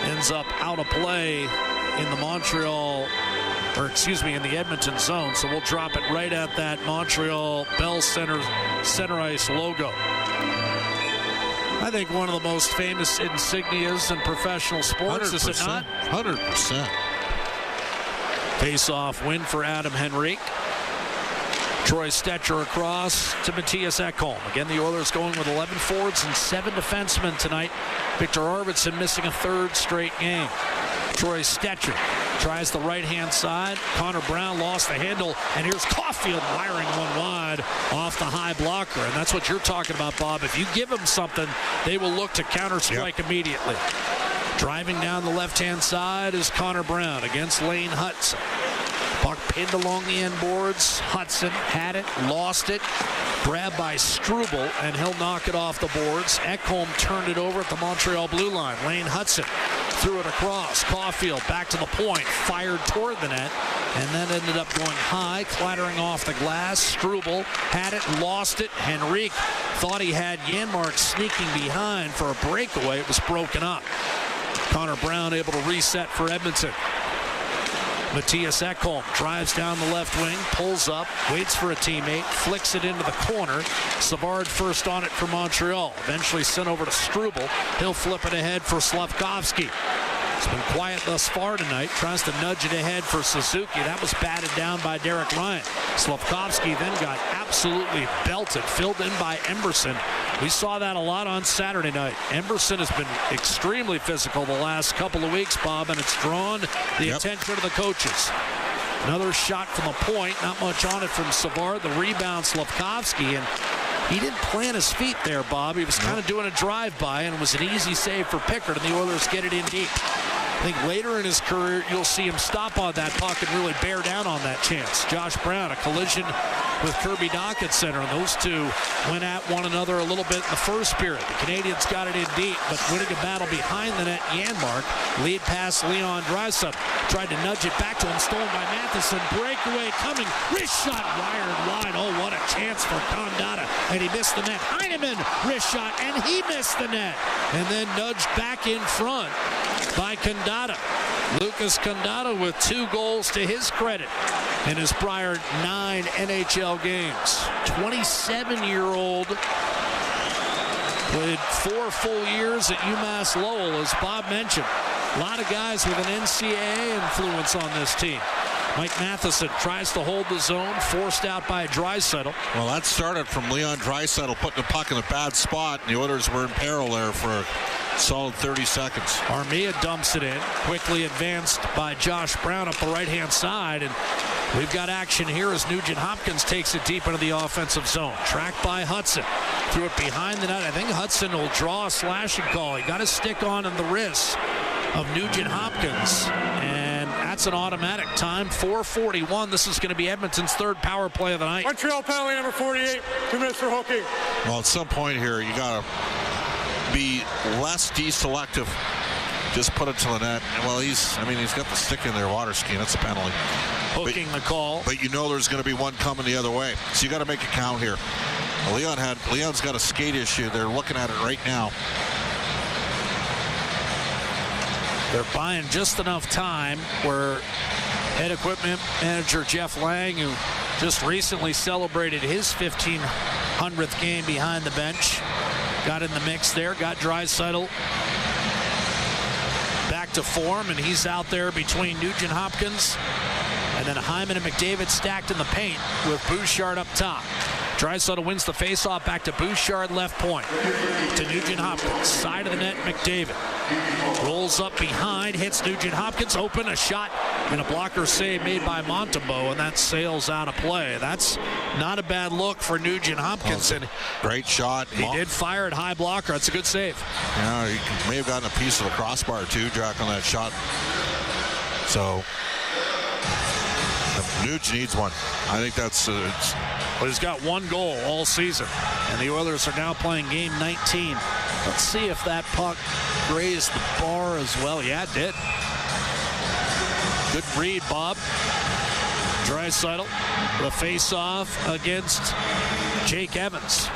ends up out of play in the in the Edmonton zone. So we'll drop it right at that Montreal Bell center ice logo. I think one of the most famous insignias in professional sports, is it not? 100%. Face-off win for Adam Henrique. Troy Stetcher across to Matthias Ekholm. Again, the Oilers going with 11 forwards and 7 defensemen tonight. Victor Arvidsson missing a 3rd straight game. Troy Stetcher Tries the right-hand side. Connor Brown lost the handle, and here's Caulfield wiring one wide off the high blocker. And that's what you're talking about, Bob. If you give them something, they will look to counter-strike immediately. Driving down the left-hand side is Connor Brown against Lane Hudson. Puck pinned along the end boards. Hudson had it, lost it. Grabbed by Struble, and he'll knock it off the boards. Ekholm turned it over at the Montreal blue line. Lane Hudson threw it across. Caulfield back to the point, fired toward the net, and then ended up going high, clattering off the glass. Struble had it, lost it. Henrique thought he had Janmark sneaking behind for a breakaway. It was broken up. Connor Brown able to reset for Edmonton. Matthias Ekholm drives down the left wing, pulls up, waits for a teammate, flicks it into the corner. Savard first on it for Montreal. Eventually sent over to Struble. He'll flip it ahead for Slavkovsky. It's been quiet thus far tonight. Tries to nudge it ahead for Suzuki. That was batted down by Derek Ryan. Slavkovsky then got absolutely belted, filled in by Emberson. We saw that a lot on Saturday night. Emberson has been extremely physical the last couple of weeks, Bob, and it's drawn the attention of the coaches. Another shot from the point. Not much on it from Savard. The rebound, Slavkovsky, and he didn't plant his feet there, Bob. He was kind of doing a drive-by, and it was an easy save for Pickard, and the Oilers get it in deep. I think later in his career, you'll see him stop on that puck and really bear down on that chance. Josh Brown, a collision with Kirby Dach at center, and those two went at one another a little bit in the first period. The Canadiens got it in deep, but winning a battle behind the net, Janmark, lead pass Leon Draisaitl, tried to nudge it back to him, stolen by Matheson, breakaway coming, wrist shot wired wide. Oh, what a chance for Condotta, and he missed the net. Heineman, wrist shot, and he missed the net, and then nudged back in front by Condotta. Lucas Condotta with 2 goals to his credit in his prior 9 NHL games. 27-year-old, played 4 full years at UMass Lowell, as Bob mentioned. A lot of guys with an NCAA influence on this team. Mike Matheson tries to hold the zone, forced out by Draisaitl. Well, that started from Leon Draisaitl putting the puck in a bad spot, and the Oilers were in peril there for a solid 30 seconds. Armia dumps it in, quickly advanced by Josh Brown up the right-hand side, and we've got action here as Nugent Hopkins takes it deep into the offensive zone. Tracked by Hudson. Threw it behind the net. I think Hudson will draw a slashing call. He got a stick on the wrist of Nugent Hopkins, and that's an automatic time. 4:41. This is going to be Edmonton's 3rd power play of the night. Montreal penalty number 48. 2 minutes for hooking. Well, at some point here, you got to be less deselective. Just put it to the net. And, well, he's got the stick in there, water skiing. That's a penalty. Hooking the call. But you know there's going to be one coming the other way. So you got to make it count here. Leon's got a skate issue. They're looking at it right now. They're buying just enough time where head equipment manager Jeff Lang, who just recently celebrated his 1,500th game behind the bench, got in the mix there, got Draisaitl back to form, and he's out there between Nugent Hopkins and then Hyman and McDavid stacked in the paint with Bouchard up top. Draisaitl wins the faceoff back to Bouchard, left point to Nugent Hopkins. Side of the net, McDavid rolls up behind, hits Nugent Hopkins, open, a shot, and a blocker save made by Montembeault, and that sails out of play. That's not a bad look for Nugent Hopkins. And great shot. He did fire at high blocker. That's a good save. Yeah, he may have gotten a piece of the crossbar too, Jack, on that shot. So Nuge needs one. I think that's But he's got 1 goal all season, and the Oilers are now playing game 19. Let's see if that puck grazed the bar as well. Yeah, it did. Good read, Bob. Draisaitl, the face-off against Jake Evans.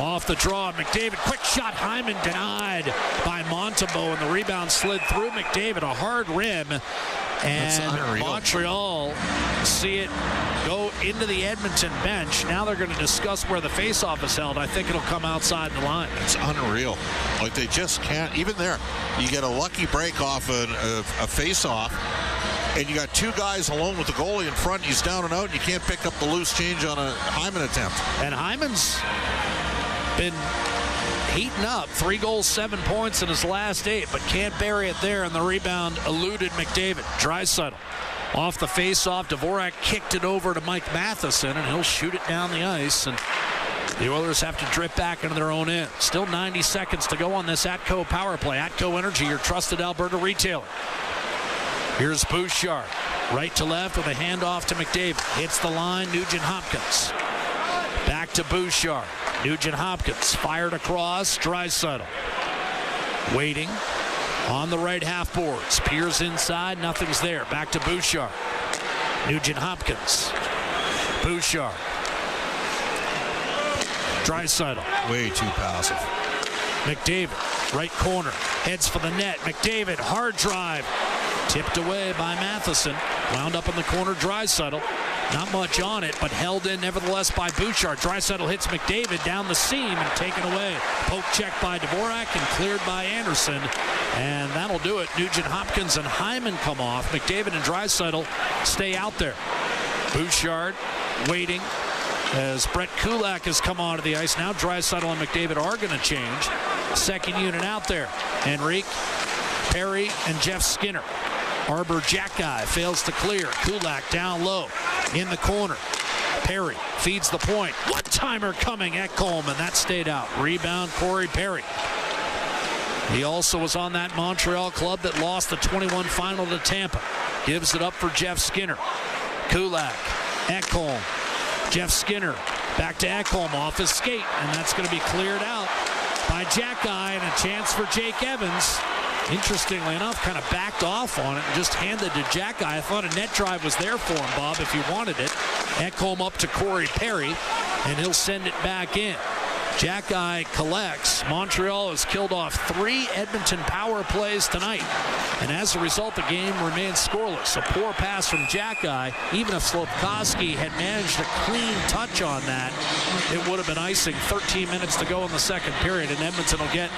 Off the draw, McDavid, quick shot, Hyman denied by Montembeault, and the rebound slid through McDavid, a hard rim, and Montreal see it go into the Edmonton bench. Now they're going to discuss where the faceoff is held. I think it'll come outside the line. It's unreal. Like, they just can't, even there, you get a lucky break off a faceoff, and you got 2 guys alone with the goalie in front. He's down and out, and you can't pick up the loose change on a Hyman attempt. And Hyman's been heating up. 3 goals, 7 points in his last 8, but can't bury it there, and the rebound eluded McDavid. Draisaitl off the face-off. Dvorak kicked it over to Mike Matheson, and he'll shoot it down the ice, and the Oilers have to drip back into their own end. Still 90 seconds to go on this Atco power play. Atco Energy, your trusted Alberta retailer. Here's Bouchard. Right to left with a handoff to McDavid. Hits the line, Nugent-Hopkins. Back to Bouchard. Nugent-Hopkins fired across. Draisaitl waiting on the right half boards. Peers inside, nothing's there. Back to Bouchard. Nugent-Hopkins. Bouchard. Draisaitl. Way too passive. McDavid, right corner, heads for the net. McDavid, hard drive. Tipped away by Matheson. Wound up in the corner, Draisaitl. Not much on it, but held in nevertheless by Bouchard. Draisaitl hits McDavid down the seam and taken away. Poke check by Dvorak and cleared by Anderson. And that'll do it. Nugent-Hopkins and Hyman come off. McDavid and Draisaitl stay out there. Bouchard waiting as Brett Kulak has come onto the ice. Now Draisaitl and McDavid are going to change. Second unit out there. Henrique, Perry, and Jeff Skinner. Arbor Jackeye fails to clear. Kulak down low in the corner. Perry feeds the point. One-timer coming at Coleman. That stayed out. Rebound, Corey Perry. He also was on that Montreal club that lost the 21 final to Tampa. Gives it up for Jeff Skinner. Kulak, Ekholm. Jeff Skinner back to Ekholm off his skate, and that's going to be cleared out by Jackeye, and a chance for Jake Evans. Interestingly enough, kind of backed off on it and just handed to Jackeye. I thought a net drive was there for him, Bob, if he wanted it. Ekholm up to Corey Perry, and he'll send it back in. Jackeye collects. Montreal has killed off 3 Edmonton power plays tonight. And as a result, the game remains scoreless. A poor pass from Jackeye. Even if Slafkovsky had managed a clean touch on that, it would have been icing. 13 minutes to go in the second period, and Edmonton will get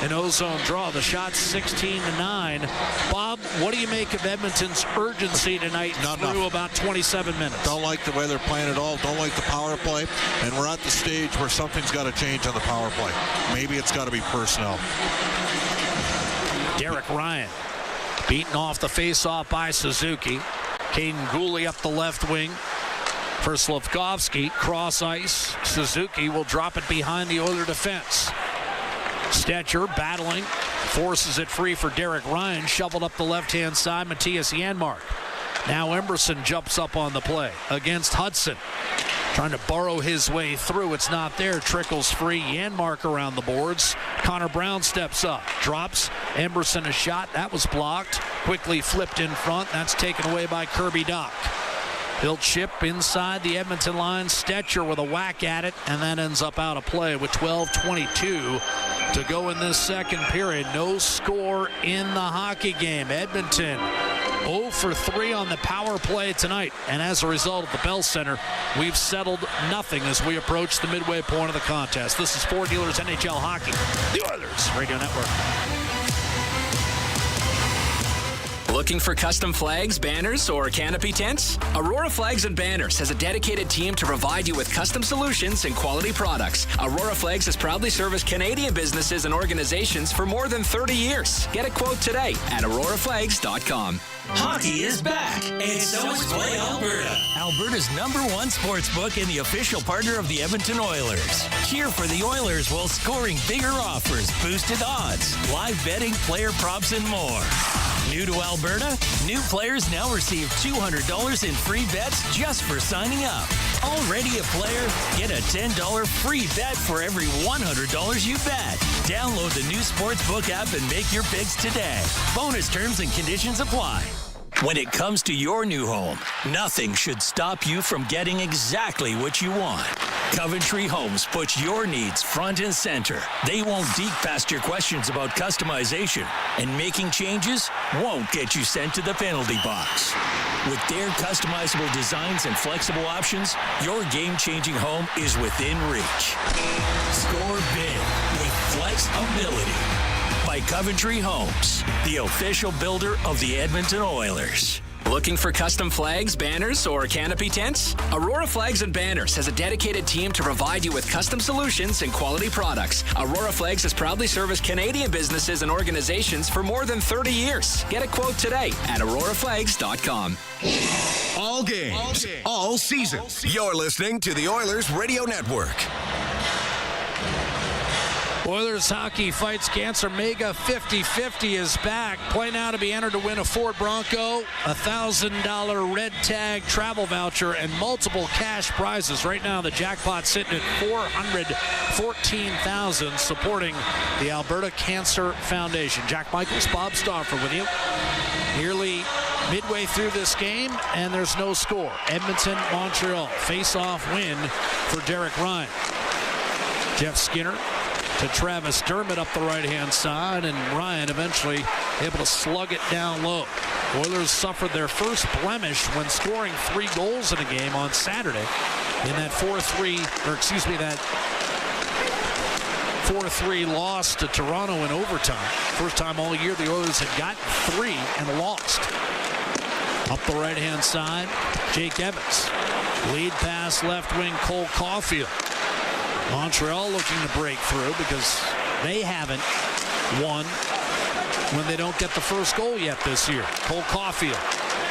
an ozone draw. The shot's 16-9. Bob, what do you make of Edmonton's urgency tonight through about 27 minutes? Don't like the way they're playing at all. Don't like the power play. And we're at the stage where something's got to change on the power play. Maybe it's got to be personnel. Derek Ryan beaten off the face-off by Suzuki. Caden Gooley up the left wing for Slafkovsky. Cross ice. Suzuki will drop it behind the Oiler defense. Stetcher battling. Forces it free for Derek Ryan. Shoveled up the left-hand side. Matthias Janmark. Now Emberson jumps up on the play against Hudson. Trying to burrow his way through. It's not there. Trickles free. Janmark around the boards. Connor Brown steps up. Drops. Emberson a shot. That was blocked. Quickly flipped in front. That's taken away by Kirby Dach. He'll chip inside the Edmonton line. Stetcher with a whack at it. And that ends up out of play with 12:22 to go in this second period. No score in the hockey game. Edmonton 0 for 3 on the power play tonight. And as a result at the Bell Center, we've settled nothing as we approach the midway point of the contest. This is Ford Dealers NHL Hockey, the Oilers Radio Network. Looking for custom flags, banners, or canopy tents? Aurora Flags and Banners has a dedicated team to provide you with custom solutions and quality products. Aurora Flags has proudly serviced Canadian businesses and organizations for more than 30 years. Get a quote today at auroraflags.com. Hockey is back, and so is Play Alberta, Alberta's #1 sports book and the official partner of the Edmonton Oilers. Cheer for the Oilers while scoring bigger offers, boosted odds, live betting, player props, and more. New to Alberta? New players now receive $200 in free bets just for signing up. Already a player? Get a $10 free bet for every $100 you bet. Download the new Sportsbook app and make your picks today. Bonus terms and conditions apply. When it comes to your new home, nothing should stop you from getting exactly what you want. Coventry Homes puts your needs front and center. They won't dig past your questions about customization, and making changes won't get you sent to the penalty box. With their customizable designs and flexible options, your game-changing home is within reach. Score big with flexibility. By Coventry Homes, the official builder of the Edmonton Oilers. Looking for custom flags, banners, or canopy tents? Aurora Flags and Banners has a dedicated team to provide you with custom solutions and quality products. Aurora Flags has proudly serviced Canadian businesses and organizations for more than 30 years. Get a quote today at auroraflags.com. All games, all season. You're listening to the Oilers Radio Network. Oilers hockey fights cancer. Mega 50-50 is back. Play now to be entered to win a Ford Bronco, a $1,000 red tag travel voucher, and multiple cash prizes. Right now, the jackpot's sitting at $414,000, supporting the Alberta Cancer Foundation. Jack Michaels, Bob Stauffer with you. Nearly midway through this game, and there's no score. Edmonton, Montreal, face-off win for Derek Ryan. Jeff Skinner to Travis Dermott up the right-hand side, and Ryan eventually able to slug it down low. Oilers suffered their first blemish when scoring 3 goals in a game on Saturday in that 4-3 loss to Toronto in overtime. First time all year the Oilers had gotten 3 and lost. Up the right-hand side, Jake Evans. Lead pass left wing, Cole Caulfield. Montreal looking to break through because they haven't won when they don't get the first goal yet this year. Cole Caulfield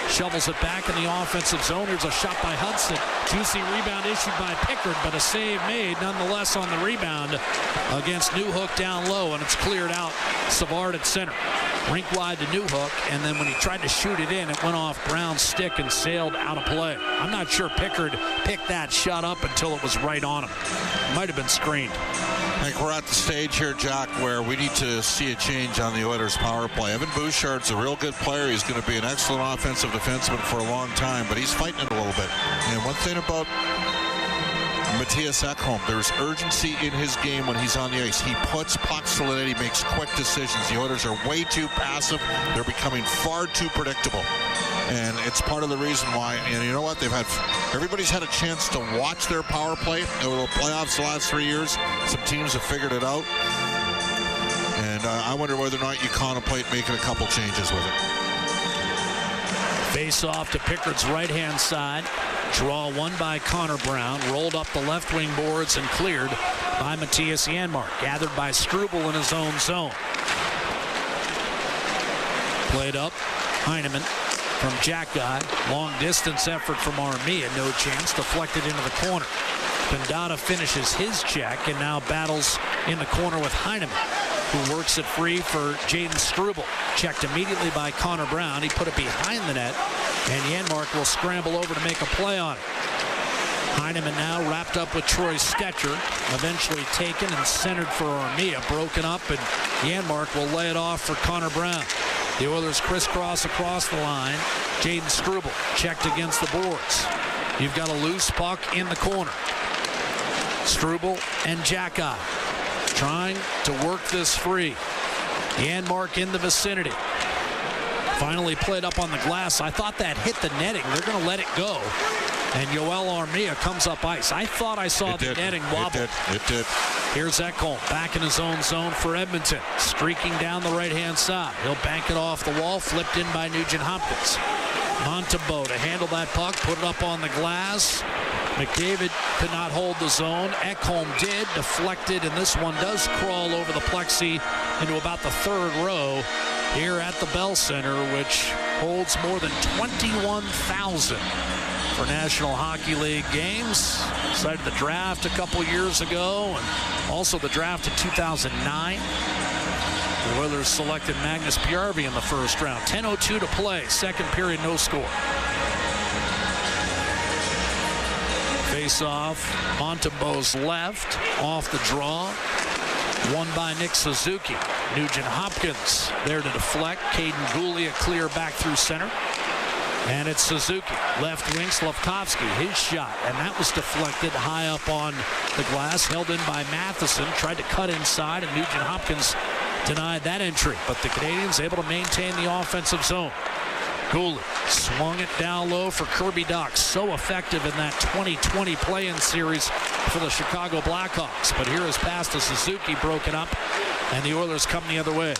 shovels it back in the offensive zone. Here's a shot by Hudson. Juicy rebound issued by Pickard, but a save made nonetheless on the rebound against Newhook down low, and it's cleared out. Savard at center. Rink wide to Newhook, and then when he tried to shoot it in, it went off Brown's stick and sailed out of play. I'm not sure Pickard picked that shot up until it was right on him. It might have been screened. I think we're at the stage here, Jack, where we need to see a change on the Oilers' power play. Evan Bouchard's a real good player. He's going to be an excellent offensive defenseman for a long time, but he's fighting it a little bit. And one thing about Matthias Ekholm, there's urgency in his game when he's on the ice. He puts pucks to the net. He makes quick decisions. The Oilers are way too passive. They're becoming far too predictable. And it's part of the reason why, and you know what, everybody's had a chance to watch their power play over the playoffs the last 3 years. Some teams have figured it out. And I wonder whether or not you contemplate making a couple changes with it. Face off to Pickard's right-hand side. Draw won by Connor Brown. Rolled up the left wing boards and cleared by Matthias Janmark. Gathered by Struble in his own zone. Played up. Heineman from Jack Guy. Long distance effort from Armia. No chance. Deflected into the corner. Bendata finishes his check and now battles in the corner with Heineman, who works it free for Jaden Struble. Checked immediately by Connor Brown. He put it behind the net, and Janmark will scramble over to make a play on it. Heineman now wrapped up with Troy Stetcher, eventually taken and centered for Armia. Broken up, and Janmark will lay it off for Connor Brown. The Oilers crisscross across the line. Jaden Struble checked against the boards. You've got a loose puck in the corner. Struble and Jackeye trying to work this free. Janmark in the vicinity. Finally played up on the glass. I thought that hit the netting. They're going to let it go. And Yoel Armia comes up ice. I thought I saw the netting wobble. It did. Here's Ekholm back in his own zone for Edmonton. Streaking down the right-hand side. He'll bank it off the wall. Flipped in by Nugent Hopkins. Montembeault to handle that puck. Put it up on the glass. McDavid could not hold the zone. Ekholm did. Deflected, and this one does crawl over the plexi into about the third row here at the Bell Center, which holds more than 21,000 for National Hockey League games. Cited the draft a couple years ago, and also the draft in 2009. The Oilers selected Magnus Bjarvi in the first round. 10:02 to play. Second period, no score. Face off, Montembeault's left, off the draw. Won by Nick Suzuki. Nugent Hopkins there to deflect. Caden Gooley a clear back through center. And it's Suzuki. Left wing, Slavkovsky, his shot. And that was deflected high up on the glass. Held in by Matheson. Tried to cut inside, and Nugent Hopkins denied that entry. But the Canadiens able to maintain the offensive zone. Gooley swung it down low for Kirby Dach. So effective in that 2020 play-in series for the Chicago Blackhawks. But here is pass to Suzuki, broken up, and the Oilers come the other way.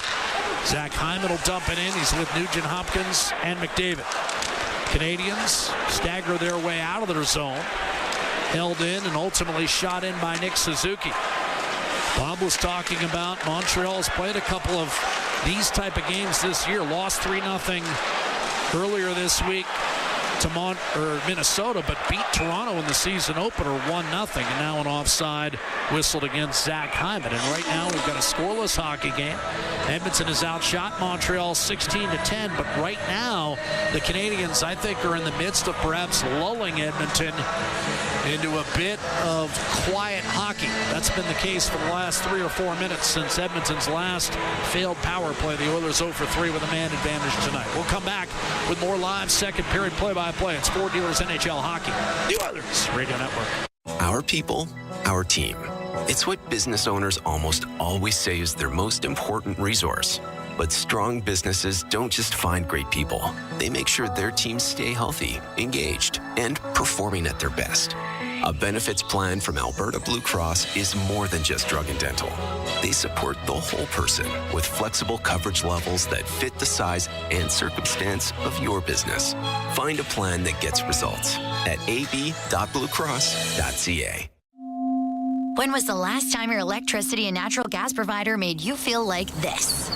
Zach Hyman will dump it in. He's with Nugent Hopkins and McDavid. Canadiens stagger their way out of their zone. Held in and ultimately shot in by Nick Suzuki. Bob was talking about Montreal's played a couple of these type of games this year. Lost 3-0 earlier this week to Minnesota, but beat Toronto in the season opener 1-0, and now an offside whistled against Zach Hyman. And right now we've got a scoreless hockey game. Edmonton has outshot Montreal 16-10, but right now the Canadiens, I think, are in the midst of perhaps lulling Edmonton into a bit of quiet hockey. That's been the case for the last 3 or 4 minutes since Edmonton's last failed power play. The Oilers 0 for 3 with a man advantage tonight. We'll come back with more live second period play-by-play. It's Ford Dealers NHL Hockey, the Oilers Radio Network. Our people, our team. It's what business owners almost always say is their most important resource. But strong businesses don't just find great people. They make sure their teams stay healthy, engaged, and performing at their best. A benefits plan from Alberta Blue Cross is more than just drug and dental. They support the whole person with flexible coverage levels that fit the size and circumstance of your business. Find a plan that gets results at ab.bluecross.ca. When was the last time your electricity and natural gas provider made you feel like this?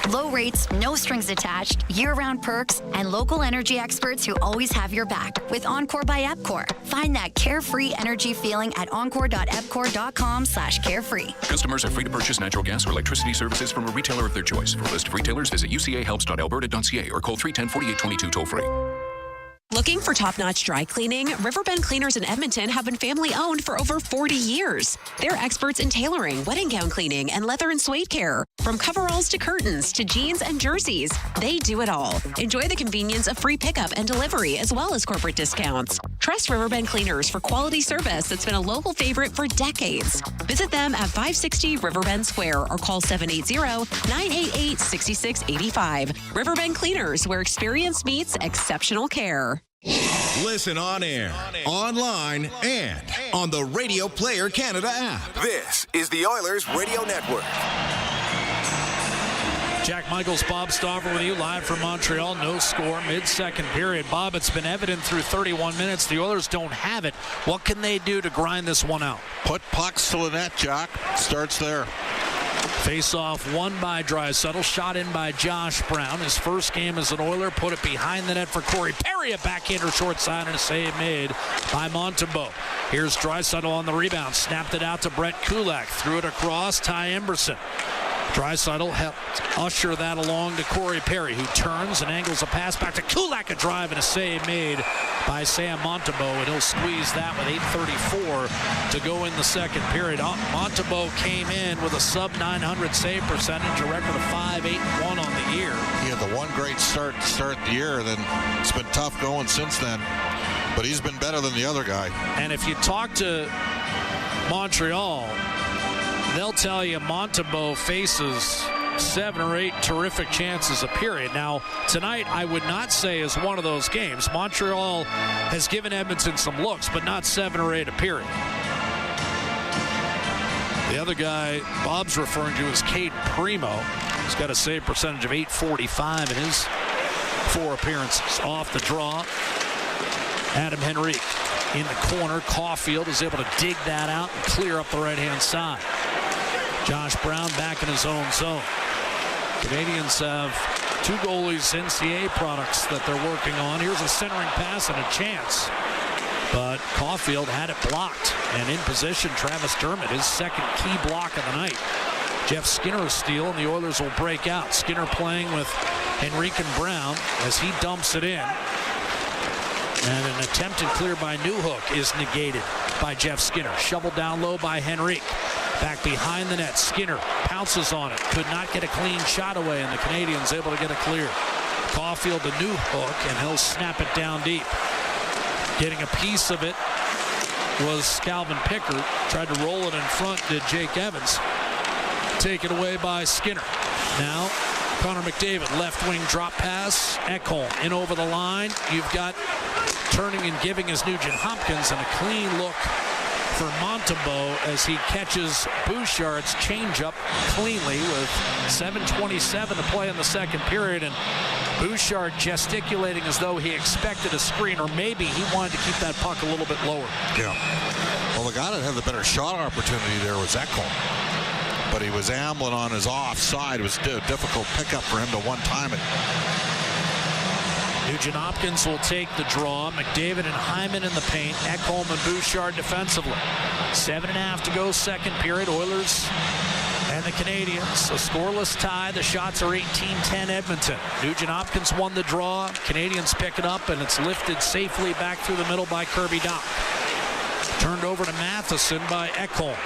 Low rates, no strings attached, year-round perks, and local energy experts who always have your back with Encore by EPCOR. Find that carefree energy feeling at encore.epcor.com/carefree. Customers are free to purchase natural gas or electricity services from a retailer of their choice. For a list of retailers, visit ucahelps.alberta.ca or call 310-4822 toll-free. Looking for top-notch dry cleaning? Riverbend Cleaners in Edmonton have been family-owned for over 40 years. They're experts in tailoring, wedding gown cleaning, and leather and suede care. From coveralls to curtains to jeans and jerseys, they do it all. Enjoy the convenience of free pickup and delivery as well as corporate discounts. Trust Riverbend Cleaners for quality service that's been a local favorite for decades. Visit them at 560 Riverbend Square or call 780-988-6685. Riverbend Cleaners, where experience meets exceptional care. Listen on air, online, and on the Radio Player Canada app. This is the Oilers Radio Network. Jack Michaels, Bob Stauffer with you live from Montreal. No score, mid-second period. Bob, it's been evident through 31 minutes the Oilers don't have it. What can they do to grind this one out? Put pucks to the net, Jack. Starts there. Face-off won by Draisaitl, shot in by Josh Brown. His first game as an Oiler, put it behind the net for Corey Perry. A backhander short side and a save made by Montembeault. Here's Draisaitl on the rebound. Snapped it out to Brett Kulak. Threw it across, Ty Emberson. Draisaitl helped usher that along to Corey Perry, who turns and angles a pass back to Kulak. A drive and a save made by Sam Montembeault, and he'll squeeze that with 8:34 to go in the second period. Montembeault came in with a sub-900 save percentage, a record of 5-8-1 on the year. He had the one great start to start the year, then it's been tough going since then. But he's been better than the other guy. And if you talk to Montreal, they'll tell you Montembeault faces 7 or 8 terrific chances a period. Now, tonight I would not say is one of those games. Montreal has given Edmonton some looks, but not 7 or 8 a period. The other guy Bob's referring to is Cade Primo. He's got a save percentage of .845 in his 4 appearances. Off the draw, Adam Henrique in the corner. Caulfield is able to dig that out and clear up the right-hand side. Josh Brown back in his own zone. Canadians have 2 goalies NCAA products that they're working on. Here's a centering pass and a chance. But Caulfield had it blocked. And in position, Travis Dermott, his second key block of the night. Jeff Skinner's steal, and the Oilers will break out. Skinner playing with Henrique and Brown as he dumps it in. And an attempted clear by Newhook is negated by Jeff Skinner. Shoveled down low by Henrique. Back behind the net, Skinner pounces on it. Could not get a clean shot away, and the Canadians able to get a clear. Caulfield to Newhook, and he'll snap it down deep. Getting a piece of it was Calvin Pickard. Tried to roll it in front, did Jake Evans. Taken away by Skinner. Now, Connor McDavid, left wing drop pass. Ekholm in over the line. You've got turning and giving is Nugent Hopkins, and a clean look for Montembeault as he catches Bouchard's changeup cleanly with 7:27 to play in the second period, and Bouchard gesticulating as though he expected a screen, or maybe he wanted to keep that puck a little bit lower. Yeah. Well, the guy that had the better shot opportunity there was Ekholm, but he was ambling on his offside. It was a difficult pickup for him to one-time it. Nugent-Hopkins will take the draw. McDavid and Hyman in the paint. Ekholm and Bouchard defensively. 7.5 to go, second period. Oilers and the Canadiens. A scoreless tie. The shots are 18-10 Edmonton. Nugent-Hopkins won the draw. Canadiens pick it up, and it's lifted safely back through the middle by Kirby Dach. Turned over to Matheson by Ekholm.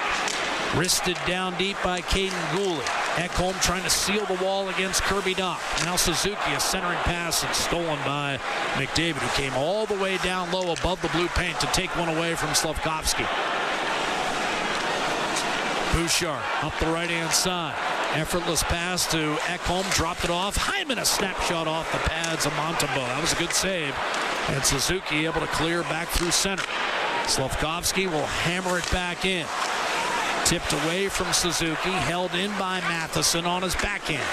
Wristed down deep by Caden Gooley. Ekholm trying to seal the wall against Kirby Dach. Now Suzuki, a centering pass, and stolen by McDavid, who came all the way down low above the blue paint to take one away from Slavkovsky. Bouchard up the right-hand side. Effortless pass to Ekholm, dropped it off. Hyman, a snapshot off the pads of Montembeault. That was a good save. And Suzuki able to clear back through center. Slavkovsky will hammer it back in. Tipped away from Suzuki, held in by Matheson on his backhand.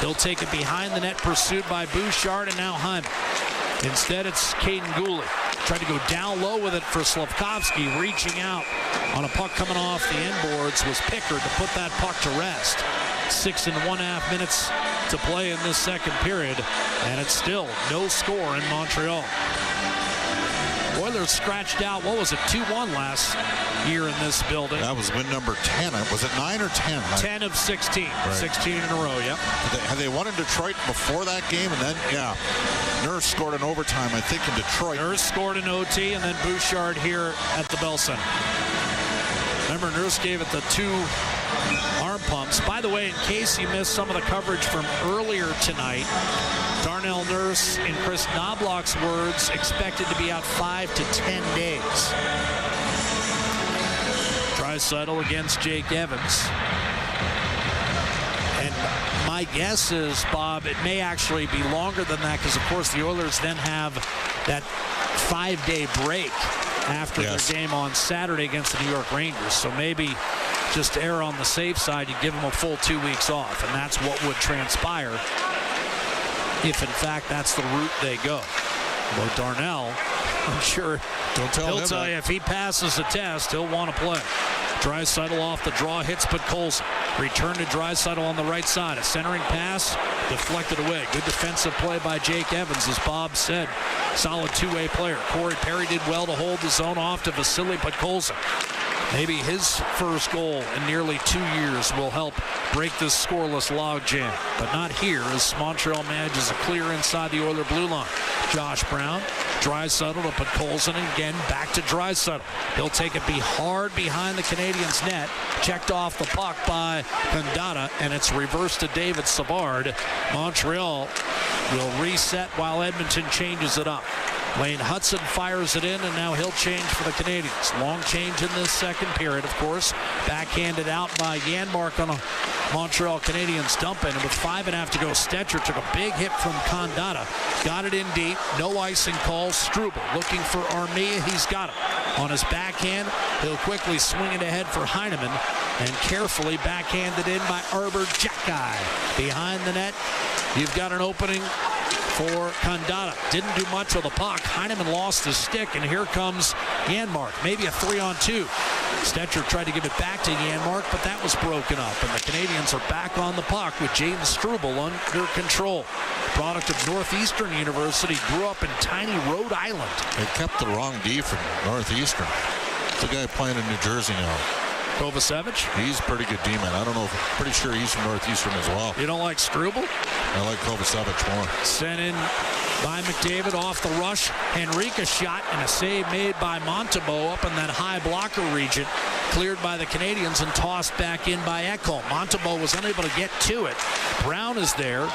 He'll take it behind the net, pursued by Bouchard, and now Hyman. Instead, it's Caden Gooley. Tried to go down low with it for Slavkovsky, reaching out on a puck coming off the inboards was Pickard to put that puck to rest. 6.5 minutes to play in this second period, and it's still no score in Montreal. Oilers scratched out, what was it, 2-1 last year in this building. That was win number 10. Was it 9 or 10? 10 of 16. Right. 16 in a row, yep. Had they won in Detroit before that game? And then, yeah, Nurse scored in overtime, I think, in Detroit. Nurse scored in OT, and then Bouchard here at the Bell Center. Remember, Nurse gave it the 2 arm pumps. By the way, in case you missed some of the coverage from earlier tonight, Darnell Nurse, in Chris Knobloch's words, expected to be out 5 to 10 days. Draisaitl against Jake Evans. And my guess is, Bob, it may actually be longer than that because, of course, the Oilers then have that 5-day break after their game on Saturday against the New York Rangers. So maybe just to err on the safe side, you give them a full 2 weeks off, and that's what would transpire if, in fact, that's the route they go. Well, Darnell, I'm sure he'll tell you if he passes the test, he'll want to play. Draisaitl off the draw, hits Podkolzin. Return to Draisaitl on the right side. A centering pass, deflected away. Good defensive play by Jake Evans, as Bob said. Solid two-way player. Corey Perry did well to hold the zone off to Vasily Podkolzin. Maybe his first goal in nearly 2 years will help break this scoreless logjam. But not here, as Montreal manages a clear inside the Oiler blue line. Josh Brown, Draisaitl to Podkolzin, and again back to Draisaitl. He'll take it hard behind the Canadiens' net. Checked off the puck by Condata, and it's reversed to David Savard. Montreal will reset while Edmonton changes it up. Lane Hudson fires it in, and now he'll change for the Canadiens. Long change in this second period, of course. Backhanded out by Janmark on a Montreal Canadiens dump in. And with 5.5 to go, Stetcher took a big hit from Condata. Got it in deep. No icing calls. Struble looking for Armia. He's got it. On his backhand, he'll quickly swing it ahead for Heineman. And carefully backhanded in by Arbor Xhekaj. Behind the net, you've got an opening for Condata. Didn't do much with the puck. Heineman lost his stick, and here comes Janmark. Maybe a 3-on-2. Stetcher tried to give it back to Janmark, but that was broken up, and the Canadiens are back on the puck with Jaden Struble under control. Product of Northeastern University, grew up in tiny Rhode Island. They kept the wrong D from Northeastern. It's a guy playing in New Jersey now. Kovacevic? He's a pretty good D-man. I don't know. Pretty sure he's from Northeastern as well. You don't like Struble? I like Kovacevic more. Sent in by McDavid off the rush. Henrique shot and a save made by Montembeault up in that high blocker region. Cleared by the Canadiens and tossed back in by Ekholm. Montembeault was unable to get to it. Brown is there.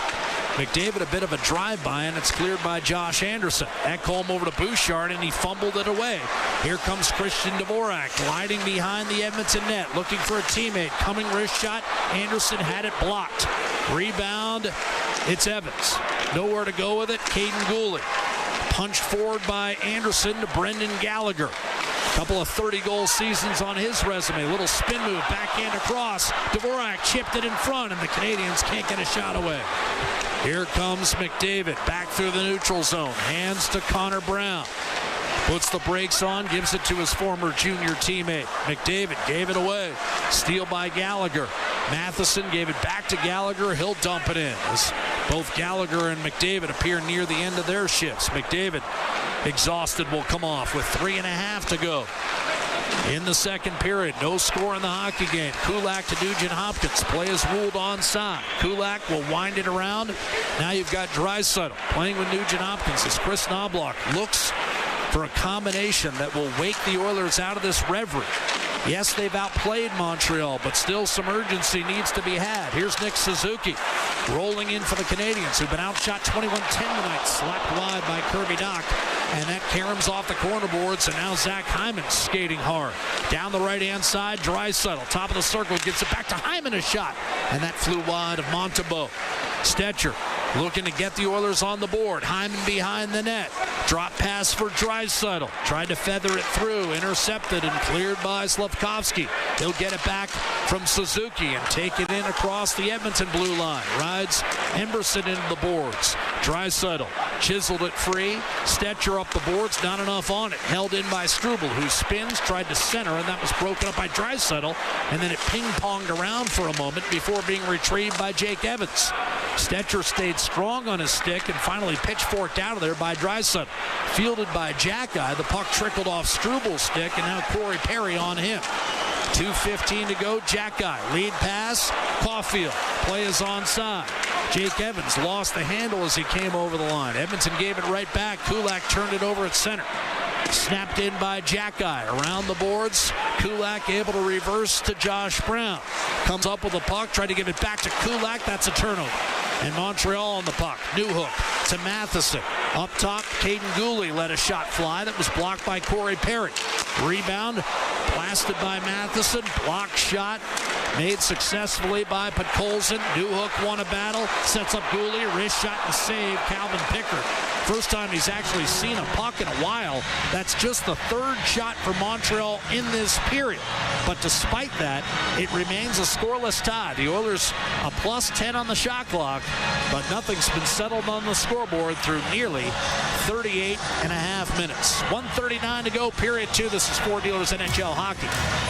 McDavid a bit of a drive-by, and it's cleared by Josh Anderson. Ekholm over to Bouchard, and he fumbled it away. Here comes Christian Dvorak gliding behind the Edmonton net, looking for a teammate. Coming wrist shot. Anderson had it blocked. Rebound. It's Evans. Nowhere to go with it. Caden Gooley. Punched forward by Anderson to Brendan Gallagher. Couple of 30-goal seasons on his resume. Little spin move, backhand across. Dvorak chipped it in front, and the Canadiens can't get a shot away. Here comes McDavid, back through the neutral zone. Hands to Connor Brown. Puts the brakes on, gives it to his former junior teammate. McDavid gave it away. Steal by Gallagher. Matheson gave it back to Gallagher. He'll dump it in as both Gallagher and McDavid appear near the end of their shifts. McDavid, exhausted, will come off with 3.5 to go. In the second period, no score in the hockey game. Kulak to Nugent Hopkins. Play is ruled onside. Kulak will wind it around. Now you've got Draisaitl playing with Nugent Hopkins as Chris Knobloch looks for a combination that will wake the Oilers out of this reverie. Yes, they've outplayed Montreal, but still some urgency needs to be had. Here's Nick Suzuki rolling in for the Canadiens, who've been outshot 21-10 tonight, slapped wide by Kirby Dach. And that caroms off the corner boards, and now Zach Hyman skating hard. Down the right-hand side, Draisaitl, top of the circle, gives it back to Hyman, a shot. And that flew wide of Montembeault. Stetcher looking to get the Oilers on the board. Hyman behind the net. Drop pass for Draisaitl. Tried to feather it through. Intercepted and cleared by Slavkovsky. He'll get it back from Suzuki and take it in across the Edmonton blue line. Rides Emberson into the boards. Draisaitl chiseled it free. Stetcher up the boards. Not enough on it. Held in by Struble, who spins, tried to center, and that was broken up by Draisaitl. And then it ping-ponged around for a moment before being retrieved by Jake Evans. Stetcher stayed strong on his stick and finally pitchforked out of there by Draisaitl. Fielded by Jackeye, the puck trickled off Struble's stick, and now Corey Perry on him. 2:15 to go. Jackeye, lead pass. Caulfield, play is onside. Jake Evans lost the handle as he came over the line. Edmonton gave it right back. Kulak turned it over at center. Snapped in by Jackeye. Around the boards, Kulak able to reverse to Josh Brown. Comes up with the puck, tried to give it back to Kulak. That's a turnover. And Montreal on the puck. Newhook to Matheson. Up top, Caden Gooley let a shot fly that was blocked by Corey Perry. Rebound, blasted by Matheson. Block shot, made successfully by Podkolzin. Newhook won a battle, sets up Gooley. Wrist shot and save, Calvin Pickard. First time he's actually seen a puck in a while. That's just the third shot for Montreal in this period. But despite that, it remains a scoreless tie. The Oilers a +10 on the shot clock, but nothing's been settled on the scoreboard through nearly 38.5 minutes. 1:39 to go, period 2. This is Ford Dealers NHL Hockey,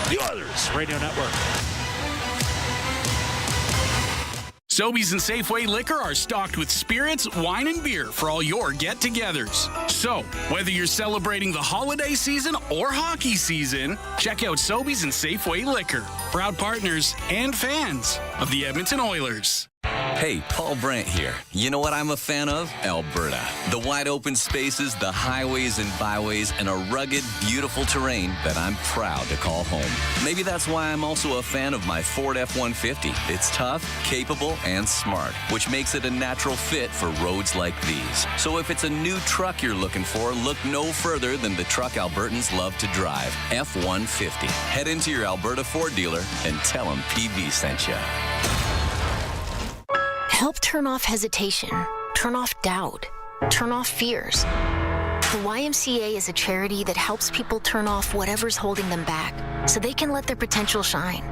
the Oilers Radio Network. Sobeys and Safeway Liquor are stocked with spirits, wine, and beer for all your get-togethers. So, whether you're celebrating the holiday season or hockey season, check out Sobeys and Safeway Liquor, proud partners and fans of the Edmonton Oilers. Hey, Paul Brandt here. You know what I'm a fan of? Alberta. The wide open spaces, the highways and byways, and a rugged, beautiful terrain that I'm proud to call home. Maybe that's why I'm also a fan of my Ford F-150. It's tough, capable, and smart, which makes it a natural fit for roads like these. So if it's a new truck you're looking for, look no further than the truck Albertans love to drive, F-150. Head into your Alberta Ford dealer and tell them PB sent you. Help turn off hesitation, turn off doubt, turn off fears. The YMCA is a charity that helps people turn off whatever's holding them back so they can let their potential shine.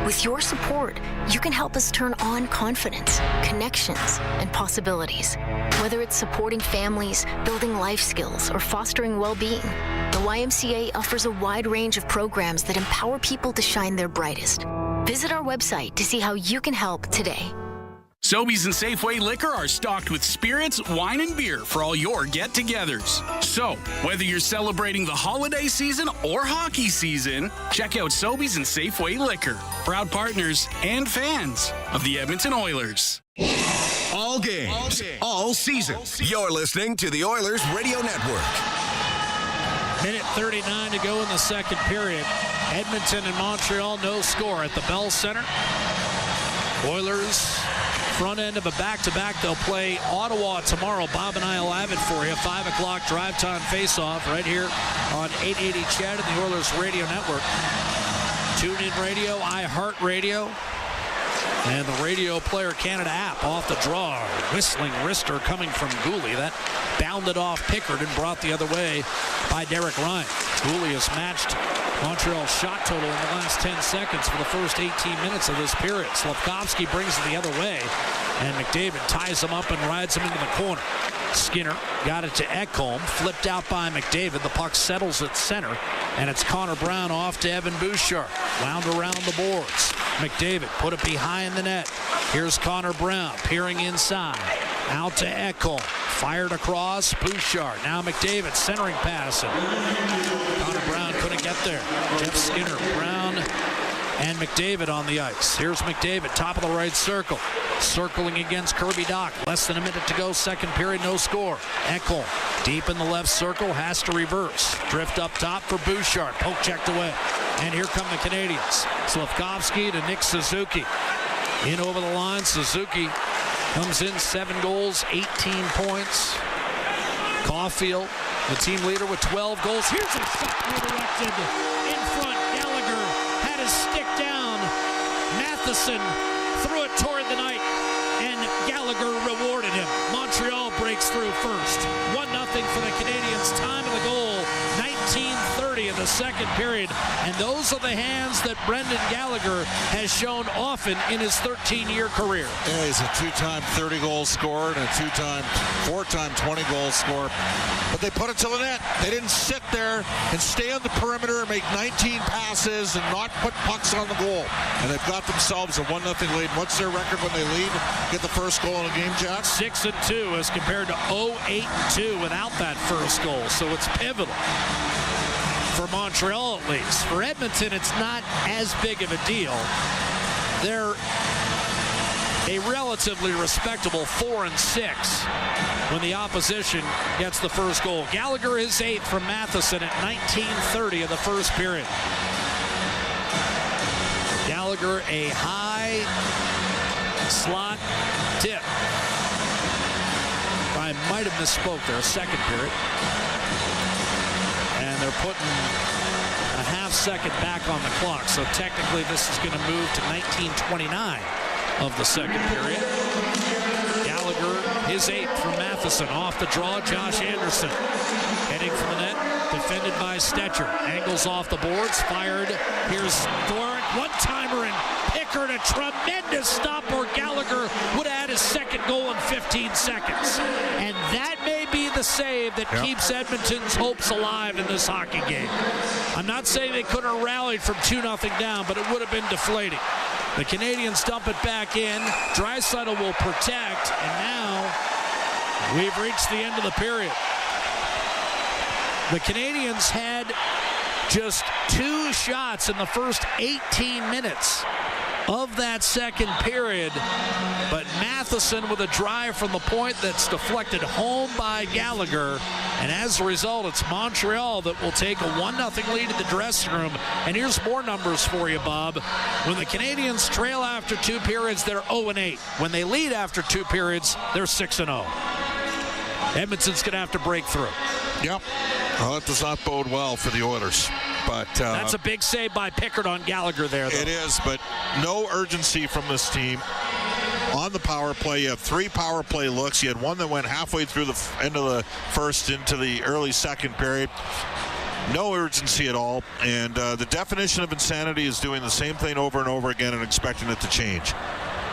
With your support, you can help us turn on confidence, connections, and possibilities. Whether it's supporting families, building life skills, or fostering well-being, the YMCA offers a wide range of programs that empower people to shine their brightest. Visit our website to see how you can help today. Sobeys and Safeway Liquor are stocked with spirits, wine, and beer for all your get-togethers. So, whether you're celebrating the holiday season or hockey season, check out Sobeys and Safeway Liquor, proud partners and fans of the Edmonton Oilers. All games, all seasons. You're listening to the Oilers Radio Network. Minute 39 to go in the second period. Edmonton and Montreal, no score at the Bell Center. Oilers, front end of a back-to-back. They'll play Ottawa tomorrow. Bob and I will have it for you. 5 o'clock drive time face-off right here on 880 CHED and the Oilers Radio Network. TuneIn Radio, iHeartRadio, and the Radio Player Canada app. Off the draw, whistling wrister coming from Gooley. That bounded off Pickard and brought the other way by Derek Ryan. Cooley has matched Montreal's shot total in the last 10 seconds for the first 18 minutes of this period. Slavkovsky brings it the other way, and McDavid ties him up and rides him into the corner. Skinner got it to Ekholm, flipped out by McDavid. The puck settles at center, and it's Connor Brown off to Evan Bouchard. Wound around the boards. McDavid put it behind the net. Here's Connor Brown peering inside. Out to Ekholm. Fired across. Bouchard. Now McDavid centering pass. Connor Brown couldn't get there. Jeff Skinner, Brown, and McDavid on the ice. Here's McDavid, top of the right circle. Circling against Kirby Dach. Less than a minute to go. Second period, no score. Ekholm deep in the left circle, has to reverse. Drift up top for Bouchard. Poke checked away. And here come the Canadiens. Slavkovsky to Nick Suzuki. In over the line, Suzuki comes in 7 goals, 18 points. Caulfield, the team leader with 12 goals. Here's a shot redirected in front. Gallagher had his stick down. Matheson threw it toward the net, and Gallagher rewarded him. Montreal breaks through first. 1-0 for the Canadiens. Time of the goal, 19:30 in the second period. And those are the hands that Brendan Gallagher has shown often in his 13-year career. Yeah, he's a 2-time 30-goal scorer and a 4-time 20-goal scorer. But they put it to the net. They didn't sit there and stay on the perimeter and make 19 passes and not put pucks on the goal. And they've got themselves a 1-0 lead. What's their record when they lead? Get the first goal in a game, Jack? 6-2 as compared to 0-8-2 without that first goal. So it's pivotal for Montreal, at least. For Edmonton, it's not as big of a deal. They're a relatively respectable 4-6 when the opposition gets the first goal. Gallagher is 8th from Matheson at 19:30 of the first period. Gallagher, a high slot tip. I might have misspoke there, second period. And they're putting a half second back on the clock. So technically this is going to move to 19:29 of the second period. Gallagher, his 8th from Matheson. Off the draw, Josh Anderson. Heading from the net, defended by Stetcher. Angles off the boards, fired. Here's Thorne, one-timer, and Pickard, a tremendous stop where Gallagher would have had his second goal in 15 seconds. And that may be the save that keeps Edmonton's hopes alive in this hockey game. I'm not saying they couldn't have rallied from 2-0 down, but it would have been deflating. The Canadiens dump it back in. Draisaitl will protect, and now we've reached the end of the period. The Canadiens had just 2 shots in the first 18 minutes of that second period, but Matheson with a drive from the point that's deflected home by Gallagher, and as a result, it's Montreal that will take a 1-0 lead in the dressing room. And here's more numbers for you, Bob. When the Canadiens trail after 2 periods, they're 0-8. When they lead after 2 periods, they're 6-0. Edmonton's going to have to break through. Yep. Well, that does not bode well for the Oilers. But that's a big save by Pickard on Gallagher there, though. It is, but no urgency from this team. On the power play, you have 3 power play looks. You had one that went halfway through the end of the first into the early second period. No urgency at all. And the definition of insanity is doing the same thing over and over again and expecting it to change.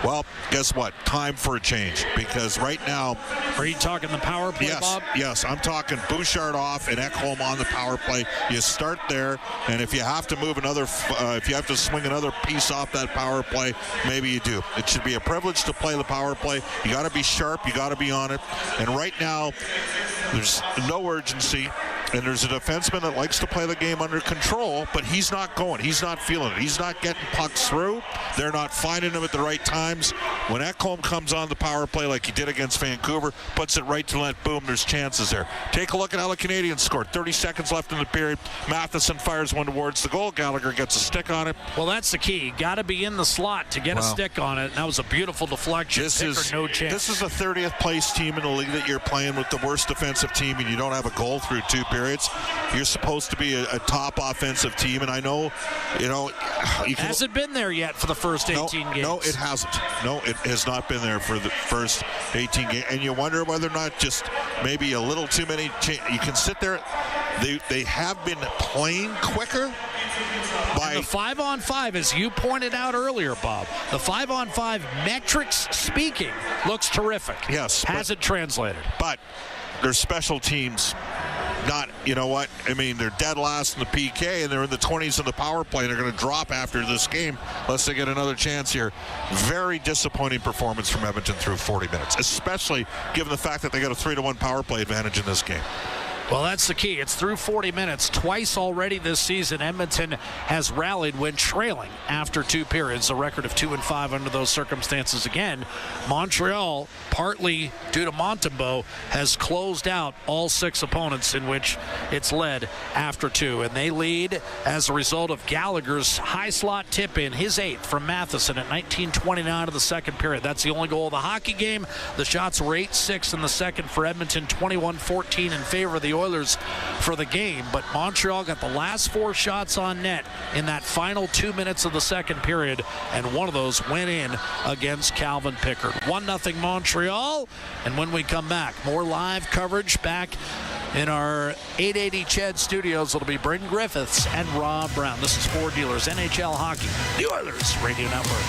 Well, guess what? Time for a change, because right now... Are you talking the power play, Bob? Yes, I'm talking Bouchard off and Ekholm on the power play. You start there, and if you have to move another, if you have to swing another piece off that power play, maybe you do. It should be a privilege to play the power play. You got to be sharp. You got to be on it. And right now, there's no urgency. And there's a defenseman that likes to play the game under control, but he's not going. He's not feeling it. He's not getting pucks through. They're not finding him at the right times. When Ekholm comes on the power play like he did against Vancouver, puts it right to net, boom, there's chances there. Take a look at how the Canadiens scored. 30 seconds left in the period. Matheson fires one towards the goal. Gallagher gets a stick on it. Well, that's the key. Got to be in the slot to get a stick on it. And that was a beautiful deflection. No chance. This is the 30th place team in the league that you're playing with, the worst defensive team, and you don't have a goal through 2 periods. You're supposed to be a top offensive team, and I know, hasn't been there yet for the first 18 games. No, it hasn't. No, it has not been there for the first 18 games. And you wonder whether or not just maybe a little too many. You can sit there. They have been playing quicker. And the 5-on-5, as you pointed out earlier, Bob, the 5-on-5 metrics speaking looks terrific. Yes. Hasn't translated. But their special teams, not, you know what? I mean, they're dead last in the PK, and they're in the 20s in the power play, and they're going to drop after this game unless they get another chance here. Very disappointing performance from Edmonton through 40 minutes, especially given the fact that they got a 3-1 power play advantage in this game. Well, that's the key. It's through 40 minutes. Twice already this season, Edmonton has rallied when trailing after 2 periods, a record of 2-5 under those circumstances. Again, Montreal, partly due to Montembeault, has closed out all 6 opponents in which it's led after 2. And they lead as a result of Gallagher's high slot tip in, his 8th from Matheson at 19:29 of the second period. That's the only goal of the hockey game. The shots were 8-6 in the second for Edmonton, 21-14 in favor of the Oilers for the game, but Montreal got the last 4 shots on net in that final 2 minutes of the second period, and one of those went in against Calvin Pickard. 1-0 Montreal, and when we come back, more live coverage back in our 880 CHED studios. It'll be Brendan Griffiths and Rob Brown. This is Ford Dealers NHL Hockey, the Oilers Radio Network.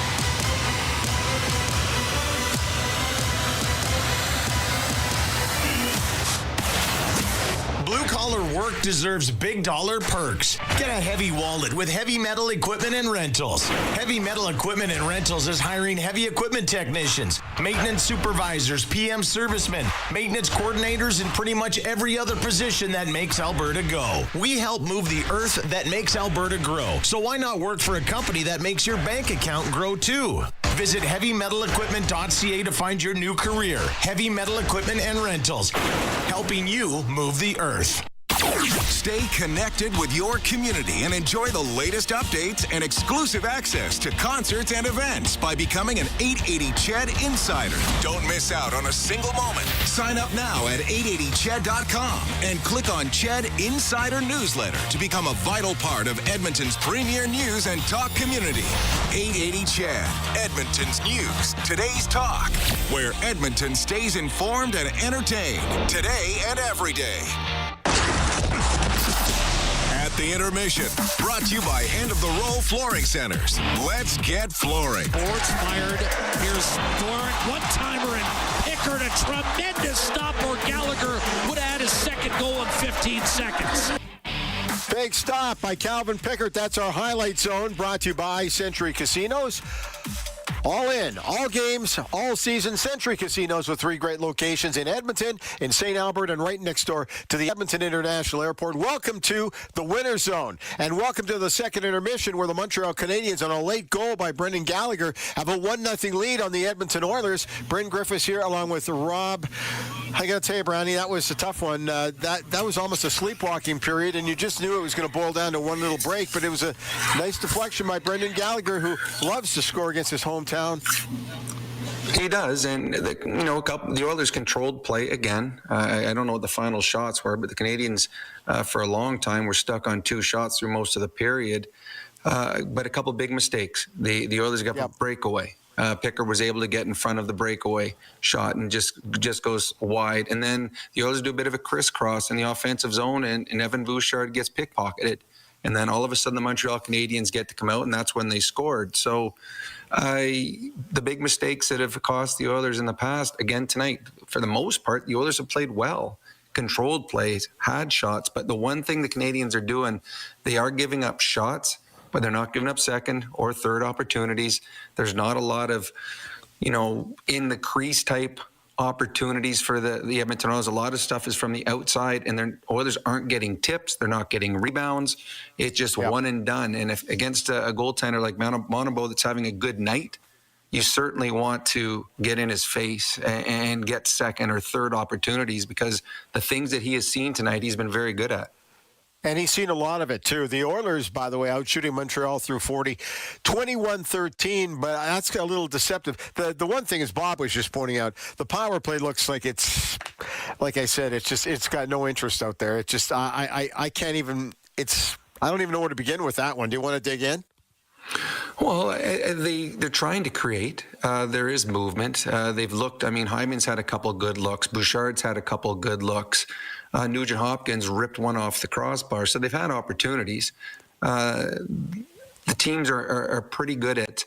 Blue-collar work deserves big-dollar perks. Get a heavy wallet with Heavy Metal Equipment and Rentals. Heavy Metal Equipment and Rentals is hiring heavy equipment technicians, maintenance supervisors, PM servicemen, maintenance coordinators, and pretty much every other position that makes Alberta go. We help move the earth that makes Alberta grow. So why not work for a company that makes your bank account grow too? Visit heavymetalequipment.ca to find your new career. Heavy Metal Equipment and Rentals, helping you move the earth. Stay connected with your community and enjoy the latest updates and exclusive access to concerts and events by becoming an 880 CHED Insider. Don't miss out on a single moment. Sign up now at 880ched.com and click on CHED Insider Newsletter to become a vital part of Edmonton's premier news and talk community. 880 CHED, Edmonton's news, today's talk, where Edmonton stays informed and entertained today and every day. At the intermission, brought to you by End of the Roll Flooring Centers. Let's get flooring. Boards fired. Here's Florent, one-timer, and Pickard, a tremendous stop where Gallagher would add his second goal in 15 seconds. Big stop by Calvin Pickard. That's our highlight zone, brought to you by Century Casinos. All in, all games, all season. Century Casinos with 3 great locations in Edmonton, in St. Albert, and right next door to the Edmonton International Airport. Welcome to the Winter Zone, and welcome to the second intermission, where the Montreal Canadiens, on a late goal by Brendan Gallagher, have a 1-0 lead on the Edmonton Oilers. Brendan Griffiths here, along with Rob. I got to tell you, Brownie, that was a tough one. That was almost a sleepwalking period, and you just knew it was going to boil down to one little break, but it was a nice deflection by Brendan Gallagher, who loves to score against his hometown. He does, and the Oilers controlled play again. I don't know what the final shots were, but the Canadiens, for a long time, were stuck on 2 shots through most of the period. But a couple big mistakes. The Oilers got a breakaway. Pickard was able to get in front of the breakaway shot and just goes wide. And then the Oilers do a bit of a crisscross in the offensive zone, and Evan Bouchard gets pickpocketed. And then all of a sudden the Montreal Canadiens get to come out, and that's when they scored. So the big mistakes that have cost the Oilers in the past, again tonight, for the most part, the Oilers have played well. Controlled plays, had shots. But the one thing the Canadiens are doing, they are giving up shots, but they're not giving up second or third opportunities. There's not a lot of, in the crease type opportunities for the Edmonton Oilers. A lot of stuff is from the outside, and the Oilers aren't getting tips. They're not getting rebounds. It's just one and done. And if against a goaltender like Montembeault that's having a good night, you certainly want to get in his face and get second or third opportunities, because the things that he has seen tonight, he's been very good at. And he's seen a lot of it, too. The Oilers, by the way, out shooting Montreal through 40, 21-13, but that's a little deceptive. The one thing is, Bob was just pointing out, the power play looks like it's, like I said, it's got no interest out there. It just, I can't even, I don't even know where to begin with that one. Do you want to dig in? Well, they're trying to create. There is movement. They've looked, Hyman's had a couple good looks. Bouchard's had a couple good looks. Nugent Hopkins ripped one off the crossbar. So they've had opportunities. The teams are pretty good at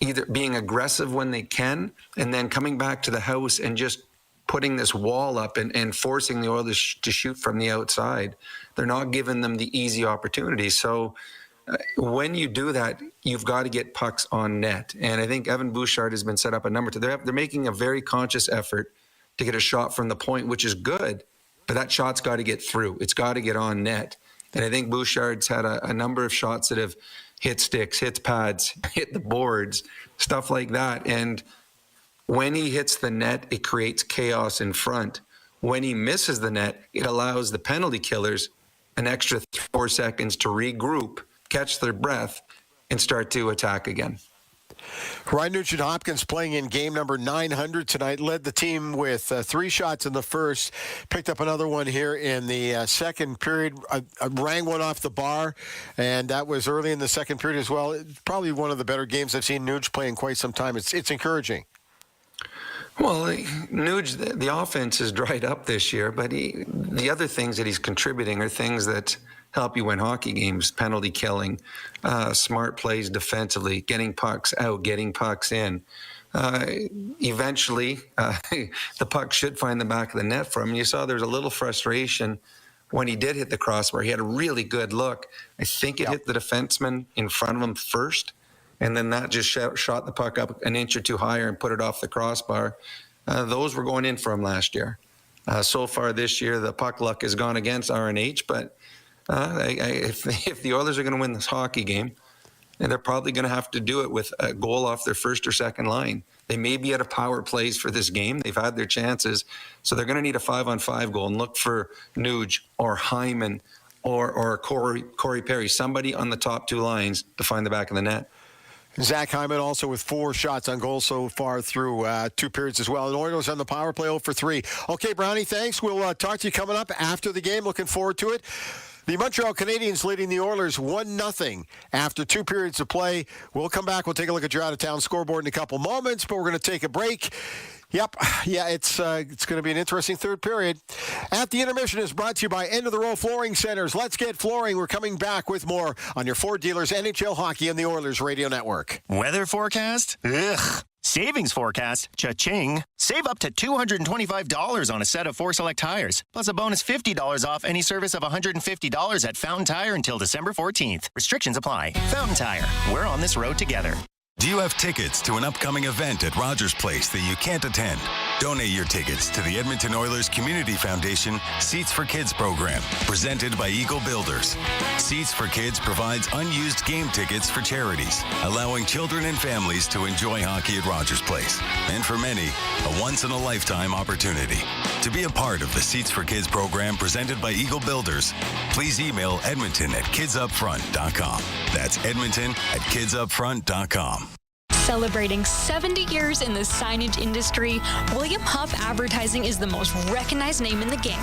either being aggressive when they can and then coming back to the house and just putting this wall up and forcing the Oilers to shoot from the outside. They're not giving them the easy opportunities. So when you do that, you've got to get pucks on net. And I think Evan Bouchard has been set up a number two. They're making a very conscious effort to get a shot from the point, which is good, but that shot's got to get through. It's got to get on net. And I think Bouchard's had a number of shots that have hit sticks, hit pads, hit the boards, stuff like that. And when he hits the net, it creates chaos in front. When he misses the net, it allows the penalty killers an extra 4 seconds to regroup, catch their breath, and start to attack again. Ryan Nugent-Hopkins playing in game number 900 tonight, led the team with 3 shots in the first, picked up another one here in the second period, rang one off the bar, and that was early in the second period as well. Probably one of the better games I've seen Nuge play in quite some time. It's encouraging. Well, Nuge, the offense has dried up this year, but the other things that he's contributing are things that help you win hockey games: penalty killing, smart plays defensively, getting pucks out, getting pucks in. Eventually, the puck should find the back of the net for him. You saw there was a little frustration when he did hit the crossbar. He had a really good look. I think it hit the defenseman in front of him first, and then that just shot the puck up an inch or two higher and put it off the crossbar. Those were going in for him last year. So far this year, the puck luck has gone against RNH, but if the Oilers are going to win this hockey game, and they're probably going to have to do it with a goal off their first or second line. They may be out of power plays for this game. They've had their chances, so they're going to need a 5-on-5 goal and look for Nuge or Hyman or Corey Perry, somebody on the top 2 lines to find the back of the net. Zach Hyman also with 4 shots on goal so far through 2 periods as well. And Oilers on the power play 0 for 3. Okay, Brownie, thanks. We'll talk to you coming up after the game. Looking forward to it. The Montreal Canadiens leading the Oilers 1-0 after 2 periods of play. We'll come back. We'll take a look at your out-of-town scoreboard in a couple moments, but we're going to take a break. Yep. Yeah, it's going to be an interesting third period. At the Intermission is brought to you by End of the Row Flooring Centers. Let's get flooring. We're coming back with more on your Ford dealers, NHL Hockey, and the Oilers Radio Network. Weather forecast? Ugh. Savings forecast? Cha-ching. Save up to $225 on a set of 4 select tires, plus a bonus $50 off any service of $150 at Fountain Tire until December 14th. Restrictions apply. Fountain Tire. We're on this road together. Do you have tickets to an upcoming event at Rogers Place that you can't attend? Donate your tickets to the Edmonton Oilers Community Foundation Seats for Kids program, presented by Eagle Builders. Seats for Kids provides unused game tickets for charities, allowing children and families to enjoy hockey at Rogers Place. And for many, a once-in-a-lifetime opportunity. To be a part of the Seats for Kids program presented by Eagle Builders, please email edmonton@kidsupfront.com. That's edmonton@kidsupfront.com. Celebrating 70 years in the signage industry, William Huff Advertising is the most recognized name in the game.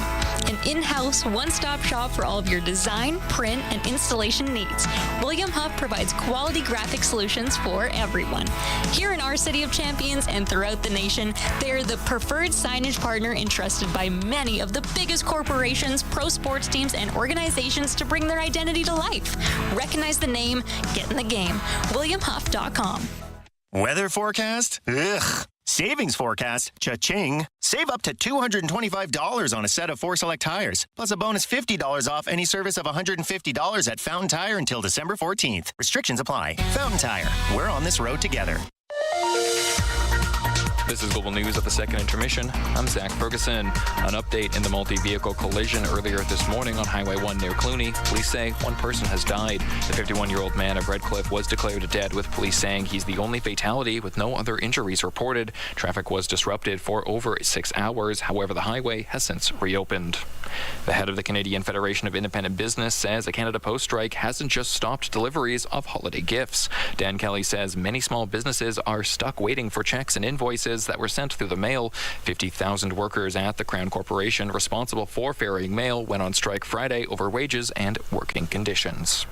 An in-house, one-stop shop for all of your design, print, and installation needs. William Huff provides quality graphic solutions for everyone. Here in our City of Champions and throughout the nation, they are the preferred signage partner entrusted by many of the biggest corporations, pro sports teams, and organizations to bring their identity to life. Recognize the name, get in the game. WilliamHuff.com. Weather forecast? Ugh. Savings forecast? Cha-ching. Save up to $225 on a set of 4 select tires, plus a bonus $50 off any service of $150 at Fountain Tire until December 14th. Restrictions apply. Fountain Tire. We're on this road together. This is Global News at the second intermission. I'm Zach Ferguson. An update in the multi-vehicle collision earlier this morning on Highway 1 near Clooney. Police say 1 person has died. The 51-year-old man of Redcliffe was declared dead, with police saying he's the only fatality with no other injuries reported. Traffic was disrupted for over 6 hours. However, the highway has since reopened. The head of the Canadian Federation of Independent Business says the Canada Post strike hasn't just stopped deliveries of holiday gifts. Dan Kelly says many small businesses are stuck waiting for checks and invoices that were sent through the mail. 50,000 workers at the Crown Corporation responsible for ferrying mail went on strike Friday over wages and working conditions.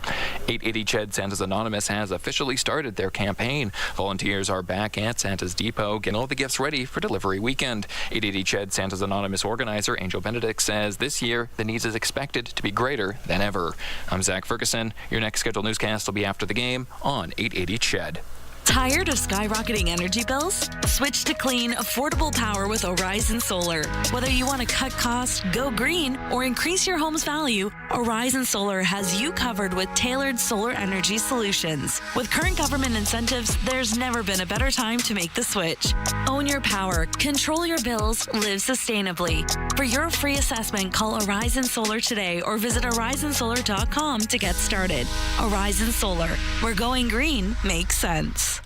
880 CHED Santa's Anonymous has officially started their campaign. Volunteers are back at Santa's Depot getting all the gifts ready for delivery weekend. 880 CHED Santa's Anonymous organizer Angel Benedict says this year the needs is expected to be greater than ever. I'm Zach Ferguson. Your next scheduled newscast will be after the game on 880 CHED. Tired of skyrocketing energy bills? Switch to clean, affordable power with Horizon Solar. Whether you want to cut costs, go green, or increase your home's value, Horizon Solar has you covered with tailored solar energy solutions. With current government incentives, there's never been a better time to make the switch. Own your power, control your bills, live sustainably. For your free assessment, call Horizon Solar today or visit horizonsolar.com to get started. Horizon Solar, where going green makes sense.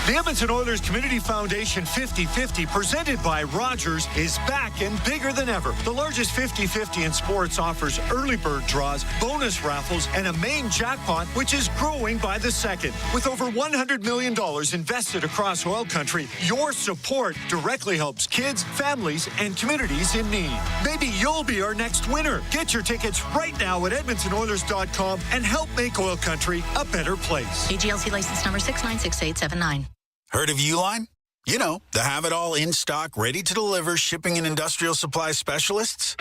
The Edmonton Oilers Community Foundation 50-50, presented by Rogers, is back and bigger than ever. The largest 50-50 in sports offers early bird draws, bonus raffles, and a main jackpot, which is growing by the second. With over $100 million invested across oil country, your support directly helps kids, families, and communities in need. Maybe you'll be our next winner. Get your tickets right now at EdmontonOilers.com and help make oil country a better place. AGLC license number 696879. Heard of Uline? You know, the have-it-all in-stock, ready-to-deliver shipping and industrial supply specialists.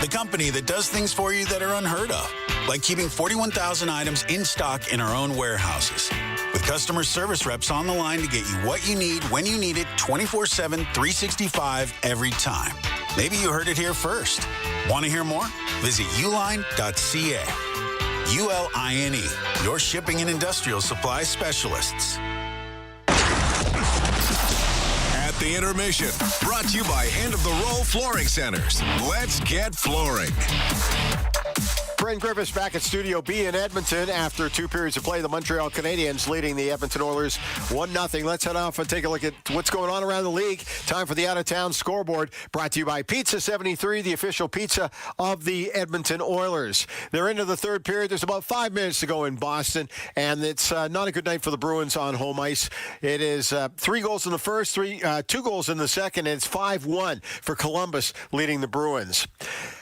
The company that does things for you that are unheard of, like keeping 41,000 items in stock in our own warehouses. With customer service reps on the line to get you what you need, when you need it, 24/7, 365, every time. Maybe you heard it here first. Want to hear more? Visit uline.ca. ULINE, your shipping and industrial supply specialists. The intermission, brought to you by End of the Row Flooring Centers. Let's get flooring. Brent Griffiths back at Studio B in Edmonton after 2 periods of play. The Montreal Canadiens leading the Edmonton Oilers 1-0. Let's head off and take a look at what's going on around the league. Time for the out-of-town scoreboard, brought to you by Pizza 73, the official pizza of the Edmonton Oilers. They're into the third period. There's about 5 minutes to go in Boston, and it's not a good night for the Bruins on home ice. It is 3 goals in the first, 2 goals in the second, and it's 5-1 for Columbus leading the Bruins.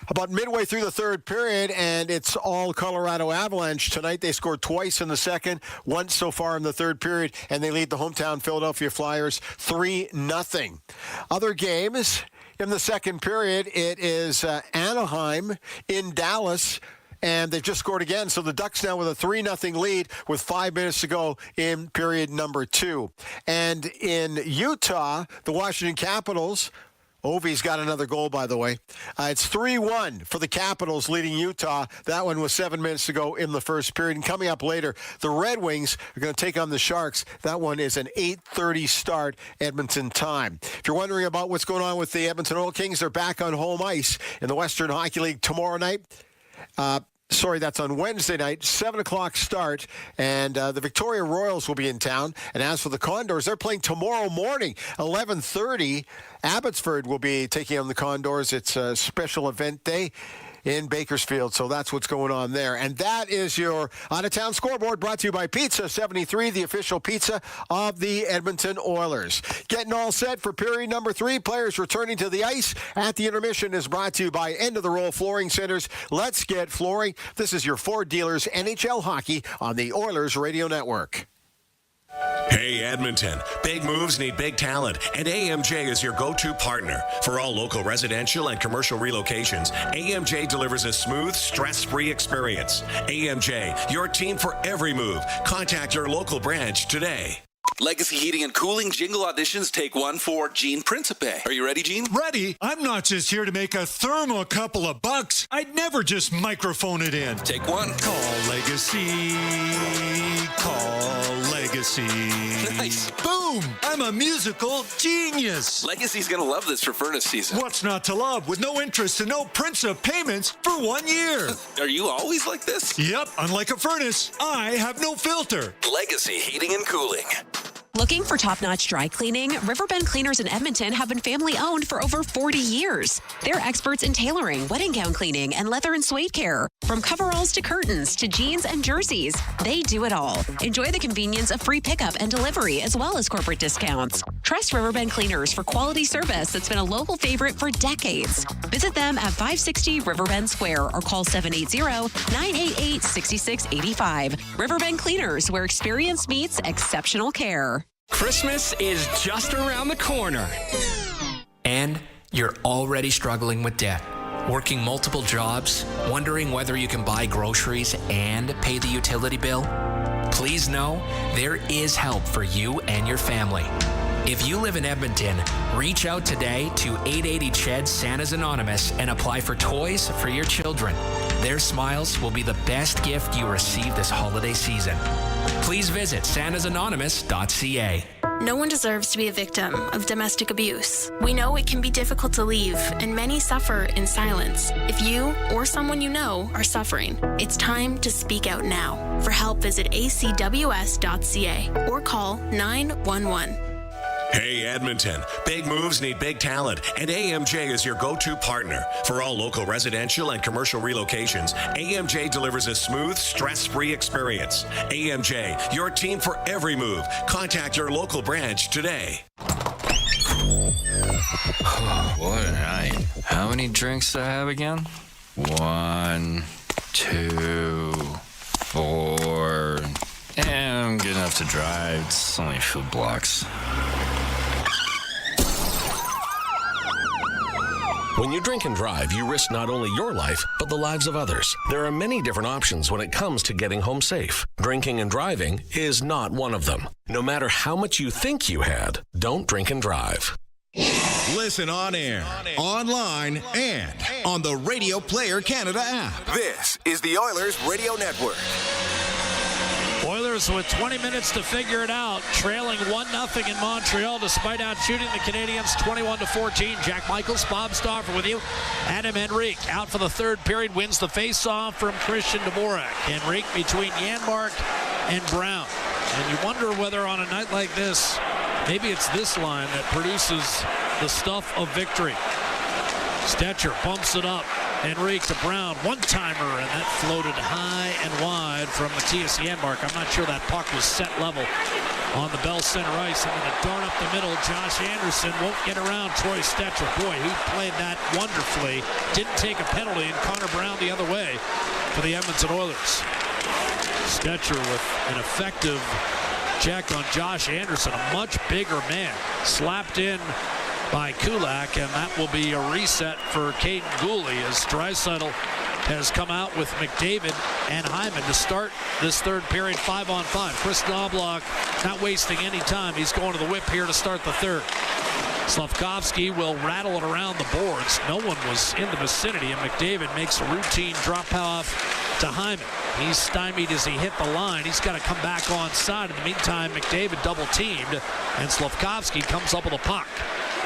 About midway through the third period, and it's all Colorado Avalanche tonight. They scored twice in the second, once so far in the third period, and they lead the hometown Philadelphia Flyers 3-0. Other games in the second period, it is Anaheim in Dallas, and they've just scored again. So the Ducks now with a 3-0 lead with 5 minutes to go in period number 2. And in Utah, the Washington Capitals, Ovi's got another goal, by the way. It's 3-1 for the Capitals leading Utah. That one with 7 minutes to go in the first period. And coming up later, the Red Wings are going to take on the Sharks. That one is an 8:30 start Edmonton time. If you're wondering about what's going on with the Edmonton Oil Kings, they're back on home ice in the Western Hockey League tomorrow night. That's on Wednesday night, 7 o'clock start, and the Victoria Royals will be in town. And as for the Condors, they're playing tomorrow morning, 11:30. Abbotsford will be taking on the Condors. It's a special event day in Bakersfield, so that's what's going on there. And that is your out-of-town scoreboard, brought to you by Pizza 73, the official pizza of the Edmonton Oilers. Getting all set for period number 3. Players returning to the ice at the intermission is brought to you by End of the Row Flooring Centers. Let's get flooring. This is your Ford Dealers NHL Hockey on the Oilers Radio Network. Hey Edmonton, big moves need big talent, and AMJ is your go-to partner. For all local residential and commercial relocations, AMJ delivers a smooth, stress-free experience. AMJ, your team for every move. Contact your local branch today. Legacy Heating and Cooling jingle auditions, take one for Gene Principe. Are you ready, Gene? Ready? I'm not just here to make a thermal couple of bucks. I'd never just microphone it in. Take one. Call Legacy. Call Legacy. Nice. Boom! I'm a musical genius. Legacy's gonna love this for furnace season. What's not to love? With no interest and no Principe payments for 1 year. Are you always like this? Yep. Unlike a furnace, I have no filter. Legacy Heating and Cooling. Looking for top-notch dry cleaning? Riverbend Cleaners in Edmonton have been family-owned for over 40 years. They're experts in tailoring, wedding gown cleaning, and leather and suede care. From coveralls to curtains to jeans and jerseys, they do it all. Enjoy the convenience of free pickup and delivery as well as corporate discounts. Trust Riverbend Cleaners for quality service that's been a local favorite for decades. Visit them at 560 Riverbend Square or call 780-988-6685. Riverbend Cleaners, where experience meets exceptional care. Christmas is just around the corner. And you're already struggling with debt. Working multiple jobs, wondering whether you can buy groceries and pay the utility bill? Please know there is help for you and your family. If you live in Edmonton, reach out today to 880 CHED Santa's Anonymous and apply for toys for your children. Their smiles will be the best gift you receive this holiday season. Please visit santasanonymous.ca. No one deserves to be a victim of domestic abuse. We know it can be difficult to leave, and many suffer in silence. If you or someone you know are suffering, it's time to speak out now. For help, visit acws.ca or call 911. Hey Edmonton, big moves need big talent, and AMJ is your go-to partner. For all local residential and commercial relocations, AMJ delivers a smooth, stress-free experience. AMJ, your team for every move. Contact your local branch today. What a night. How many drinks do I have again? 1, 2, 4. And I'm good enough to drive. It's only a few blocks. When you drink and drive, you risk not only your life, but the lives of others. There are many different options when it comes to getting home safe. Drinking and driving is not one of them. No matter how much you think you had, don't drink and drive. Listen on air, online, and on the Radio Player Canada app. This is the Oilers Radio Network. Oilers with 20 minutes to figure it out, trailing 1-0 in Montreal despite out-shooting the Canadiens 21-14. Jack Michaels, Bob Stauffer with you. Adam Henrique out for the third period, wins the face-off from Christian Dvorak. Henrique between Janmark and Brown. And you wonder whether on a night like this, maybe it's this line that produces the stuff of victory. Stetcher bumps it up. Henrique to Brown, one-timer, and that floated high and wide from Matthias Janmark. I'm not sure that puck was set level on the Bell Center ice. And then a dart up the middle. Josh Anderson won't get around Troy Stetcher. Boy, he played that wonderfully. Didn't take a penalty, and Connor Brown the other way for the Edmonton Oilers. Stetcher with an effective check on Josh Anderson, a much bigger man, slapped in by Kulak, and that will be a reset for Caden Gooley as Draisaitl has come out with McDavid and Hyman to start this third period 5-on-5. Chris Knobloch not wasting any time. He's going to the whip here to start the third. Slavkovsky will rattle it around the boards. No one was in the vicinity, and McDavid makes a routine drop off to Hyman. He's stymied as he hit the line. He's got to come back onside. In the meantime, McDavid double teamed, and Slavkovsky comes up with a puck.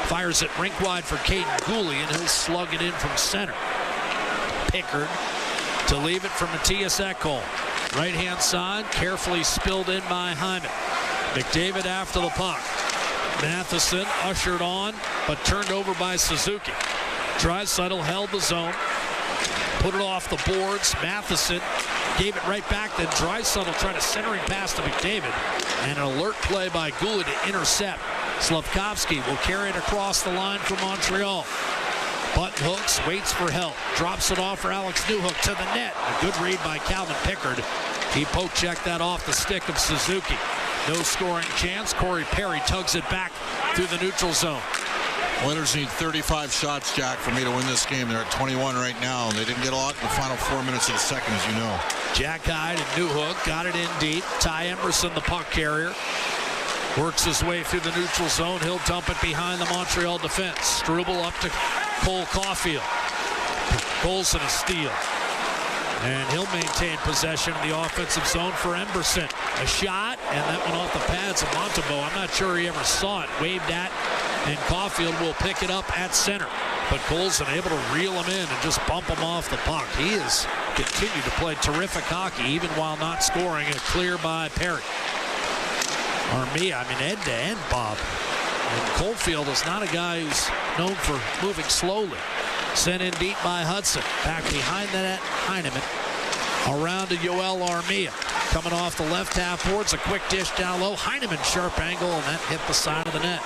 Fires it rink wide for Caden Gooley, and he'll slug it in from center. Pickard to leave it for Matthias Ekholm. Right-hand side, carefully spilled in by Hyman. McDavid after the puck. Matheson ushered on, but turned over by Suzuki. Draisaitl held the zone, put it off the boards. Matheson gave it right back, then Draisaitl tried a centering pass to McDavid, and an alert play by Gooley to intercept. Slavkovsky will carry it across the line for Montreal. Button hooks, waits for help, drops it off for Alex Newhook to the net. A good read by Calvin Pickard. He poke-checked that off the stick of Suzuki. No scoring chance. Corey Perry tugs it back through the neutral zone. Oilers need 35 shots, Jack, for me to win this game. They're at 21 right now. They didn't get a lot in the final 4 minutes of the second, as you know. Jack Hyde and Newhook got it in deep. Ty Emerson, the puck carrier, works his way through the neutral zone. He'll dump it behind the Montreal defense. Struble up to Cole Caulfield. Colson a steal. And he'll maintain possession in the offensive zone for Emberson. A shot, and that went off the pads of Montembeault. I'm not sure he ever saw it. Waved at, and Caulfield will pick it up at center. But Colson able to reel him in and just bump him off the puck. He has continued to play terrific hockey, even while not scoring. A clear by Perry. Armia, end-to-end, Bob. And Caulfield is not a guy who's known for moving slowly. Sent in deep by Hudson. Back behind the net, Heineman. Around to Yoel Armia. Coming off the left half boards, a quick dish down low. Heineman, sharp angle, and that hit the side of the net.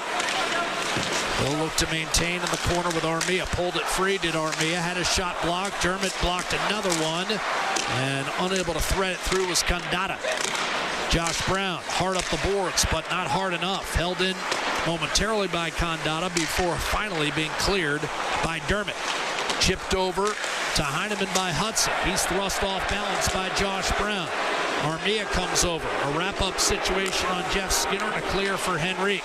They'll look to maintain in the corner with Armia. Pulled it free, did Armia. Had a shot blocked. Dermott blocked another one. And unable to thread it through was Kandata. Josh Brown, hard up the boards, but not hard enough. Held in momentarily by Kandata before finally being cleared by Dermott. Chipped over to Heineman by Hudson. He's thrust off balance by Josh Brown. Armia comes over. A wrap-up situation on Jeff Skinner and a clear for Henrique.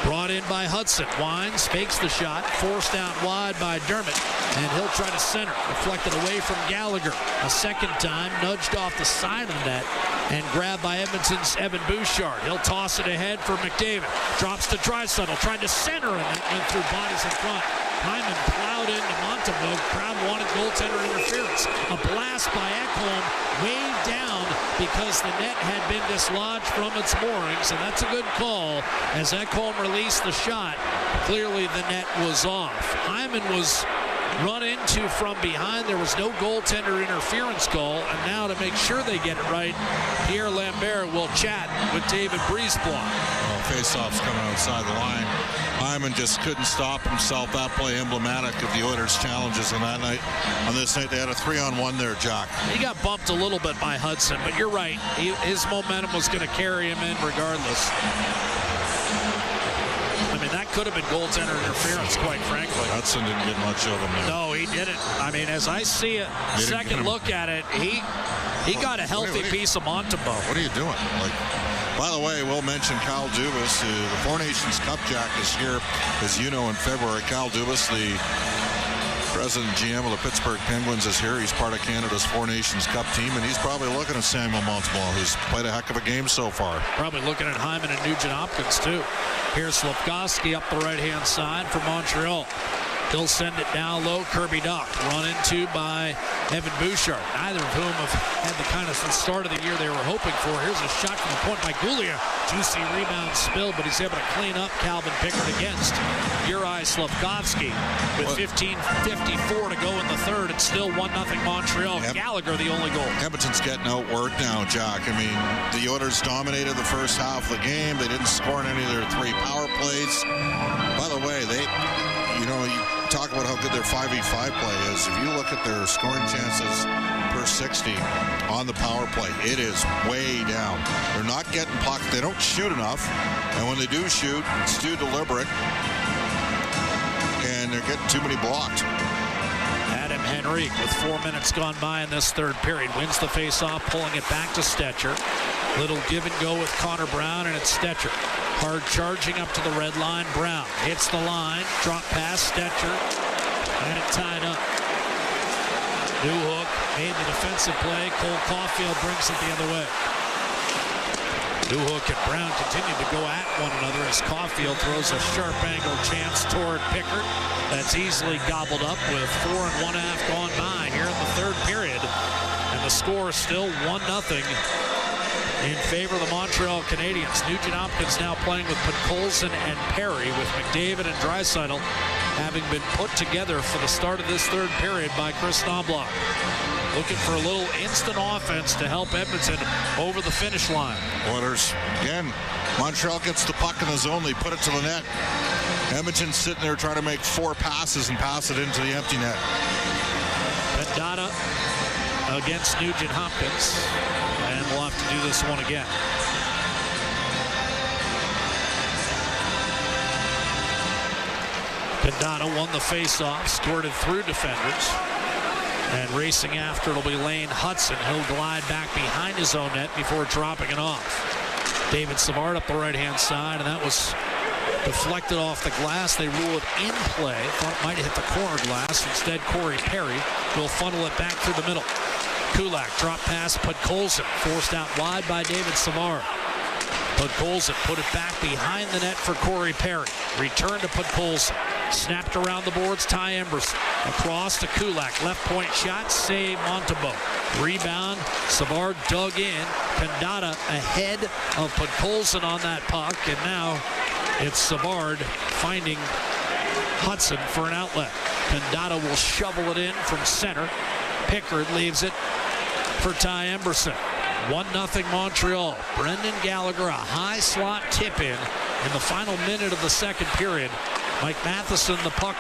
Brought in by Hudson. Wines, fakes the shot. Forced out wide by Dermott. And he'll try to center. Deflected away from Gallagher. A second time, nudged off the side of the net. And grabbed by Edmonton's Evan Bouchard. He'll toss it ahead for McDavid. Drops to Draisaitl. Tried to center, and that went through bodies in front. Hyman plowed into Montembeault. Crowd wanted goaltender interference. A blast by Ekholm way down because the net had been dislodged from its moorings, and that's a good call as Ekholm released the shot. Clearly the net was off. Hyman was run into from behind. There was no goaltender interference call, and now to make sure they get it right, Pierre Lambert will chat with David Brisebois. Well, face-off's coming outside the line. Hyman just couldn't stop himself. That play emblematic of the Oilers' challenges on that night. On this night, they had a 3-on-1 there, Jock. He got bumped a little bit by Hudson, but you're right. His momentum was going to carry him in regardless. That could have been goaltender interference, quite frankly. Hudson didn't get much of him there. No, he didn't. As I see it, second look at it, he got a healthy piece of Montembeault. What are you doing? By the way, we'll mention Kyle Dubas. The Four Nations Cup Jack is here, as you know, in February. Kyle Dubas, the president GM of the Pittsburgh Penguins, is here. He's part of Canada's Four Nations Cup team, and he's probably looking at Samuel Montembeault, who's played a heck of a game so far. Probably looking at Hyman and Nugent-Hopkins, too. Here's Slafkovsky up the right-hand side for Montreal. He'll send it down low. Kirby Dach run into by Evan Bouchard. Neither of whom have had the kind of start of the year they were hoping for. Here's a shot from the point by Goulia. Juicy rebound spilled, but he's able to clean up Calvin Pickard against Juraj Slafkovsky with 15:54 to go in the third. It's still 1-0 Montreal. Gallagher the only goal. Edmonton's getting outworked now, Jock. The Oilers dominated the first half of the game. They didn't score in any of their 3 power plays. By the way, you talk about how good their 5v5 play is. If you look at their scoring chances per 60 on the power play, it is way down. They're not getting pucks. They don't shoot enough. And when they do shoot, it's too deliberate. And they're getting too many blocked. Adam Henrique with 4 minutes gone by in this third period. Wins the face-off, pulling it back to Stetcher. Little give and go with Connor Brown, and it's Stetcher. Hard charging up to the red line. Brown hits the line. Drop pass, Stetcher. And it tied up. Newhook made the defensive play. Cole Caulfield brings it the other way. Newhook and Brown continue to go at one another as Caulfield throws a sharp angle chance toward Pickard. That's easily gobbled up with 4 1/2 gone by here in the third period. And the score is still 1-0 in favor of the Montreal Canadiens. Nugent-Hopkins now playing with Podkolzin and Perry, with McDavid and Draisaitl having been put together for the start of this third period by Chris Knoblauch. Looking for a little instant offense to help Edmonton over the finish line. Oilers, again, Montreal gets the puck in the zone. They put it to the net. Edmonton's sitting there trying to make 4 passes and pass it into the empty net. Pendata against Nugent-Hopkins. And we'll have to do this one again. Pendata won the faceoff, squirted through defenders. And racing after, it'll be Lane Hudson. He'll glide back behind his own net before dropping it off. David Savard up the right-hand side, and that was deflected off the glass. They rule it in play. Thought it might have hit the corner glass. Instead, Corey Perry will funnel it back through the middle. Kulak drop pass, Podkolzin forced out wide by David Savard. Podkolzin put it back behind the net for Corey Perry. Return to Podkolzin. Snapped around the boards, Ty Emberson. Across to Kulak. Left point shot, save Montembeault. Rebound, Savard dug in. Kandata ahead of Podkolzin on that puck. And now it's Savard finding Hudson for an outlet. Kandata will shovel it in from center. Pickard leaves it for Ty Emberson. 1-0 Montreal. Brendan Gallagher, a high slot tip in the final minute of the second period. Mike Matheson, the puck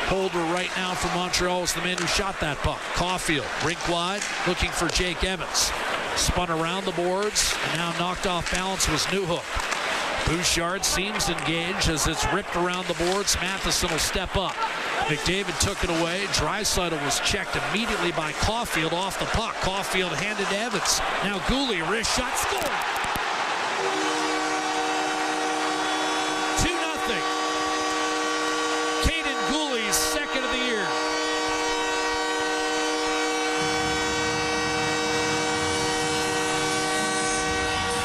holder right now for Montreal, is the man who shot that puck. Caulfield, rink wide, looking for Jake Evans. Spun around the boards, and now knocked off balance was Newhook. Bouchard seems engaged as it's ripped around the boards. Matheson will step up. McDavid took it away. Draisaitl was checked immediately by Caulfield off the puck. Caulfield handed to Evans. Now Gouli, wrist shot, score! 2-0. Caden Gouli's second of the year.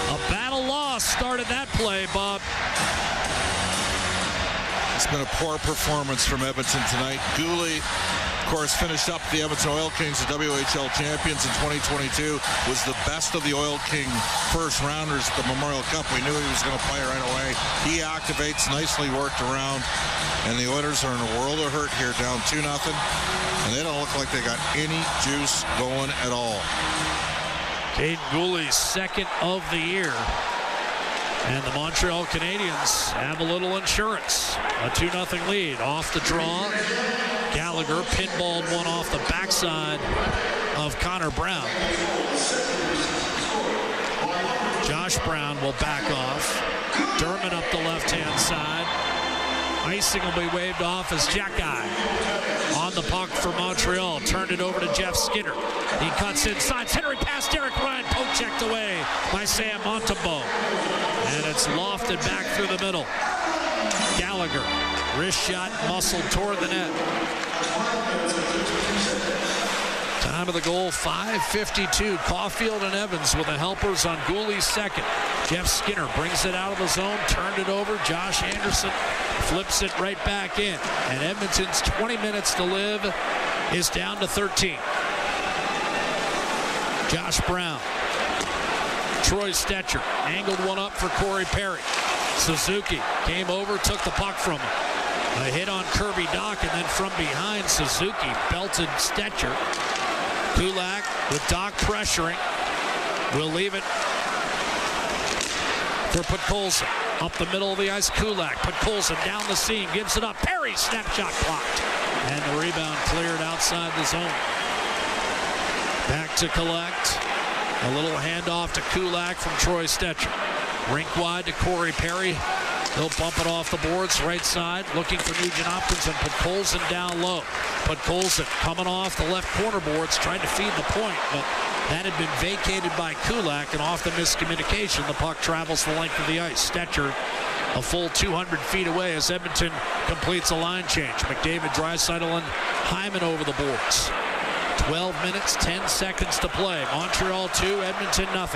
A battle loss started that play, Bob. It's been a poor performance from Edmonton tonight. Gouli, of course, finished up the Edmonton Oil Kings, the WHL champions in 2022, was the best of the Oil King first rounders at the Memorial Cup. We knew he was going to play right away. He activates, nicely worked around, and the Oilers are in a world of hurt here, down 2-0, and they don't look like they got any juice going at all. Caden Gouli's second of the year. And the Montreal Canadiens have a little insurance. A 2-0 lead. Off the draw. Gallagher pinballed one off the backside of Connor Brown. Josh Brown will back off. Dermott up the left-hand side. Icing will be waved off as Jacky on the puck for Montreal. Turned it over to Jeff Skinner. He cuts inside. Centering pass, Derek Ryan. Poke checked away by Sam Montembeault. And it's lofted back through the middle. Gallagher, wrist shot, muscled toward the net. Time of the goal, 5:52. Caulfield and Evans with the helpers on Gouli's second. Jeff Skinner brings it out of the zone, turned it over. Josh Anderson flips it right back in. And Edmonton's 20 minutes to live is down to 13. Josh Brown. Troy Stetcher angled one up for Corey Perry. Suzuki came over, took the puck from him. A hit on Kirby Dock, and then from behind, Suzuki belted Stetcher. Kulak with Dock pressuring. Will leave it for Podkolzin. Up the middle of the ice, Kulak. Podkolzin down the seam, gives it up. Perry, snapshot blocked. And the rebound cleared outside the zone. Back to collect. A little handoff to Kulak from Troy Stetcher. Rink wide to Corey Perry. He'll bump it off the boards, right side, looking for Nugent Hopkins, and Podkolzin down low. Podkolzin coming off the left corner boards, trying to feed the point, but that had been vacated by Kulak, and off the miscommunication, the puck travels the length of the ice. Stetcher a full 200 feet away as Edmonton completes a line change. McDavid, Draisaitl, and Hyman over the boards. 12 minutes, 10 seconds to play. Montreal 2, Edmonton 0.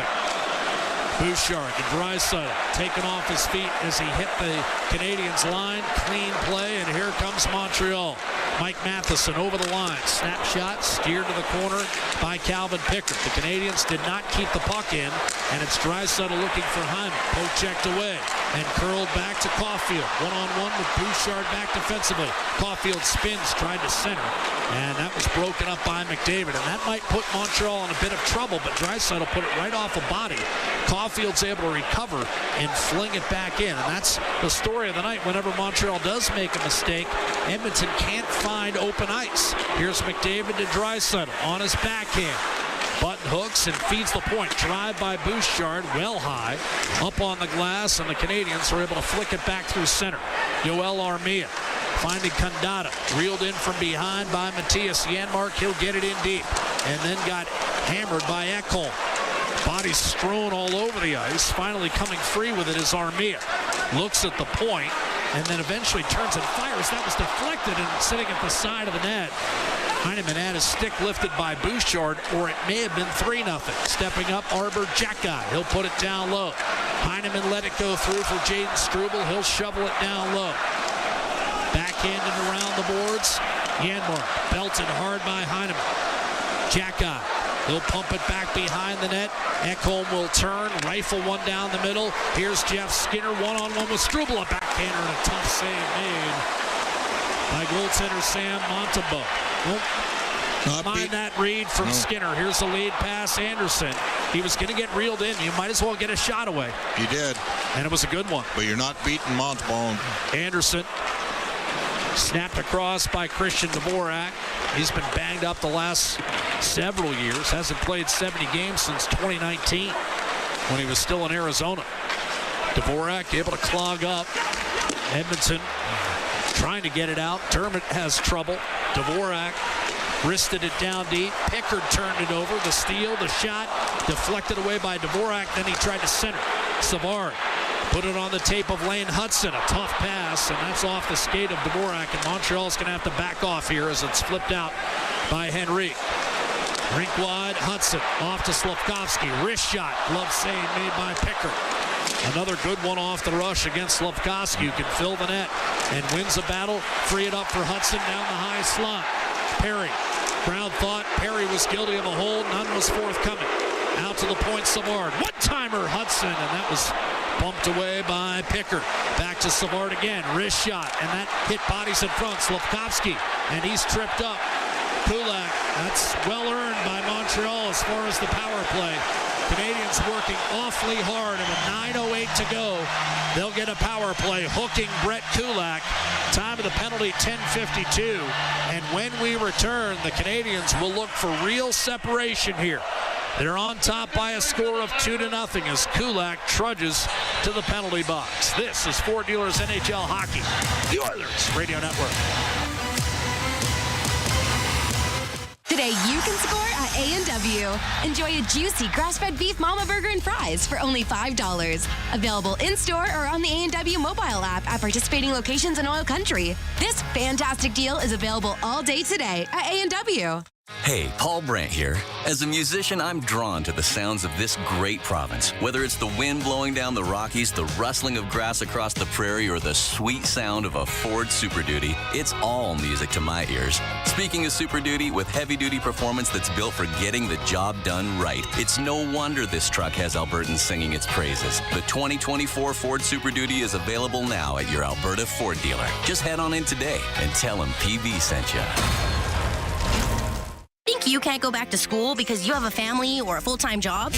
Bouchard to Draisaitl, taken off his feet as he hit the Canadiens line. Clean play, and here comes Montreal. Mike Matheson over the line. Snapshot steered to the corner by Calvin Pickard. The Canadiens did not keep the puck in, and it's Draisaitl looking for Hyman. Poke checked away and curled back to Caulfield. One-on-one with Bouchard back defensively. Caulfield spins, tried to center, and that was broken up by McDavid. And that might put Montreal in a bit of trouble, but Draisaitl put it right off a body. Caulfield's able to recover and fling it back in. And that's the story of the night. Whenever Montreal does make a mistake, Edmonton can't find open ice. Here's McDavid to Draisaitl on his backhand. Button hooks and feeds the point. Drive by Bouchard, well high, up on the glass, and the Canadiens are able to flick it back through center. Yoel Armia finding Kandata, reeled in from behind by Matthias Janmark. He'll get it in deep, and then got hammered by Ekholm. Bodies strewn all over the ice. Finally coming free with it is Armia. Looks at the point, and then eventually turns and fires. That was deflected and sitting at the side of the net. Heineman had his stick lifted by Bouchard, or it may have been 3-0. Stepping up, Arbor Jacky. He'll put it down low. Heineman let it go through for Jaden Struble. He'll shovel it down low. Backhanded around the boards. Yanmark belted hard by Heineman. Jacka. He'll pump it back behind the net. Ekholm will turn, rifle one down the middle. Here's Jeff Skinner, one-on-one with Struble. A backhander and a tough save made by goaltender Sam Montembeault. Mind that read from Skinner. Here's the lead pass, Anderson. He was going to get reeled in. You might as well get a shot away. He did. And it was a good one. But you're not beating Montembeault. Anderson snapped across by Christian Dvorak. He's been banged up the last several years. Hasn't played 70 games since 2019 when he was still in Arizona. Dvorak able to clog up. Edmonton trying to get it out. Dermott has trouble. Dvorak wristed it down deep. Pickard turned it over. The steal, the shot, deflected away by Dvorak. Then he tried to center. Savard put it on the tape of Lane Hudson. A tough pass, and that's off the skate of Dvorak. And Montreal's going to have to back off here as it's flipped out by Henry. Rink wide, Hudson off to Slavkovsky. Wrist shot, glove save made by Pickard. Another good one off the rush against Slavkovsky, who can fill the net and wins the battle. Free it up for Hudson down the high slot. Perry. Crowd thought Perry was guilty of a hold. None was forthcoming. Out to the point, Savard. One-timer, Hudson, and that was bumped away by Pickard. Back to Savard again. Wrist shot, and that hit bodies in front. Slavkovsky, and he's tripped up. Kulak, that's well earned by Montreal as far as the power play. Canadians working awfully hard, and with 9:08 to go, they'll get a power play, hooking Brett Kulak. Time of the penalty, 10:52. And when we return, the Canadians will look for real separation here. They're on top by a score of 2-0 as Kulak trudges to the penalty box. This is Ford Dealers NHL Hockey, the Oilers Radio Network. Today you can score at A&W. Enjoy a juicy grass-fed beef mama burger and fries for only $5. Available in-store or on the A&W mobile app at participating locations in Oil Country. This fantastic deal is available all day today at A&W. Hey, Paul Brandt here. As a musician, I'm drawn to the sounds of this great province. Whether it's the wind blowing down the Rockies, the rustling of grass across the prairie, or the sweet sound of a Ford Super Duty, it's all music to my ears. Speaking of Super Duty, with heavy-duty performance that's built for getting the job done right, it's no wonder this truck has Albertans singing its praises. The 2024 Ford Super Duty is available now at your Alberta Ford dealer. Just head on in today and tell them PV sent you. Think you can't go back to school because you have a family or a full-time job?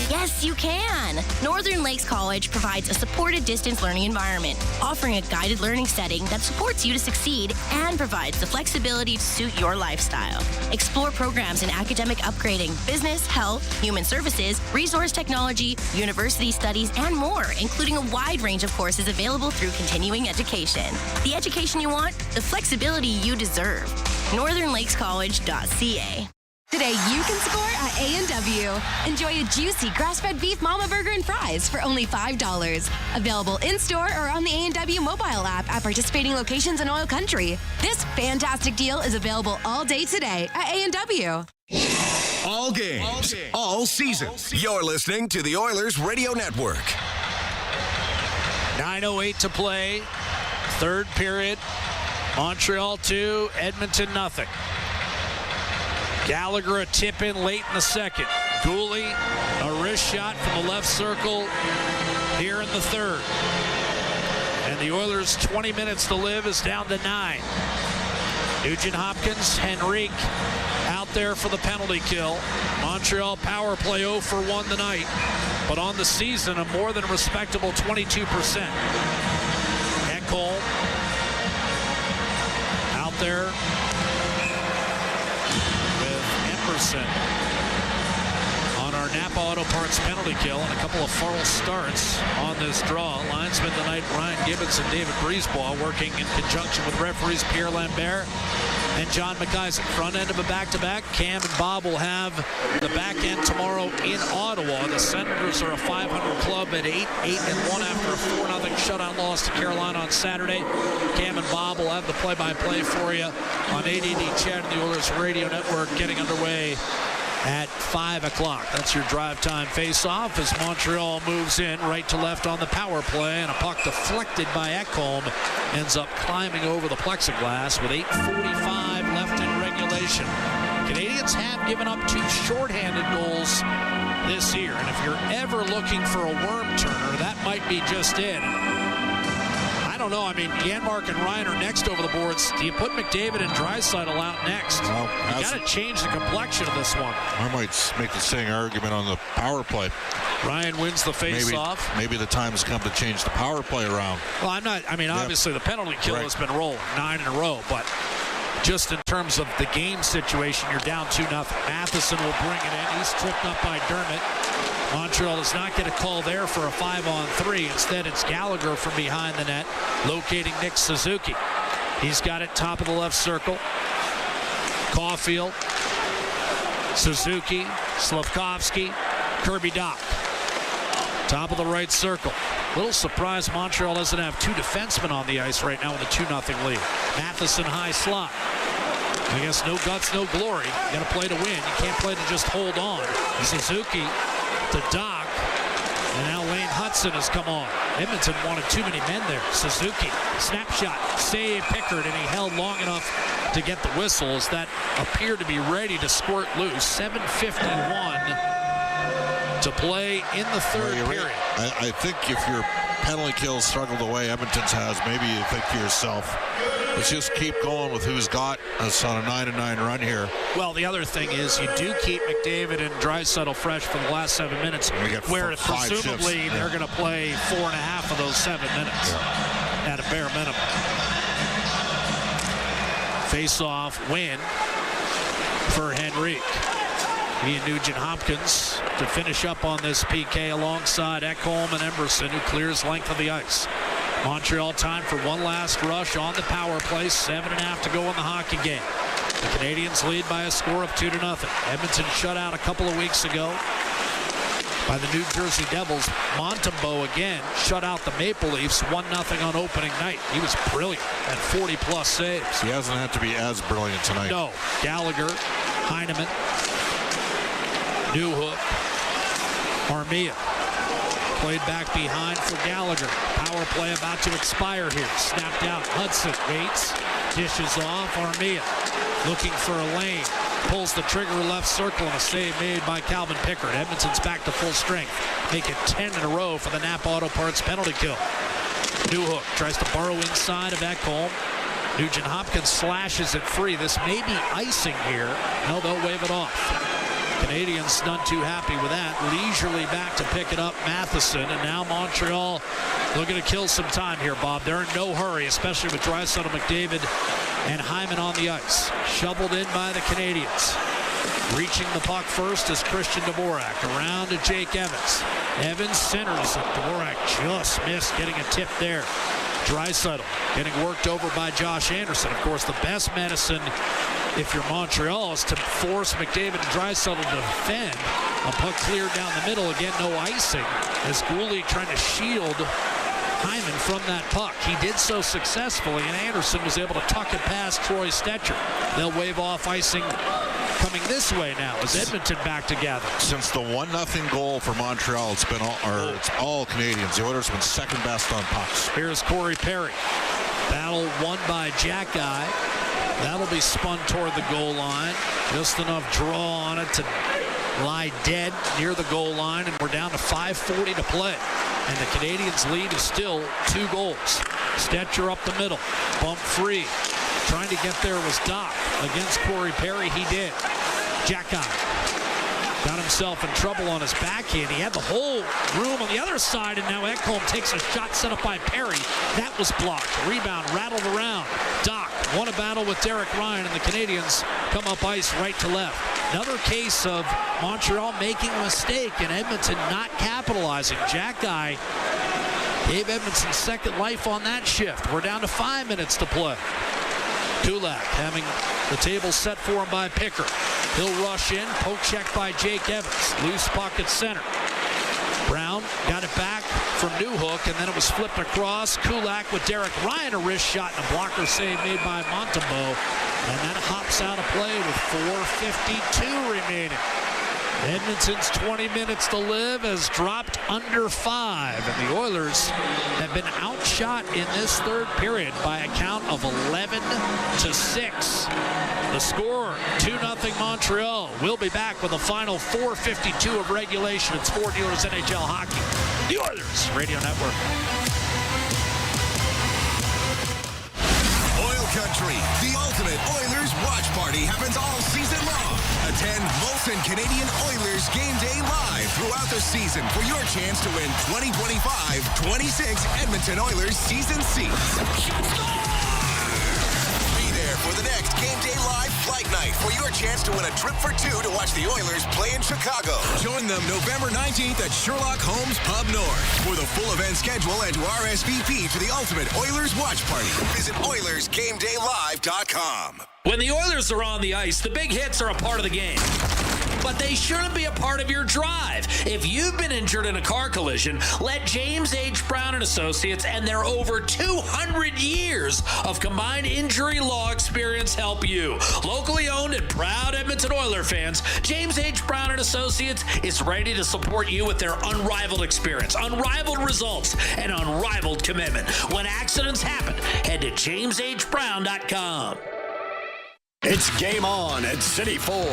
Yes, you can! Northern Lakes College provides a supported distance learning environment, offering a guided learning setting that supports you to succeed and provides the flexibility to suit your lifestyle. Explore programs in academic upgrading, business, health, human services, resource technology, university studies, and more, including a wide range of courses available through continuing education. The education you want, the flexibility you deserve. NorthernLakesCollege.ca. Today you can score at A&W. Enjoy a juicy grass-fed beef mama burger and fries for only $5. Available in-store or on the A&W mobile app at participating locations in Oil Country. This fantastic deal is available all day today at A&W. All games, all season. You're listening to the Oilers Radio Network. 9:08 to play. Third period. Montreal 2, Edmonton 0. Gallagher a tip in late in the second. Gooley a wrist shot from the left circle here in the third. And the Oilers' 20 minutes to live is down to 9. Nugent Hopkins, Henrique out there for the penalty kill. Montreal power play 0 for 1 tonight, but on the season a more than respectable 22%. Ekholm out there with Emerson on our Napa Auto Parts penalty kill, and a couple of false starts on this draw. Linesmen tonight, Ryan Gibbons and David Brisebois, working in conjunction with referees Pierre Lambert and John McIsaac. Front end of a back-to-back. Cam and Bob will have the back end tomorrow in Ottawa. The Senators are a 500 club at 8-1 after a 4-0 shutout loss to Carolina on Saturday. Cam and Bob will have the play-by-play for you on 880 Chad and the Oilers Radio Network, getting underway at 5 o'clock. That's your drive time face-off as Montreal moves in right to left on the power play, and a puck deflected by Ekholm ends up climbing over the plexiglass with 8:45 left in regulation. Canadians have given up 2 shorthanded goals this year, and if you're ever looking for a worm turner, that might be just it. I don't know. I mean, Janmark and Ryan are next over the boards. Do you put McDavid and Draisaitl out next? Well, you got to change the complexion of this one. I might make the same argument on the power play. Ryan wins the face-off. Maybe the time has come to change the power play around. Well, obviously the penalty kill has been rolling 9 in a row, but just in terms of the game situation, you're down 2-0. Matheson will bring it in. He's tripped up by Dermott. Montreal does not get a call there for a 5-on-3. Instead, it's Gallagher from behind the net, locating Nick Suzuki. He's got it top of the left circle. Caulfield, Suzuki, Slavkovsky, Kirby Dach. Top of the right circle. Little surprised Montreal doesn't have 2 defensemen on the ice right now with a 2-0 lead. Matheson high slot. I guess no guts, no glory. You got to play to win. You can't play to just hold on. Suzuki to Dach, and now Lane Hudson has come on. Edmonton wanted too many men there. Suzuki, snapshot, save Pickard, and he held long enough to get the whistle as that appeared to be ready to squirt loose. 7:51 to play in the third period. I think if your penalty kills struggle the way Edmonton's has, maybe you think to yourself, let's just keep going with who's got us on a 9-9 run here. Well, the other thing is you do keep McDavid and Draisaitl fresh for the last 7 minutes, where presumably they're going to play 4.5 of those 7 minutes at a bare minimum. Face-off win for Henrique. He and Nugent-Hopkins to finish up on this PK alongside Ekholm and Emberson, who clears length of the ice. Montreal time for one last rush on the power play. 7.5 to go in the hockey game. The Canadians lead by a score of 2-0. Edmonton shut out a couple of weeks ago by the New Jersey Devils. Montembeault again shut out the Maple Leafs 1-0 on opening night. He was brilliant at 40-plus saves. He hasn't had to be as brilliant tonight. No. Gallagher, Heineman, Newhook, Armia. Played back behind for Gallagher. Power play about to expire here. Snapped out. Hudson waits. Dishes off. Armia looking for a lane. Pulls the trigger left circle, and a save made by Calvin Pickard. Edmonton's back to full strength. Make it 10 in a row for the Napa Auto Parts penalty kill. Newhook tries to borrow inside of Ekholm. Nugent-Hopkins slashes it free. This may be icing here. No, they'll wave it off. Canadians none too happy with that. Leisurely back to pick it up, Matheson, and now Montreal looking to kill some time here, Bob. They're in no hurry, especially with Draisaitl, McDavid, and Hyman on the ice. Shoveled in by the Canadians. Reaching the puck first is Christian Dvorak. Around to Jake Evans. Evans centers, and Dvorak just missed getting a tip there. Draisaitl getting worked over by Josh Anderson. Of course, the best medicine if you're Montreal is to force McDavid and Draisaitl to defend. A puck cleared down the middle. Again, no icing as Goulet trying to shield Hyman from that puck. He did so successfully, and Anderson was able to tuck it past Troy Stetcher. They'll wave off icing coming this way now as Edmonton back together. Since the 1-0 goal for Montreal, it's all Canadians. The Oilers have been second best on pucks. Here's Corey Perry. Battle won by Jack Guy. That'll be spun toward the goal line. Just enough draw on it to lie dead near the goal line, and we're down to 5:40 to play. And the Canadians' lead is still 2 goals. Stetcher up the middle. Bump free. Trying to get there was Dach. Against Corey Perry, he did. Jack Guy got himself in trouble on his backhand. He had the whole room on the other side, and now Ekholm takes a shot set up by Perry. That was blocked. Rebound rattled around. Dach won a battle with Derek Ryan, and the Canadians come up ice right to left. Another case of Montreal making a mistake and Edmonton not capitalizing. Jack Guy gave Edmonton second life on that shift. We're down to 5 minutes to play. Kulak having the table set for him by Pickard. He'll rush in, poke check by Jake Evans. Loose puck at center. Brown got it back from Newhook, and then it was flipped across. Kulak with Derek Ryan, a wrist shot and a blocker save made by Montembeault. And that hops out of play with 4:52 remaining. Edmonton's 20 minutes to live has dropped under 5, and the Oilers have been outshot in this third period by a count of 11-6. The score, 2-0 Montreal. We'll be back with a final 4:52 of regulation. It's Ford Dealers NHL Hockey. The Oilers Radio Network. Oil Country, the ultimate Oilers watch party happens all season long. Attend Molson Canadian Oilers Game Day live throughout the season for your chance to win 2025-26 Edmonton Oilers season seats. Be there for the next Game Day live flight night for your chance to win a trip for 2 to watch the Oilers play in Chicago. Join them November 19th at Sherlock Holmes Pub North. For the full event schedule and to RSVP to the ultimate Oilers watch party, visit OilersGameDayLive.com. When the Oilers are on the ice, the big hits are a part of the game. But they shouldn't be a part of your drive. If you've been injured in a car collision, let James H. Brown & Associates and their over 200 years of combined injury law experience help you. Locally owned and proud Edmonton Oiler fans, James H. Brown & Associates is ready to support you with their unrivaled experience, unrivaled results, and unrivaled commitment. When accidents happen, head to jameshbrown.com. It's game on at City Ford.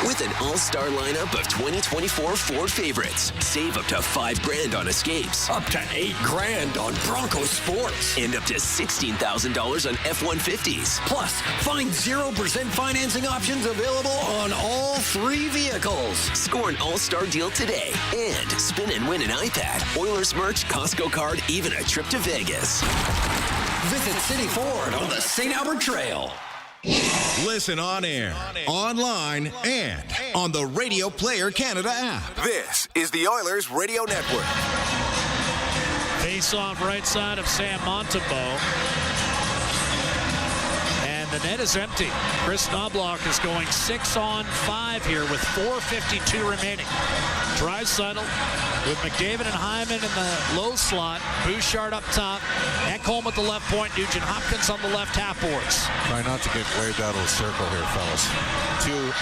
With an all-star lineup of 2024 Ford favorites, save up to $5,000 on Escapes, Up to $8,000 on Bronco Sports. and up to $16,000 on F-150s. Plus, find 0% financing options available on all 3 vehicles. Score an all-star deal today and spin and win an iPad, Oilers merch, Costco card, even a trip to Vegas. Visit City Ford on the St. Albert Trail. Listen on air, online, and on the Radio Player Canada app. This is the Oilers Radio Network. Face off right side of Sam Montembeault. And the net is empty. Chris Knobloch is going 6-on-5 here with 4:52 remaining. Draisaitl with McDavid and Hyman in the low slot. Bouchard up top. Ekholm at the left point. Nugent Hopkins on the left half boards. Try not to get waved out of the circle here, fellas. 2.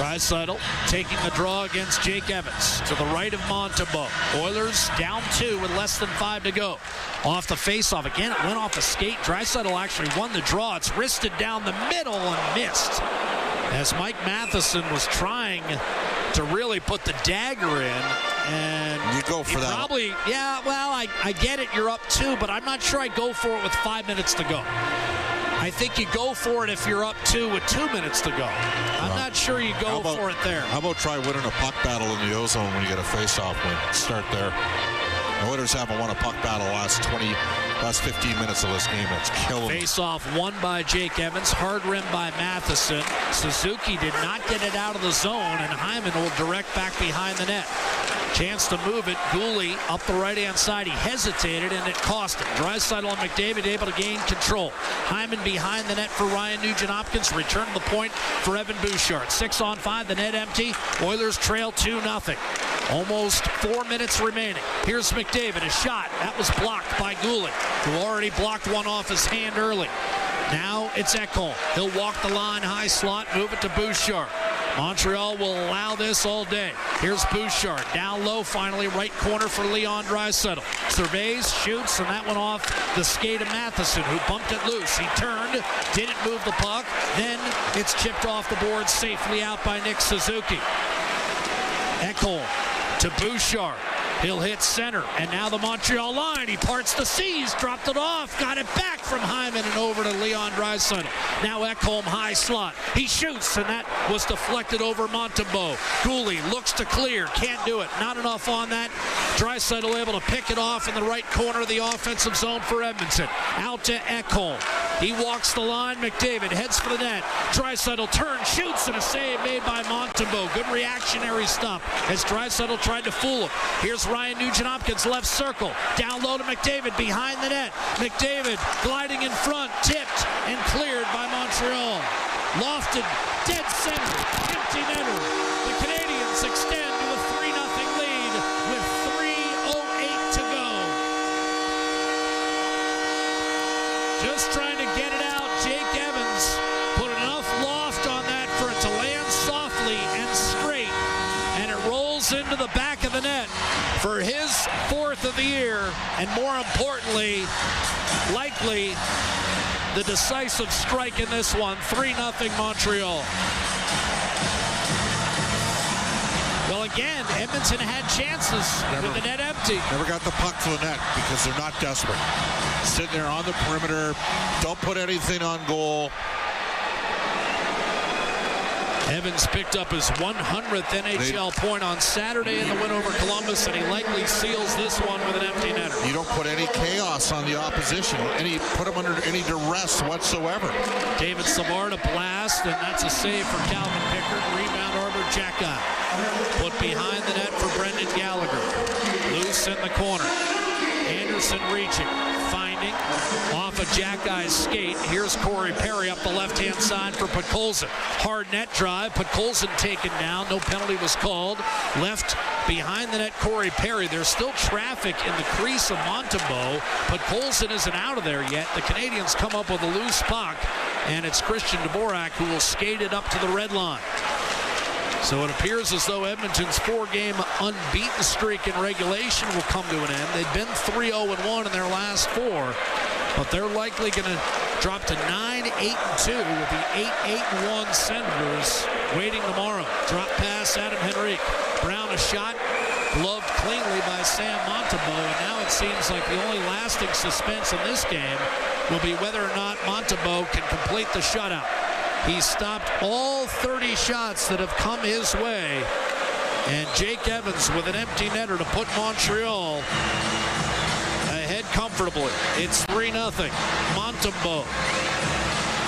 Draisaitl taking the draw against Jake Evans to the right of Montembeault. Oilers down 2 with less than 5 to go. Off the faceoff again, it went off a skate. Draisaitl actually won the draw. It's wristed down the middle and missed. As Mike Matheson was trying to really put the dagger in, and you go for that. Probably, yeah. Well, I get it. You're up 2, but I'm not sure I go for it with 5 minutes to go. I think you go for it if you're up 2 with 2 minutes to go. I'm not sure you go for it there. How about try winning a puck battle in the O-zone when you get a face-off win? Start there. The Oilers haven't won a puck battle last 15 minutes of this game. That's killing them. Face-off won by Jake Evans. Hard rim by Matheson. Suzuki did not get it out of the zone, and Hyman will direct back behind the net. Chance to move it. Gooley up the right-hand side. He hesitated, and it cost him. Draisaitl and McDavid able to gain control. Hyman behind the net for Ryan Nugent-Hopkins. Return to the point for Evan Bouchard. 6-on-5. The net empty. Oilers trail 2-0. Almost 4 minutes remaining. Here's McDavid. A shot. That was blocked by Gooley, who already blocked one off his hand early. Now it's Ekholm. He'll walk the line, high slot, move it to Bouchard. Montreal will allow this all day. Here's Bouchard. Down low, finally, right corner for Leon Draisaitl. Surveys, shoots, and that went off the skate of Matheson, who bumped it loose. He turned, didn't move the puck. Then it's chipped off the board, safely out by Nick Suzuki. Ekholm to Bouchard. He'll hit center, and now the Montreal line. He parts the seas, dropped it off, got it back from Hyman and over to Leon Draisaitl. Now Ekholm high slot. He shoots, and that was deflected over Montembeault. Gooley looks to clear, can't do it. Not enough on that. Draisaitl able to pick it off in the right corner of the offensive zone for Edmonton. Out to Ekholm. He walks the line. McDavid heads for the net. Draisaitl turns, shoots, and a save made by Montembeault. Good reactionary stop as Draisaitl tried to fool him. Here's Ryan Nugent-Hopkins, left circle. Down low to McDavid, behind the net. McDavid gliding in front, tipped and cleared by Montreal. Lofted, dead center, empty netter. The Canadiens extend to a 3-0 lead with 3:08 to go. Just trying to get it out. Jake Evans put enough loft on that for a the back of the net for his fourth of the year, and more importantly, likely the decisive strike in this one. 3-0 Montreal. Well, again, Edmonton had chances with the net empty. Never got the puck to the net because they're not desperate. Sitting there on the perimeter, don't put anything on goal. Evans picked up his 100th NHL point on Saturday in the win over Columbus, and he likely seals this one with an empty netter. You don't put any chaos on the opposition, put them under any duress whatsoever. David Savard, a blast, and that's a save for Calvin Pickard. Rebound over Jacka. Put behind the net for Brendan Gallagher. Loose in the corner. Anderson reaching. Finding off a Jackie's skate. Here's Corey Perry up the left-hand side for Podkolzin. Hard net drive. Podkolzin taken down. No penalty was called. Left behind the net, Corey Perry. There's still traffic in the crease of Montembeault. Podkolzin isn't out of there yet. The Canadians come up with a loose puck, and it's Christian Dvorak who will skate it up to the red line. So it appears as though Edmonton's 4-game unbeaten streak in regulation will come to an end. They've been 3-0-1 in their last 4, but they're likely going to drop to 9-8-2 with the 8-8-1 Senators waiting tomorrow. Drop pass, Adam Henrique. Brown a shot, gloved cleanly by Sam Montembeault, and now it seems like the only lasting suspense in this game will be whether or not Montembeault can complete the shutout. He stopped all 30 shots that have come his way. And Jake Evans with an empty netter to put Montreal ahead comfortably. It's 3-0. Montembeault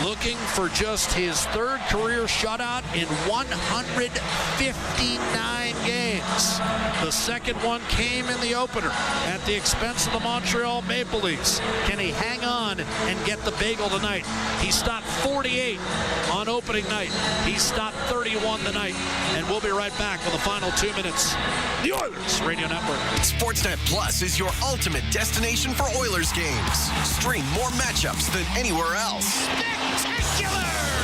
looking for just his third career shutout in 159 games. The second one came in the opener at the expense of the Montreal Maple Leafs. Can he hang on and get the bagel tonight? He stopped 48 on opening night. He stopped 31 tonight. And we'll be right back with the final 2 minutes. The Oilers Radio Network. Sportsnet Plus is your ultimate destination for Oilers games. Stream more matchups than anywhere else.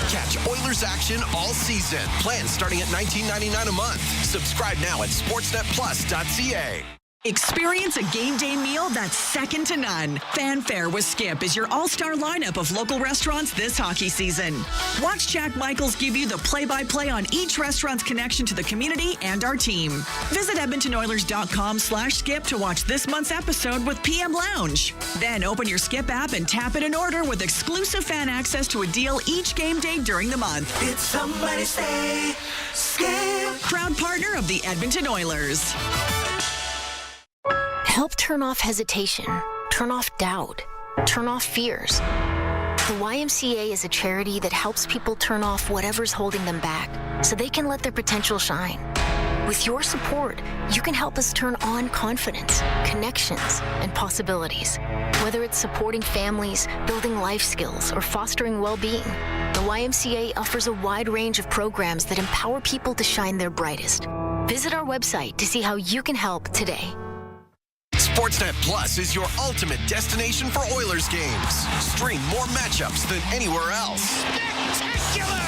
Catch Oilers action all season. Plans starting at $19.99 a month. Subscribe now at sportsnetplus.ca. Experience a game day meal that's second to none. Fanfare with Skip is your all-star lineup of local restaurants this hockey season. Watch Jack Michaels give you the play-by-play on each restaurant's connection to the community and our team. Visit EdmontonOilers.com/skip to watch this month's episode with PM Lounge. Then open your Skip app and tap it in order with exclusive fan access to a deal each game day during the month. It's somebody's day. Skip. Proud partner of the Edmonton Oilers. Help turn off hesitation, turn off doubt, turn off fears. The YMCA is a charity that helps people turn off whatever's holding them back so they can let their potential shine. With your support, you can help us turn on confidence, connections, and possibilities. Whether it's supporting families, building life skills, or fostering well-being, the YMCA offers a wide range of programs that empower people to shine their brightest. Visit our website to see how you can help today. Sportsnet Plus is your ultimate destination for Oilers games. Stream more matchups than anywhere else. Spectacular!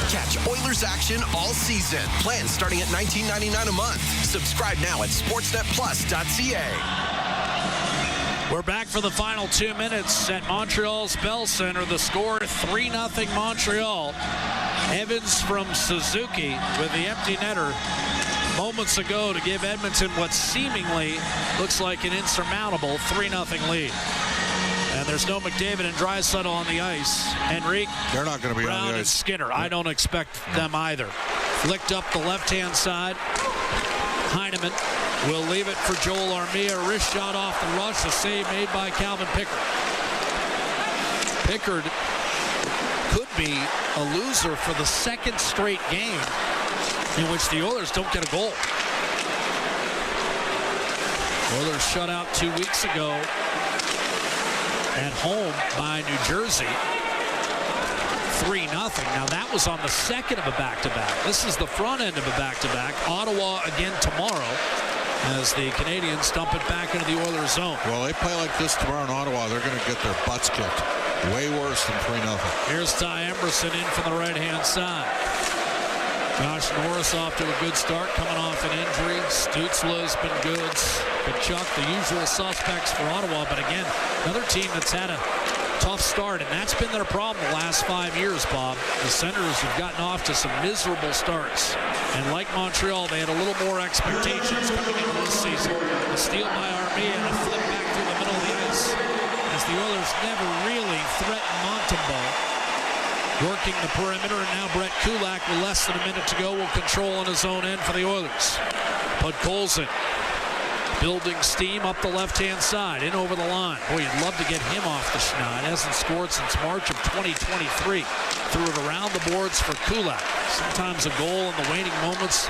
Catch Oilers action all season. Plans starting at $19.99 a month. Subscribe now at sportsnetplus.ca. We're back for the final 2 minutes at Montreal's Bell Center. The score 3-0 Montreal. Evans from Suzuki with the empty netter moments ago to give Edmonton what seemingly looks like an insurmountable 3-0 lead. And there's no McDavid and Draisaitl on the ice. Henrique, they're not going to be Brown on the ice. And Skinner. I don't expect them either. Flicked up the left-hand side. Heineman will leave it for Joel Armia. Wrist shot off the rush. A save made by Calvin Pickard. Pickard could be a loser for the second straight game in which the Oilers don't get a goal. Oilers shut out 2 weeks ago at home by New Jersey. 3-0. Now that was on the second of a back-to-back. This is the front end of a back-to-back. Ottawa again tomorrow as the Canadians dump it back into the Oilers zone. Well, they play like this tomorrow in Ottawa, they're going to get their butts kicked. Way worse than 3-0. Here's Ty Emberson in from the right-hand side. Josh Norris off to a good start, coming off an injury. Stützle's been good. Kachuk, the usual suspects for Ottawa. But again, another team that's had a tough start, and that's been their problem the last 5 years, Bob. The Senators have gotten off to some miserable starts. And like Montreal, they had a little more expectations coming into this season. A steal by Armia and a flip back through the middle of the ice, as the Oilers never really threatened Montembeault. Working the perimeter, and now Brett Kulak, with less than a minute to go, will control on his own end for the Oilers. Podkolzin building steam up the left-hand side, in over the line. Boy, you'd love to get him off the schneid. Hasn't scored since March of 2023. Threw it around the boards for Kulak. Sometimes a goal in the waning moments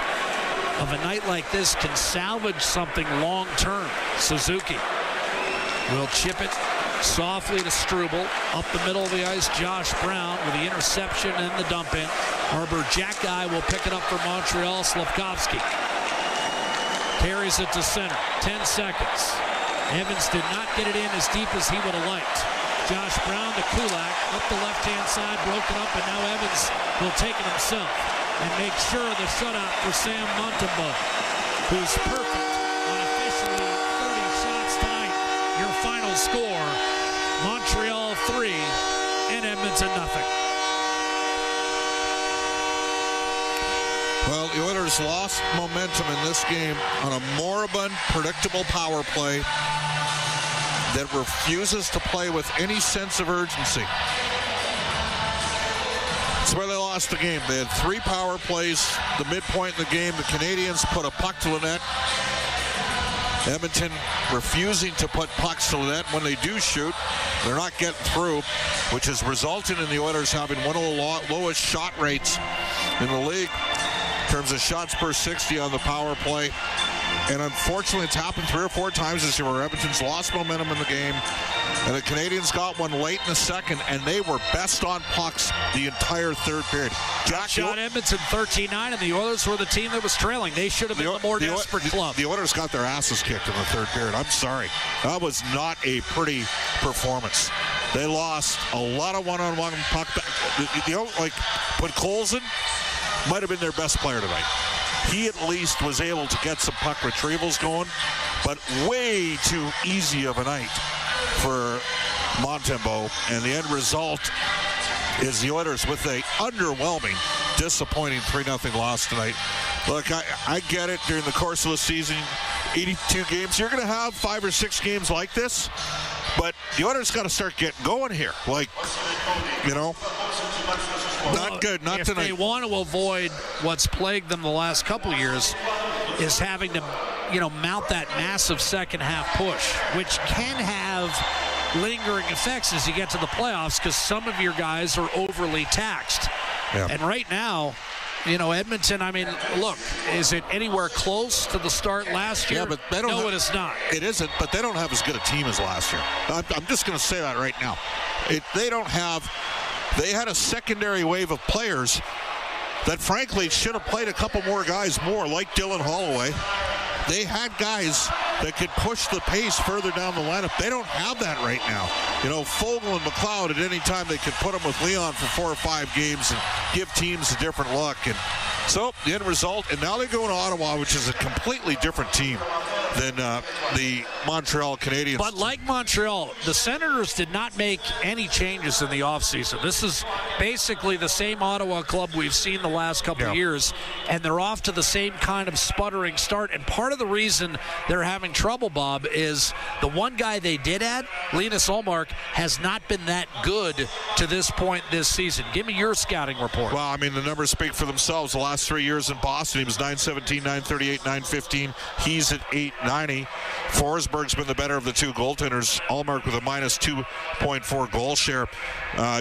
of a night like this can salvage something long-term. Suzuki will chip it softly to Struble. Up the middle of the ice, Josh Brown with the interception and the dump in. Arbor Jackeye will pick it up for Montreal. Slavkovsky carries it to center. 10 seconds. Evans did not get it in as deep as he would have liked. Josh Brown to Kulak. Up the left-hand side, broken up, and now Evans will take it himself and make sure the shutout for Sam Montembeault, who's perfect on officially 30 shots tonight. Your final score, Montreal 3 and Edmonton 0. Well, the Oilers lost momentum in this game on a moribund, predictable power play that refuses to play with any sense of urgency. That's where they lost the game. They had 3 power plays. The midpoint in the game, the Canadiens put a puck to the net. Edmonton refusing to put pucks to the net. When they do shoot, they're not getting through, which has resulted in the Oilers having one of the lowest shot rates in the league in terms of shots per 60 on the power play. And unfortunately, it's happened 3 or 4 times this year where Edmonton's lost momentum in the game. And the Canadiens got one late in the second, and they were best on pucks the entire third period. Shot Edmonton 13-9, and the Oilers were the team that was trailing. They should have been the more desperate club. The Oilers got their asses kicked in the third period. I'm sorry. That was not a pretty performance. They lost a lot of one-on-one puck. Like Podkolzin might have been their best player tonight. He at least was able to get some puck retrievals going, but way too easy of a night for Montembeault, and the end result is the Oilers with a underwhelming, disappointing 3-0 loss tonight. Look, I get it. During the course of the season, 82 games, you're going to have 5 or 6 games like this, but the Oilers got to start getting going here. Like, you know, not good, not tonight. If they want to avoid what's plagued them the last couple years, is having to, mount that massive second half push, which can have lingering effects as you get to the playoffs because some of your guys are overly taxed. Yeah. And right now, Edmonton, look, is it anywhere close to the start last year? Yeah, but they don't. No, it is not. It isn't, but they don't have as good a team as last year. I'm just going to say that right now. They had a secondary wave of players that, frankly, should have played a couple more guys more, like Dylan Holloway. They had guys that could push the pace further down the lineup. They don't have that right now. Fogle and McLeod, at any time, they could put them with Leon for 4 or 5 games and give teams a different look. And so the end result, and now they go to Ottawa, which is a completely different team than the Montreal Canadiens. But like Montreal, the Senators did not make any changes in the offseason. This is basically the same Ottawa club we've seen the last couple of years, and they're off to the same kind of sputtering start. And part of the reason they're having trouble, Bob, is the one guy they did add, Linus Ullmark, has not been that good to this point this season. Give me your scouting report. Well, the numbers speak for themselves. The last 3 years in Boston, he was .917, .938, .915. He's at .890. Forsberg's been the better of the 2 goaltenders. Ullmark with a -2.4 goal share.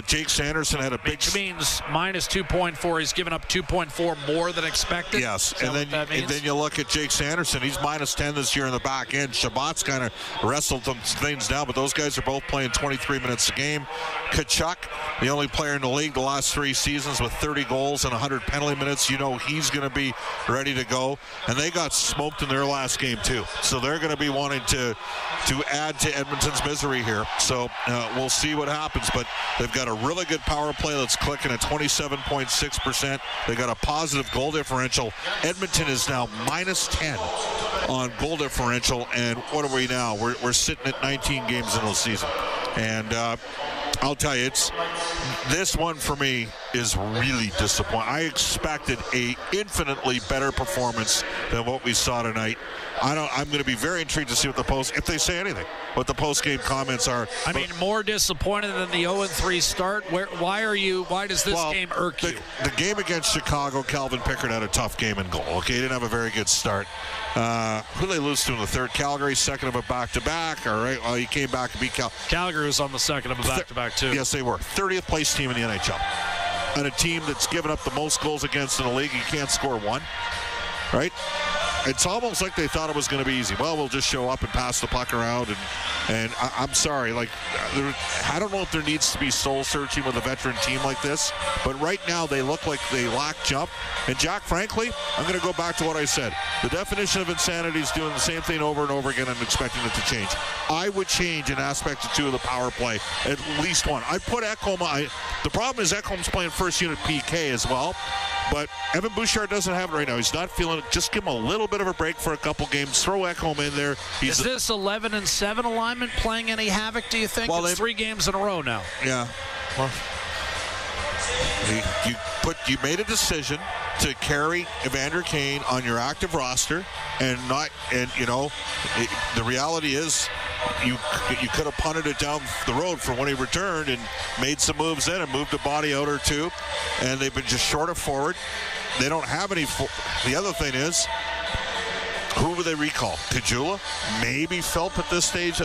Jake Sanderson had a big... Which means -2.4. He's given up 2.4 more than expected. Yes, and then you look at Jake Sanderson. He's -10 this year in the back end. Shabbat's kind of wrestled some things down, but those guys are both playing 23 minutes a game. Kachuk, the only player in the league the last 3 seasons with 30 goals and 100 penalty minutes. He's going to be ready to go. And they got smoked in their last game, too. So they're going to be wanting to to add to Edmonton's misery here. So we'll see what happens. But they've got a really good power play that's clicking at 27.6%. They got a positive goal differential. Edmonton is now minus 10 on goal differential. And what are we now? We're sitting at 19 games into the season. And I'll tell you, this one for me is really disappointing. I expected a infinitely better performance than what we saw tonight. I'm going to be very intrigued to see if they say anything, what the post-game comments are. I mean, more disappointed than the 0-3 start. Why does this game irk you? The game against Chicago, Calvin Pickard had a tough game in goal. Okay, he didn't have a very good start. Who did they lose to in the third? Calgary, second of a back-to-back. All right, well, he came back and beat Calgary was on the second of a back-to-back, too. Yes, they were. 30th place team in the NHL. And a team that's given up the most goals against in the league, you can't score one, right? It's almost like they thought it was going to be easy. Well, we'll just show up and pass the puck around. And I'm sorry, I don't know if there needs to be soul-searching with a veteran team like this, but right now they look like they lack jump. And Jack, frankly, I'm going to go back to what I said. The definition of insanity is doing the same thing over and over again and expecting it to change. I would change an aspect or two of the power play, at least one. I put Ekholm. The problem is Ekholm's playing first unit PK as well. But Evan Bouchard doesn't have it right now. He's not feeling it. Just give him a little bit of a break for a couple games. Throw Ekholm in there. Is this 11-7 alignment playing any havoc, do you think? It's 3 games in a row now. Yeah. Well, you made a decision to carry Evander Kane on your active roster the reality is you could have punted it down the road for when he returned and made some moves in and moved a body out or two, and they've been just short of forward. They don't have any. The other thing is, who would they recall? Kajula? Maybe Philp at this stage.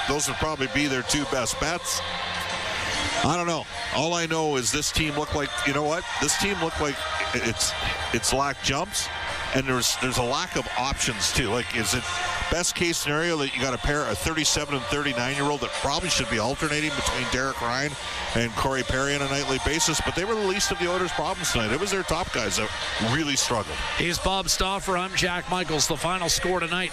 Those would probably be their 2 best bets. I don't know. All I know is this team looked like, this team looked like it's lacked jumps, and there's a lack of options too. Like, is it best case scenario that you got a pair, a 37 and 39-year-old that probably should be alternating between Derek Ryan and Corey Perry on a nightly basis, but they were the least of the Oilers' problems tonight. It was their top guys that really struggled. He's Bob Stauffer. I'm Jack Michaels. The final score tonight,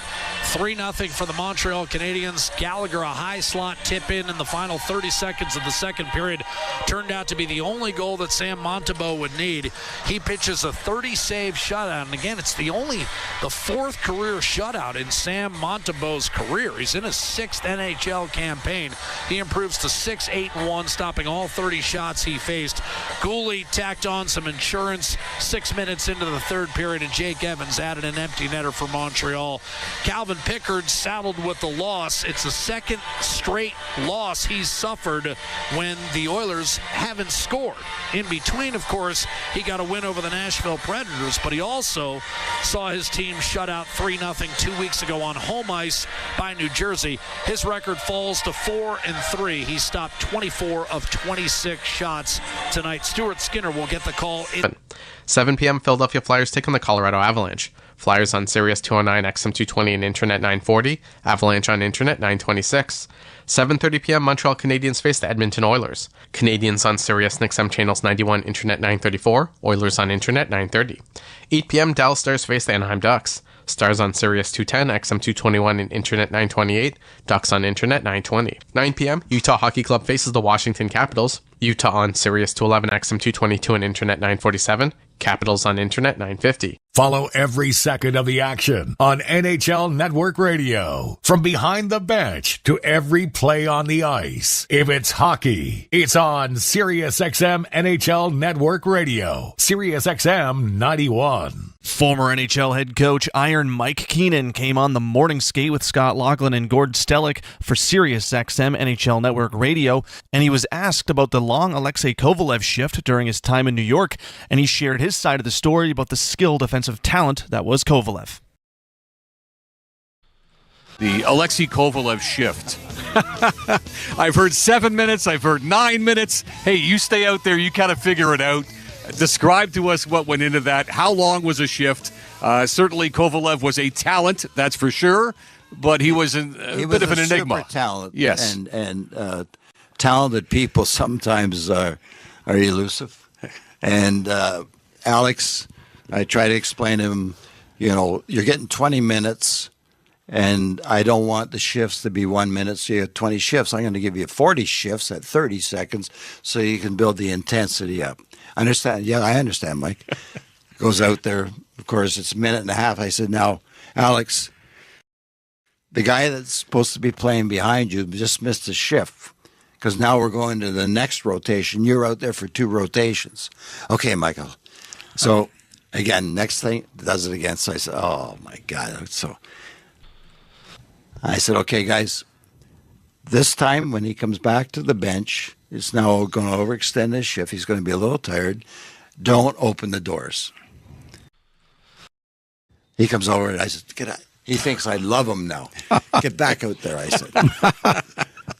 3-0 for the Montreal Canadiens. Gallagher, a high slot tip in the final 30 seconds of the second period, turned out to be the only goal that Sam Montembeault would need. He pitches a 30-save shutout, and again, it's the 4th career shutout in Sam Montembeault's career. He's in his 6th NHL campaign. He improves to 6-8-1, stopping all 30 shots he faced. Gooley tacked on some insurance 6 minutes into the third period, and Jake Evans added an empty netter for Montreal. Calvin Pickard saddled with the loss. It's the 2nd straight loss he's suffered when the Oilers haven't scored. In between, of course, he got a win over the Nashville Predators, but he also saw his team shut out 3-0 2 weeks ago on home ice by New Jersey. His record falls to 4-3. He stopped 24 of 26 shots tonight. Stuart Skinner will get the call. 7 p.m. Philadelphia Flyers take on the Colorado Avalanche. Flyers on Sirius 209, XM220, and Internet 940. Avalanche on Internet 926. 7:30 p.m. Montreal Canadiens face the Edmonton Oilers. Canadiens on Sirius and XM channels 91, Internet 934. Oilers on Internet 930. 8 p.m. Dallas Stars face the Anaheim Ducks. Stars on Sirius 210, XM221, and Internet 928. Ducks on Internet 920. 9 p.m. Utah Hockey Club faces the Washington Capitals. Utah on Sirius 211, XM222, and Internet 947. Capitals on Internet 950. Follow every second of the action on NHL Network Radio. From behind the bench to every play on the ice. If it's hockey, it's on SiriusXM NHL Network Radio. SiriusXM 91. Former NHL head coach Iron Mike Keenan came on the morning skate with Scott Laughlin and Gord Stellick for SiriusXM NHL Network Radio, and he was asked about the long Alexei Kovalev shift during his time in New York, and he shared his side of the story about the skilled offensive talent that was Kovalev. The Alexei Kovalev shift. I've heard 7 minutes, I've heard 9 minutes. Hey, you stay out there, you kind of figure it out. Describe to us what went into that. How long was a shift? Certainly Kovalev was a talent, that's for sure, but he was a bit of an enigma. Super talent. Yes. And talented people sometimes are elusive. And Alex, I try to explain to him, you're getting 20 minutes And I don't want the shifts to be 1 minute, so you have 20 shifts. I'm going to give you 40 shifts at 30 seconds so you can build the intensity up. Understand? Yeah, I understand, Mike. Goes out there. Of course, it's a minute and a half. I said, now, Alex, the guy that's supposed to be playing behind you just missed a shift because now we're going to the next rotation. You're out there for 2 rotations. Okay, Michael. So, again, next thing, does it again. So I said, oh, my God. So I said, okay, guys, this time when he comes back to the bench, it's now going to overextend his shift. He's going to be a little tired. Don't open the doors. He comes over and I said, get out. He thinks I love him now. Get back out there, I said.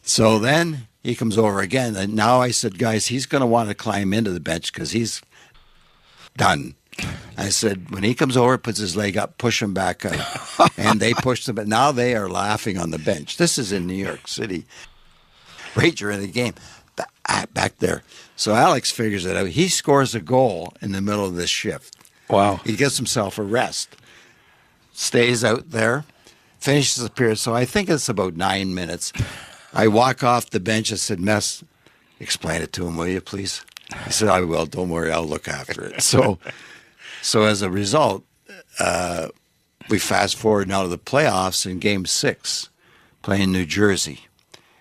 So then he comes over again. And now I said, guys, he's going to want to climb into the bench because he's done. I said, when he comes over, puts his leg up, push him back out. And they pushed him. But now they are laughing on the bench. This is in New York City. Right during the game. Back there. So Alex figures it out. He scores a goal in the middle of this shift. Wow. He gives himself a rest. Stays out there. Finishes the period. So I think it's about 9 minutes. I walk off the bench. I said, Mess, explain it to him, will you, please? He said, I will. Don't worry. I'll look after it. So as a result, we fast forward now to the playoffs in Game 6, playing New Jersey.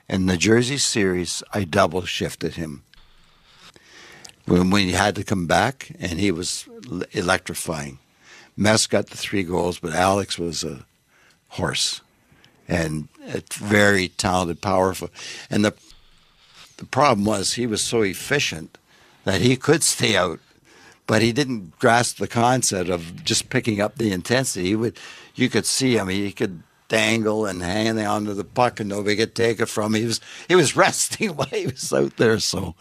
In the Jersey series, I double shifted him. When we had to come back, and he was electrifying. Mess got the 3 goals, but Alex was a horse. And it's very talented, powerful. And the problem was he was so efficient that he could stay out. But he didn't grasp the concept of just picking up the intensity. You could see him. He could dangle and hang onto the puck, and nobody could take it from him. He was resting while he was out there. So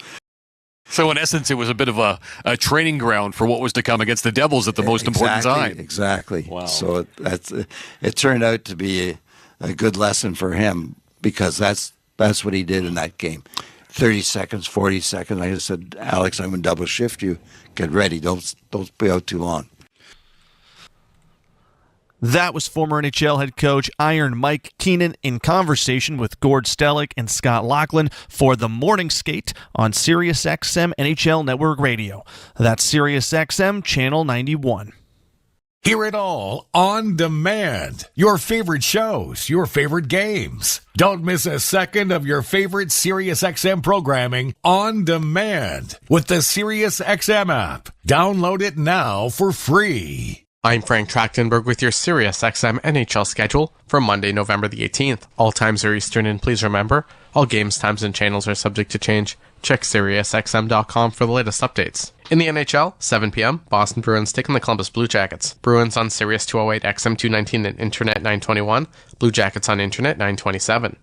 in essence, it was a bit of a training ground for what was to come against the Devils at the most important time. Exactly. Wow. So it turned out to be a good lesson for him because that's what he did in that game. 30 seconds, 40 seconds. I just said, Alex, I'm going to double shift you. Get ready. Don't be out too long. That was former NHL head coach Iron Mike Keenan in conversation with Gord Stellick and Scott Laughlin for the Morning Skate on Sirius XM NHL Network Radio. That's Sirius XM Channel 91. Hear it all on demand. Your favorite shows, your favorite games. Don't miss a second of your favorite SiriusXM programming on demand with the SiriusXM app. Download it now for free. I'm Frank Trachtenberg with your SiriusXM NHL schedule for Monday, November the 18th. All times are Eastern, and please remember, all games, times, and channels are subject to change. Check SiriusXM.com for the latest updates. In the NHL, 7 p.m., Boston Bruins taking the Columbus Blue Jackets. Bruins on Sirius 208, XM 219, and Internet 921. Blue Jackets on Internet 927.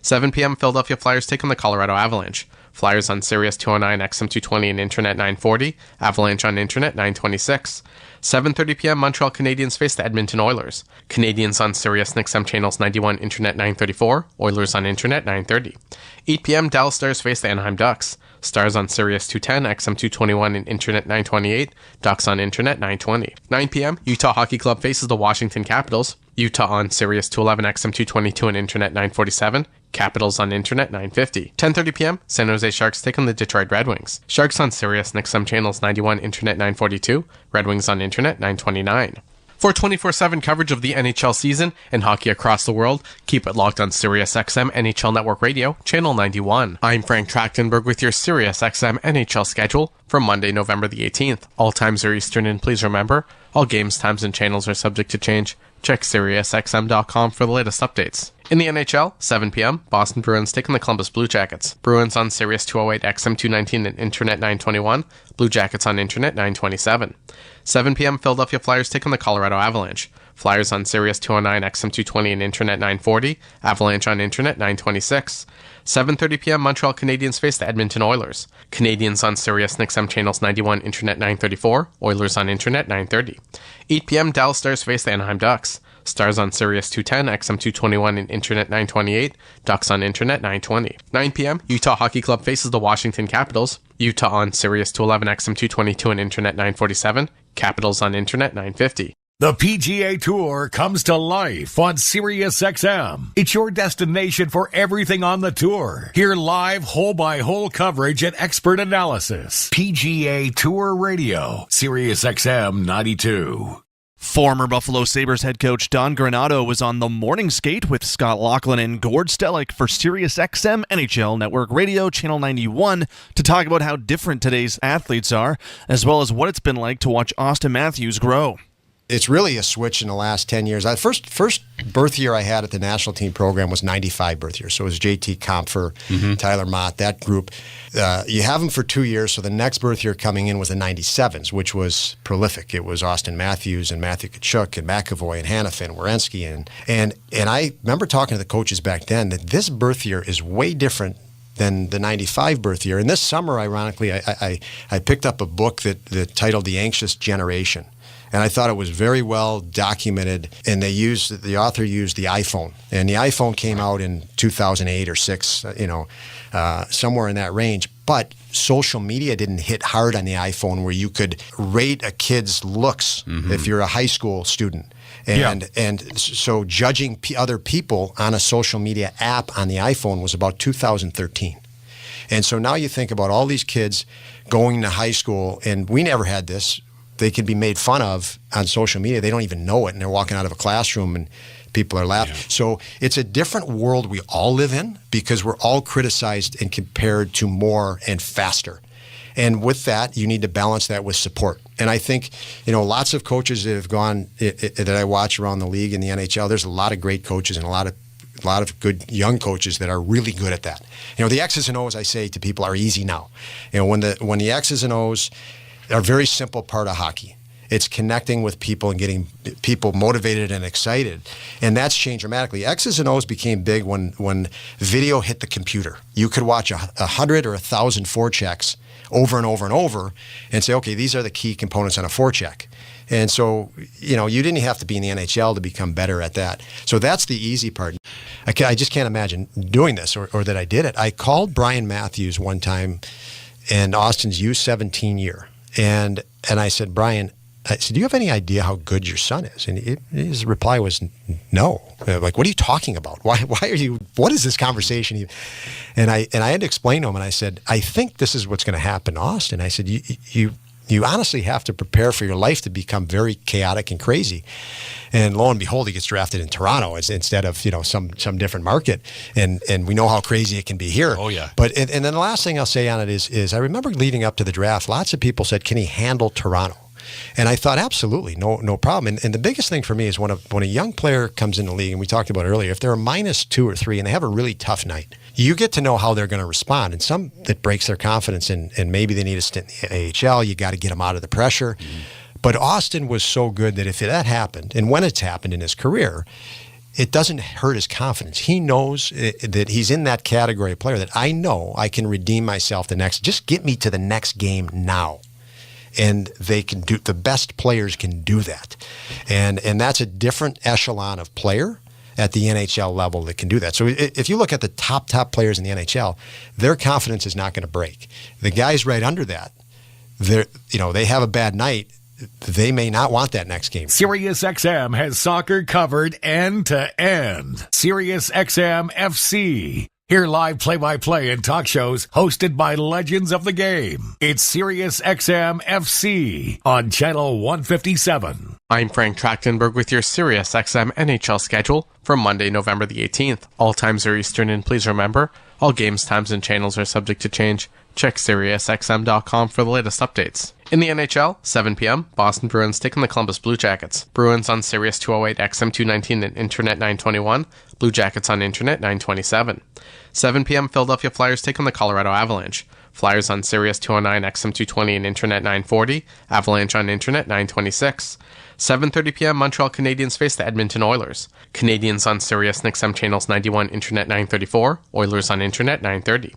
7 p.m., Philadelphia Flyers taking the Colorado Avalanche. Flyers on Sirius 209, XM 220, and Internet 940. Avalanche on Internet 926. 7:30 p.m., Montreal Canadiens face the Edmonton Oilers. Canadiens on Sirius and XM channels 91, Internet 934. Oilers on Internet 930. 8 p.m., Dallas Stars face the Anaheim Ducks. Stars on Sirius 210, XM 221, and Internet 928. Ducks on Internet 920. 9 p.m., Utah Hockey Club faces the Washington Capitals. Utah on Sirius 211, XM 222, and Internet 947. Capitals on Internet 950. 10:30 p.m., San Jose Sharks take on the Detroit Red Wings. Sharks on Sirius and XM channels 91, Internet 942. Red Wings on Internet 929. For 24/7 coverage of the NHL season and hockey across the world, keep it locked on SiriusXM NHL Network Radio, Channel 91. I'm Frank Trachtenberg with your SiriusXM NHL schedule for Monday, November the 18th. All times are Eastern, and please remember, all games, times, and channels are subject to change. Check SiriusXM.com for the latest updates. In the NHL, 7 p.m., Boston Bruins taking the Columbus Blue Jackets. Bruins on Sirius 208, XM 219, and Internet 921. Blue Jackets on Internet 927. 7 p.m., Philadelphia Flyers taking the Colorado Avalanche. Flyers on Sirius 209, XM 220, and Internet 940. Avalanche on Internet 926. 7:30 p.m., Montreal Canadiens face the Edmonton Oilers. Canadiens on Sirius and XM channels 91, Internet 934. Oilers on Internet 930. 8 p.m., Dallas Stars face the Anaheim Ducks. Stars on Sirius 210, XM 221, and Internet 928. Ducks on Internet 920. 9 p.m., Utah Hockey Club faces the Washington Capitals. Utah on Sirius 211, XM 222, and Internet 947. Capitals on Internet 950. The PGA Tour comes to life on SiriusXM. It's your destination for everything on the tour. Hear live hole-by-hole coverage and expert analysis. PGA Tour Radio, SiriusXM 92. Former Buffalo Sabres head coach Don Granato was on the morning skate with Scott Laughlin and Gord Stellick for SiriusXM NHL Network Radio, Channel 91, to talk about how different today's athletes are, as well as what it's been like to watch Austin Matthews grow. It's really a switch in the last 10 years. First birth year I had at the national team program was 95 birth year. So it was JT Compher, Tyler Mott, that group. You have them for 2 years, so the next birth year coming in was the 97s, which was prolific. It was Austin Matthews and Matthew Tkachuk and McAvoy and Hanifin and Werenski. And I remember talking to the coaches back then that this birth year is way different than the 95 birth year. And this summer, ironically, I picked up a book that titled The Anxious Generation. And I thought it was very well documented. And the author used the iPhone. And the iPhone came out in 2008 or 6, somewhere in that range. But social media didn't hit hard on the iPhone where you could rate a kid's looks if you're a high school student. And so judging other people on a social media app on the iPhone was about 2013. And so now you think about all these kids going to high school, and we never had this. They could be made fun of on social media. They don't even know it, and they're walking out of a classroom and people are laughing. Yeah. So it's a different world we all live in because we're all criticized and compared to more and faster. And with that, you need to balance that with support. And I think, lots of coaches that have gone that I watch around the league in the NHL, there's a lot of great coaches and a lot of good young coaches that are really good at that. The X's and O's, I say to people, are easy now. When the X's and O's are a very simple part of hockey. It's connecting with people and getting people motivated and excited. And that's changed dramatically. X's and O's became big when video hit the computer. You could watch 100 or 1,000 forechecks over and over and over and say, okay, these are the key components on a forecheck. And so, you didn't have to be in the NHL to become better at that. So that's the easy part. I just can't imagine doing this or that I did it. I called Brian Matthews one time in Austin's U17 year. And I said, Brian, do you have any idea how good your son is? And his reply was, no. Like, what are you talking about? Why are you, what is this conversation? And I had to explain to him, and I said, I think this is what's going to happen to Austin. I said, you honestly have to prepare for your life to become very chaotic and crazy. And lo and behold, he gets drafted in Toronto instead of some different market. And we know how crazy it can be here. Oh yeah. But and then the last thing I'll say on it is I remember leading up to the draft, lots of people said, can he handle Toronto? And I thought, absolutely, no problem. And the biggest thing for me is when a young player comes in the league, and we talked about earlier, if they're a -2 or -3 and they have a really tough night, you get to know how they're going to respond. And some that breaks their confidence, and maybe they need a stint in the AHL. You got to get them out of the pressure. But Austin was so good that if that happened, and when it's happened in his career, it doesn't hurt his confidence. He knows that he's in that category of player that I know I can redeem myself just get me to the next game now. And they can do, the best players can do that. And that's a different echelon of player at the NHL level that can do that. So if you look at the top players in the NHL, their confidence is not going to break. The guys right under that, they have a bad night. They may not want that next game. SiriusXM has soccer covered end to end. SiriusXM FC. Hear live play-by-play and talk shows hosted by legends of the game. It's SiriusXM FC on Channel 157. I'm Frank Trachtenberg with your SiriusXM NHL schedule for Monday, November the 18th. All times are Eastern, and please remember, all games, times, and channels are subject to change. Check SiriusXM.com for the latest updates. In the NHL, 7 p.m., Boston Bruins taking the Columbus Blue Jackets. Bruins on Sirius 208, XM 219, and Internet 921. Blue Jackets on Internet 927. 7 p.m., Philadelphia Flyers taking the Colorado Avalanche. Flyers on Sirius 209, XM 220, and Internet 940. Avalanche on Internet 926. 7:30 p.m., Montreal Canadiens face the Edmonton Oilers. Canadiens on Sirius and XM channels 91, Internet 934. Oilers on Internet 930.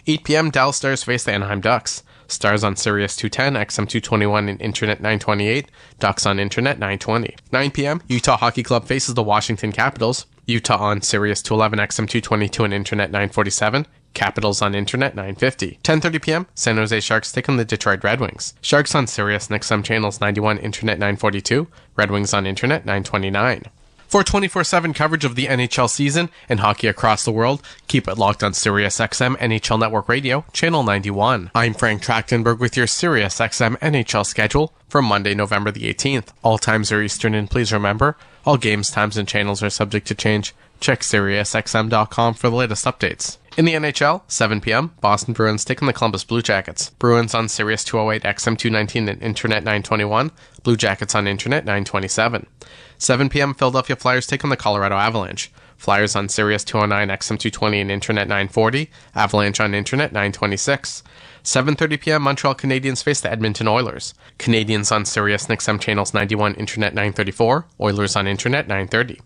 8 p.m., Dallas Stars face the Anaheim Ducks. Stars on Sirius 210, XM 221, and Internet 928. Ducks on Internet 920. 9 p.m., Utah Hockey Club faces the Washington Capitals. Utah on Sirius 211, XM 222, and Internet 947. Capitals on Internet 950. 10:30 p.m., San Jose Sharks take on the Detroit Red Wings. Sharks on Sirius and XM channels 91, Internet 942. Red Wings on Internet 929. For 24/7 coverage of the NHL season and hockey across the world, keep it locked on SiriusXM NHL Network Radio, Channel 91. I'm Frank Trachtenberg with your SiriusXM NHL schedule for Monday, November the 18th. All times are Eastern, and please remember, all games, times, and channels are subject to change. Check SiriusXM.com for the latest updates. In the NHL, 7 p.m., Boston Bruins take on the Columbus Blue Jackets. Bruins on Sirius 208, XM 219, and Internet 921. Blue Jackets on Internet 927. 7 p.m., Philadelphia Flyers take on the Colorado Avalanche. Flyers on Sirius 209, XM 220, and Internet 940. Avalanche on Internet 926. 7:30 p.m., Montreal Canadiens face the Edmonton Oilers. Canadiens on Sirius and XM channels 91, Internet 934. Oilers on Internet 930.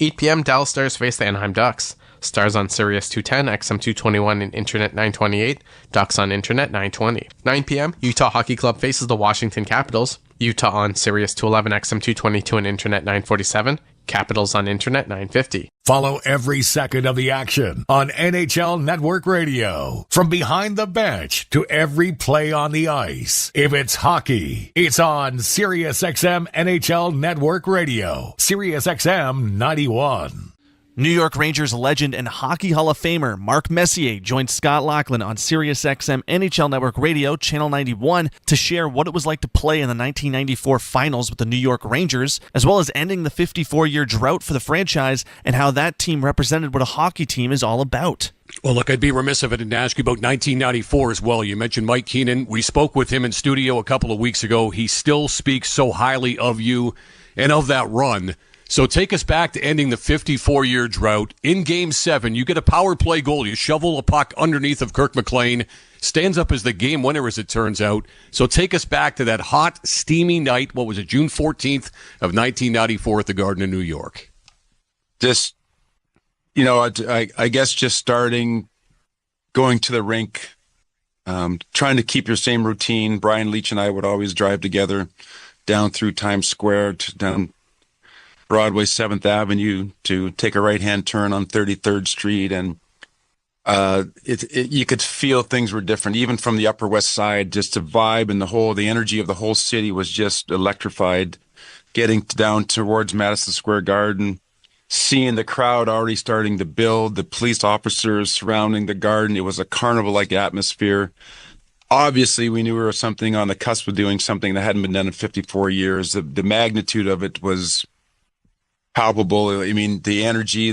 8 p.m., Dallas Stars face the Anaheim Ducks. Stars on Sirius 210, XM 221, and Internet 928. Ducks on Internet 920. 9 p.m., Utah Hockey Club faces the Washington Capitals. Utah on Sirius 211, XM 222, and Internet 947. Capitals on Internet 950. Follow every second of the action on NHL Network Radio. From behind the bench to every play on the ice. If it's hockey, it's on SiriusXM NHL Network Radio. SiriusXM 91. New York Rangers legend and Hockey Hall of Famer Mark Messier joined Scott Laughlin on SiriusXM NHL Network Radio, Channel 91, to share what it was like to play in the 1994 finals with the New York Rangers, as well as ending the 54-year drought for the franchise and how that team represented what a hockey team is all about. Well, look, I'd be remiss if I didn't ask you about 1994 as well. You mentioned Mike Keenan. We spoke with him in studio a couple of weeks ago. He still speaks so highly of you and of that run. So take us back to ending the 54-year drought. In Game 7, you get a power play goal. You shovel a puck underneath of Kirk McLean. Stands up as the game winner, as it turns out. So take us back to that hot, steamy night. What was it, June 14th of 1994 at the Garden of New York? Just, I guess just starting, going to the rink, trying to keep your same routine. Brian Leach and I would always drive together down through Times Square, down Broadway 7th Avenue to take a right-hand turn on 33rd Street. And you could feel things were different, even from the Upper West Side. Just the vibe and the energy of the whole city was just electrified. Getting down towards Madison Square Garden, seeing the crowd already starting to build, the police officers surrounding the Garden. It was a carnival-like atmosphere. Obviously, we knew we were something on the cusp of doing something that hadn't been done in 54 years. The magnitude of it was palpable. I mean, the energy,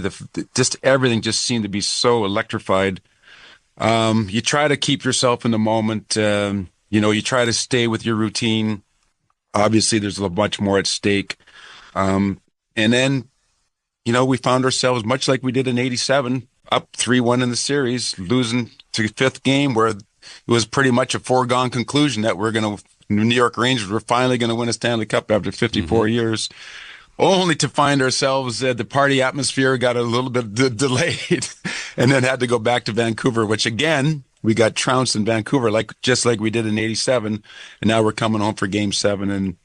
just everything just seemed to be so electrified. You try to keep yourself in the moment. You try to stay with your routine. Obviously, there's a much more at stake. And then, we found ourselves, much like we did in 87, up 3-1 in the series, losing to the 5th game, where it was pretty much a foregone conclusion that New York Rangers were finally going to win a Stanley Cup after 54 years. Only to find ourselves, the party atmosphere got a little bit delayed and then had to go back to Vancouver, which again, we got trounced in Vancouver, just like we did in 87. And now we're coming home for Game 7.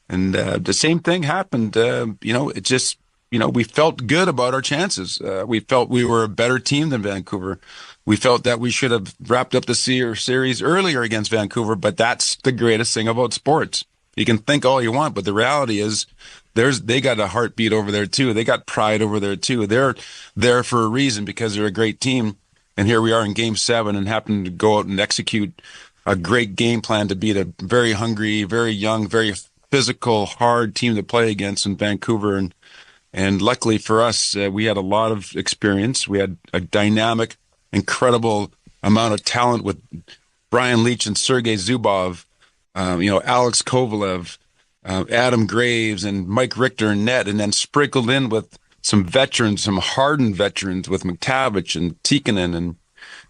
And the same thing happened. It just, we felt good about our chances. We felt we were a better team than Vancouver. We felt that we should have wrapped up the series earlier against Vancouver, but that's the greatest thing about sports. You can think all you want, but the reality is they got a heartbeat over there too. They got pride over there too. They're there for a reason because they're a great team. And here we are in Game 7 and happen to go out and execute a great game plan to beat a very hungry, very young, very physical, hard team to play against in Vancouver. And luckily for us, we had a lot of experience. We had a dynamic, incredible amount of talent with Brian Leach and Sergei Zubov, Alex Kovalev, Adam Graves and Mike Richter and net, and then sprinkled in with some veterans, some hardened veterans with McTavish and Tikkanen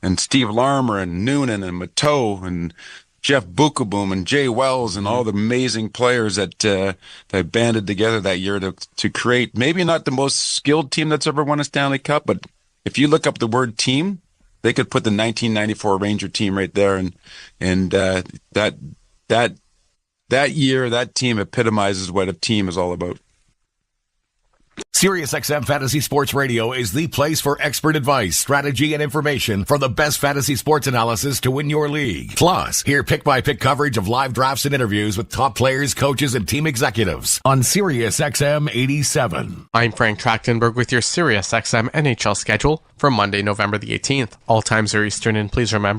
and Steve Larmer and Noonan and Mateau and Jeff Bukaboom and Jay Wells and all the amazing players that banded together that year to create maybe not the most skilled team that's ever won a Stanley Cup, but if you look up the word team, They could put the 1994 Ranger team right there, and that year, that team epitomizes what a team is all about. SiriusXM Fantasy Sports Radio is the place for expert advice, strategy, and information for the best fantasy sports analysis to win your league. Plus, hear pick-by-pick coverage of live drafts and interviews with top players, coaches, and team executives on SiriusXM 87. I'm Frank Trachtenberg with your SiriusXM NHL schedule for Monday, November the 18th. All times are Eastern, and please remember